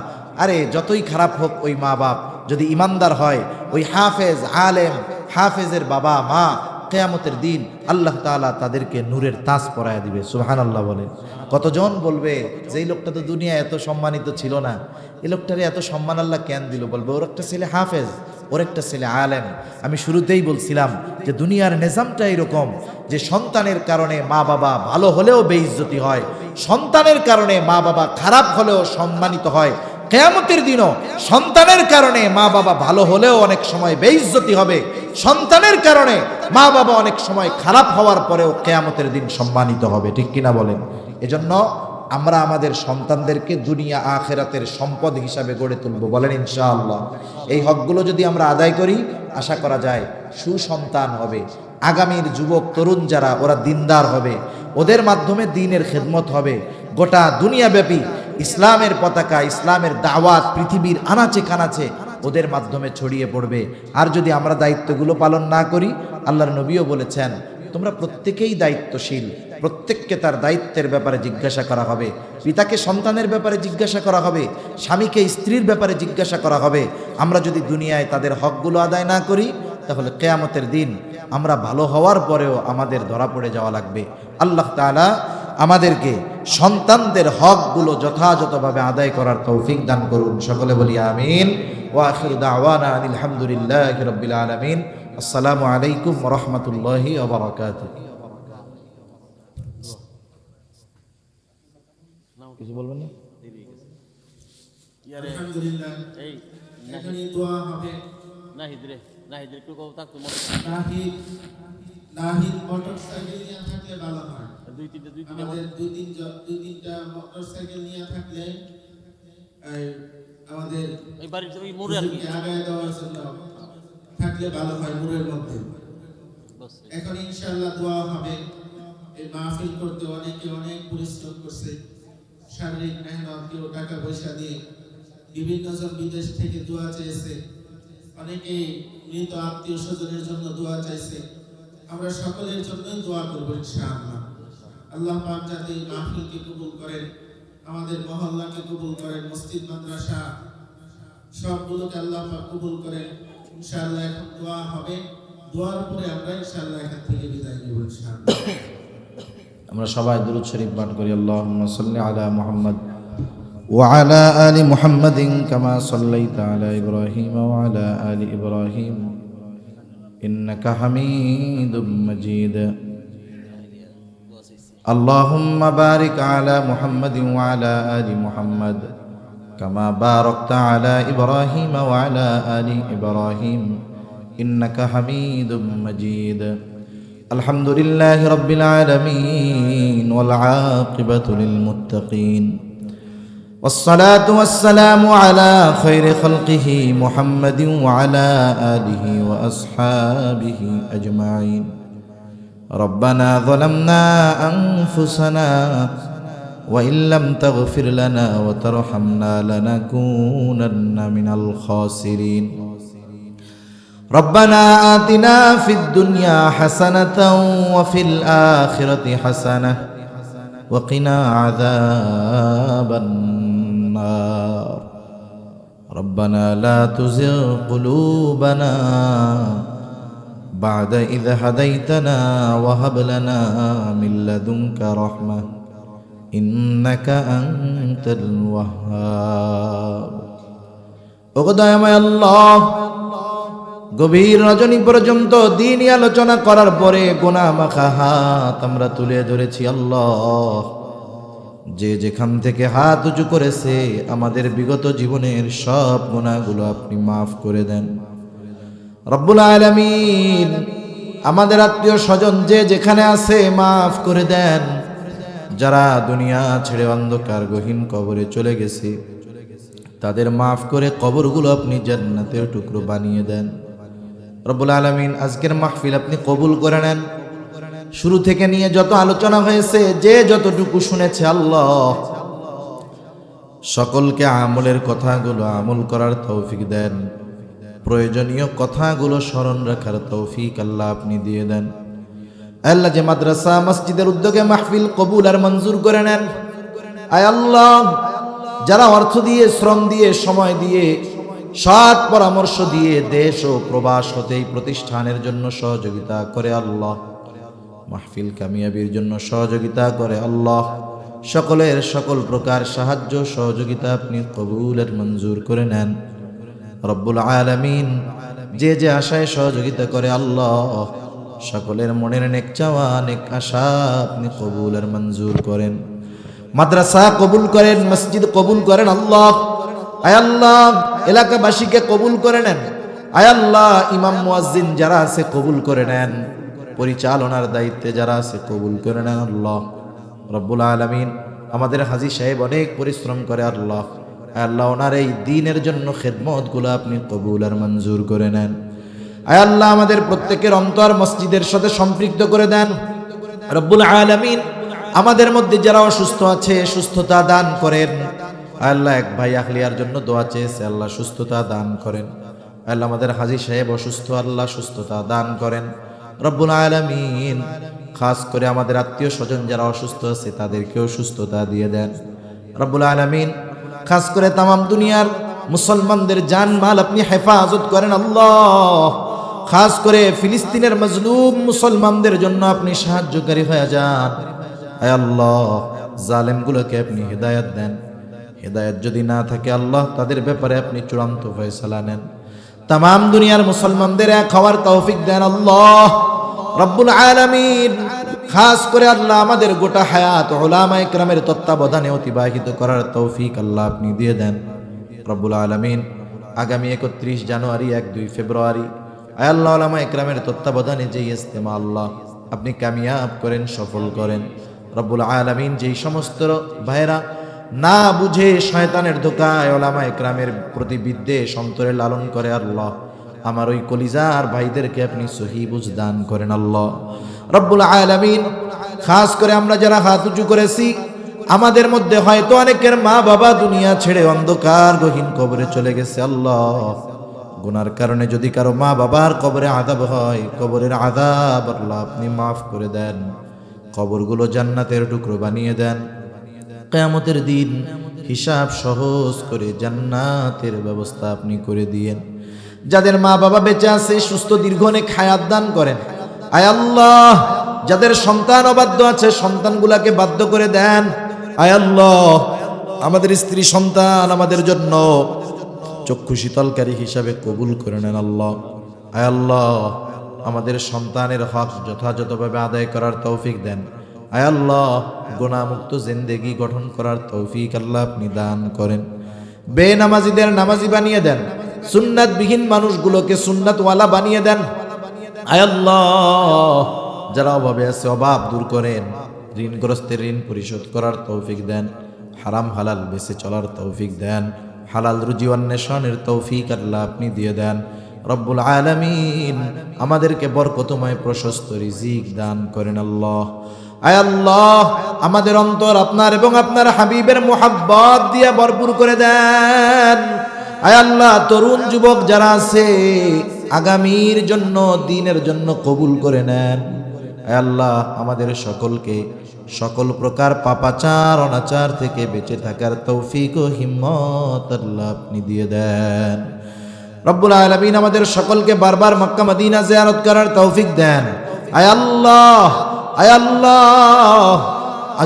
আরে যতই খারাপ হোক, ওই মা বাপ যদি ইমানদার হয়, ওই হাফেজ আলেম, হাফেজের বাবা মা, কিয়ামতের দিন আল্লাহ তাআলা তাদেরকে নূরের তাজ পরায়া দিবে। সুবহানাল্লাহ বলেন। কতজন বলবে যে এই লোকটা তো দুনিয়া এত সম্মানিত ছিল না, এই লোকটারে এত সম্মান আল্লাহ কেন দিল? বলবে ওর একটা ছেলে হাফেজ, ওর একটা ছেলে আলেম। আমি শুরুতেই বলছিলাম যে দুনিয়ার নিজামটা এরকম যে সন্তানের কারণে মা বাবা ভালো হলেও বেইজ্জতি হয়, সন্তানের কারণে মা বাবা খারাপ হলেও সম্মানিত হয়। কিয়ামতের দিনও সন্তানের কারণে মা বাবা ভালো হলেও অনেক সময় বেইজ্জতি হবে, সন্তানের কারণে মা বাবা অনেক সময় খারাপ হওয়ার পরেও কিয়ামতের দিন সম্মানিত হবে। ঠিক কিনা বলেন? এজন্য আমরা আমাদের সন্তানদেরকে দুনিয়া আখিরাতের সম্পদ হিসাবে গড়ে তুলব, বলেন ইনশাআল্লাহ। এই হকগুলো যদি আমরা আদায় করি, আশা করা যায় সুসন্তান হবে। আগামীর যুবক তরুণ যারা, ওরা দিনদার হবে, ওদের মাধ্যমে দ্বীনের খেদমত হবে। গোটা দুনিয়াব্যাপী ইসলামের পতাকা, ইসলামের দাওয়াত পৃথিবীর আনাচে কানাচে ওদের মাধ্যমে ছড়িয়ে পড়বে। আর যদি আমরা দায়িত্বগুলো পালন না করি, আল্লাহর নবীও বলেছেন তোমরা প্রত্যেকেই দায়িত্বশীল, প্রত্যেককে তার দায়িত্বের ব্যাপারে জিজ্ঞাসা করা হবে। পিতাকে সন্তানের ব্যাপারে জিজ্ঞাসা করা হবে, স্বামীকে স্ত্রীর ব্যাপারে জিজ্ঞাসা করা হবে। আমরা যদি দুনিয়ায় তাদের হকগুলো আদায় না করি, তাহলে কিয়ামতের দিন আমরা ভালো হওয়ার পরেও আমাদের ধরা পড়ে যাওয়া লাগবে। আল্লাহ তাআলা আমাদেরকে সন্তানদের হকগুলো যথাযথভাবে আদায় করার তৌফিক দান করুন। সকলে বলি আমিন। ওয়া আখিরু দাওয়ানা আনিল হামদুলিল্লাহি রাব্বিল আলামিন। আসসালামু আলাইকুম ওয়া রাহমাতুল্লাহি ওয়া বারাকাতুহু। কিছু বলবেন না? আলহামদুলিল্লাহ। এই এখানে দোয়া হবে। নাহিদ একটু কথা তো নাহিদ মোটরসাইকেল নিয়ে থাকলে ভালো হয়। দুই তিনটা মোটরসাইকেল নিয়ে থাকলে আমাদের এই বাড়ির ওই মোড়ে আর কি আগায় দেওয়ার জন্য থাকলে ভালো হয় মোড়ের মধ্যে। এখন ইনশাআল্লাহ দোয়া হবে। এই মাহফিল করতে অনেকে অনেক পরিশ্রম করছে, শারীরিক মেহনত, কেউ টাকা পয়সা দিয়ে, বিভিন্ন জন বিদেশ থেকে দোয়া চেয়েছে, অনেকে মৃত আত্মীয় স্বজনের জন্য দোয়া চাইছে। আমরা সকলের জন্যই দোয়া করব ইনশাআল্লাহ। আল্লাহ পাক যাতে মাহফিলকে কবুল করেন, আমাদের মহল্লাকে কবুল করেন, মসজিদ মাদ্রাসা সবগুলোকে আল্লাহ পাক কবুল করেন ইনশাআল্লাহ। এখন দোয়া হবে, দোয়ার পরে আমরা ইনশাআল্লাহ এখান থেকে বিদায় নেব ইনশাআল্লাহ। আমরা সবাই দুরূদ শরীফ পাঠ করি। আল্লাহুম্মা সাল্লি আলা মুহাম্মদ وعلى آل محمد كما صليت على إبراهيم وعلى آل إبراهيم إنك حميد مجيد اللهم بارك على محمد وعلى آل محمد كما باركت على إبراهيم وعلى آل إبراهيم إنك حميد مجيد الحمد لله رب العالمين والعاقبة للمتقين والصلاة والسلام على خير خلقه محمد وعلى آله وأصحابه أجمعين ربنا ظلمنا أنفسنا وإن لم تغفر لنا وترحمنا لنكونن من الخاسرين ربنا آتنا في الدنيا حسنة وفي الآخرة حسنة وقنا عذاب النار ربنا لا تزغ قلوبنا بعد إذ هديتنا وهب لنا من لدنك رحمة إنك أنت الوهاب ওগো আল্লাহ গভীর রজনী পর্যন্ত দ্বীনি আলোচনা করার পরে গুনাহ মাখা হাত আমরা তুলে ধরেছি আল্লাহ যে যেখান থেকে হাত উঁচু করেছে আমাদের বিগত জীবনের সব গুনাহগুলো আপনি মাফ করে দেন রব্বুল আলামিন আমাদের আত্মীয় স্বজন যে যেখানে আছে মাফ করে দেন যারা দুনিয়া ছেড়ে অন্ধকার গহীন কবরে চলে গেছে তাদের মাফ করে কবরগুলো আপনি জান্নাতের টুকরো বানিয়ে দেন রব্বুল আলামিন আজকের মাহফিল আপনি কবুল করে নেন শুরু থেকে নিয়ে যত আলোচনা হয়েছে যে যতটুকু শুনেছে আল্লাহ সকলকে আমলের কথাগুলো আমল করার তৌফিক দেন প্রয়োজনীয় কথাগুলো স্মরণ রাখার তৌফিক আল্লাহ আপনি দিয়ে দেন আল্লাহ যে মাদ্রাসা মসজিদের উদ্যোগে মাহফিল কবুল আর মঞ্জুর করে নেন আয় আল্লাহ যারা অর্থ দিয়ে শ্রম দিয়ে সময় দিয়ে সৎ পরামর্শ দিয়ে দেশ ও প্রবাস হতে এই প্রতিষ্ঠানের জন্য সহযোগিতা করে আল্লাহ মাহফিল কামিয়াবির জন্য সহযোগিতা করে আল্লাহ সকলের সকল প্রকার সাহায্য সহযোগিতা আপনি কবুল আর মঞ্জুর করে নেন রব্বুল আলামিন যে যে আশায় সহযোগিতা করে আল্লাহ সকলের মনের নেক চাওয়া নেক আশা আপনি কবুল আর মঞ্জুর করেন মাদ্রাসা কবুল করেন মসজিদ কবুল করেন আল্লাহ আয় আল্লাহ এলাকাবাসীকে কবুল করে নেন আয় আল্লাহ ইমাম মুয়াজ্জিন যারা আছে কবুল করে নেন পরিচালনার দায়িত্বে যারা আছে কবুল করে নেন আল্লাহ রব্বুল আলামিন আমাদের হাজী সাহেব অনেক পরিশ্রম করে আল্লাহ আয় আল্লাহ ওনার এই দ্বীনের জন্য খেদমতগুলো আপনি কবুল আর মঞ্জুর করে নেন আয় আল্লাহ আমাদের প্রত্যেকের অন্তর মসজিদের সাথে সম্পৃক্ত করে দেন রব্বুল আলামিন আমাদের মধ্যে যারা অসুস্থ আছে সুস্থতা দান করেন আল্লাহ এক ভাই আহলিয়ার জন্য দোয়া চেয়েছে আল্লাহ সুস্থতা দান করেন আল্লাহ আমাদের হাজী সাহেব অসুস্থ আল্লাহ সুস্থতা দান করেন রব্বুল আলামিন খাস করে আমাদের আত্মীয় স্বজন যারা অসুস্থ আছে তাদেরকেও সুস্থতা দিয়ে দেন রব্বুল আলামিন খাস করে তামাম দুনিয়ার মুসলমানদের জানমাল আপনি হেফাজত করেন আল্লাহ খাস করে ফিলিস্তিনের মজলুম মুসলমানদের জন্য আপনি সাহায্যকারী হয়ে যান আয় আল্লাহ জালেমগুলোকে আপনি হিদায়াত দেন হিদায়াত যদি না থাকে আল্লাহ তাদের ব্যাপারে আপনি চূড়ান্ত ফয়সালা নেন তামাম দুনিয়ার মুসলমানদের এক হওয়ার তৌফিক দেন আল্লাহ রব্বুল আলামিন খাস করে আল্লাহ আমাদের গোটা হায়াত উলামায়ে কেরামের তত্ত্বাবধানে অতিবাহিত করার তৌফিক আল্লাহ আপনি দিয়ে দেন রব্বুল আলামিন আগামী 31 জানুয়ারি 1-2 ফেব্রুয়ারি আয় আল্লাহ উলামায়ে কেরামের তত্ত্বাবধানে যে ইজতেমা আল্লাহ আপনি কামিয়াব করেন সফল করেন রব্বুল আলামিন যেই সমস্ত ভাইরা না বুঝে শয়তানের ধোকায় উলামায়ে কেরামের প্রতি বিদ্বেষ অন্তরে লালন করে আল্লাহ আমার ওই কলিজার ভাইদেরকে আপনি সহি বুঝ দান করেন আল্লাহ রব্বুল আলামিন খাস করে আমরা যারা হাত উঁচু করেছি আমাদের মধ্যে হয়তো অনেকের মা বাবা দুনিয়া ছেড়ে অন্ধকার গহীন কবরে চলে গেছে আল্লাহ গুনার কারণে যদি কারো মা বাবার কবরে আযাব হয় কবরের আযাব আল্লাহ আপনি মাফ করে দেন কবরগুলো জান্নাতের টুকরো বানিয়ে দেন কিয়ামতের দিন হিসাব সহজ করে জান্নাতের ব্যবস্থা আপনি করে দিয়েন যাদের মা বাবা বেঁচে আছে সুস্থ দীর্ঘ অনেক হায়াত দান করেন আয় আল্লাহ যাদের সন্তান অবাধ্য আছে সন্তানগুলাকে বাধ্য করে দেন আয় আল্লাহ আমাদের স্ত্রী সন্তান আমাদের জন্য চক্ষু শীতলকারী হিসাবে কবুল করে নেন আল্লাহ। আয় আল্লাহ, আমাদের সন্তানের হক যথাযথভাবে আদায় করার তৌফিক দেন। আয় আল্লাহ, গুনাহমুক্ত জিন্দেগি গঠন করার তৌফিক আল্লাহ আপনি দান করেন। বেনামাজিদের নামাজি বানিয়ে দেন, সুন্নাতবিহীন মানুষগুলোকে সুন্নাতওয়ালা বানিয়ে দেন। আয় আল্লাহ, যারা অভাবে আছে অভাব দূর করেন, ঋণগ্রস্তের ঋণ পরিশোধ করার তৌফিক দেন, হারাম হালাল বেঁচে চলার তৌফিক দেন, হালাল রুজি অন্বেষণের তৌফিক আল্লাহ আপনি দিয়ে দেন। রব্বুল আলামিন আমাদেরকে বরকতময় প্রশস্ত রিজিক দান করেন আল্লাহ। আয় আল্লাহ, আমাদের অন্তর আপনার এবং আপনার হাবিবের মুহাব্বত দিয়ে ভরপুর করে দেন। আয় আল্লাহ, তরুণ যুবক যারা আছে আগামীর জন্য, দিনের জন্য কবুল করে নেন। আয় আল্লাহ, আমাদের সকলকে সকল প্রকার পাপাচার অনাচার থেকে বেঁচে থাকার তৌফিক ও হিম্মত আল্লাহ আপনি দিয়ে দেন। রব্বুল আলামিন আমাদের সকলকে বারবার মক্কা মদিনা জিয়ারত করার তৌফিক দেন। আয় আল্লাহ, আয় আল্লাহ,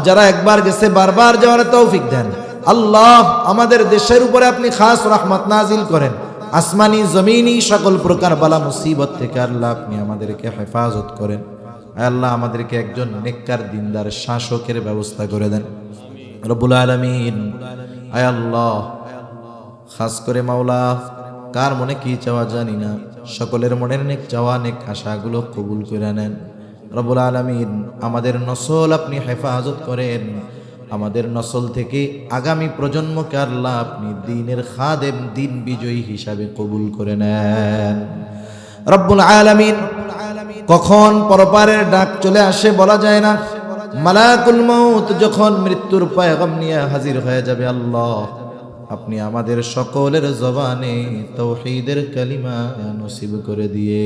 যারা একবার গেছে বারবার যাওয়ার তৌফিক দেন। আল্লাহ, আমাদের দেশের উপরে আপনি খাস রহমত নাজিল করেন। আসমানি জমিনি সকল প্রকার বালা মুসিবত থেকে আল্লাহ আপনি আমাদেরকে হেফাজত করেন। আয় আল্লাহ, আমাদেরকে একজন নেককার দিনদার শাসকের ব্যবস্থা করে দেন রব্বুল আলামিন। আয় আল্লাহ, খাস করে মাওলা, কার মনে কি চাওয়া জানি না, সকলের মনের নেক চাওয়া নেক আশাগুলো কবুল করে নেন রব্বুল আলামিন। আমাদের নসল আপনি হেফাজত করেন, আমাদের নসল থেকে আগামী প্রজন্মকে আল্লাহ আপনি দ্বীনের খাদেম, দ্বীন বিজয়ী হিসাবে কবুল করে নেন রব্বুল আলামিন। কখন পরপারের ডাক চলে আসে বলা যায় না। মালাকুল মউত যখন মৃত্যুর পয়গাম নিয়ে হাজির হয়ে যাবে, আল্লাহ আপনি আমাদের সকলের জবানে তাওহীদের কালিমা নসিব করে দিয়ে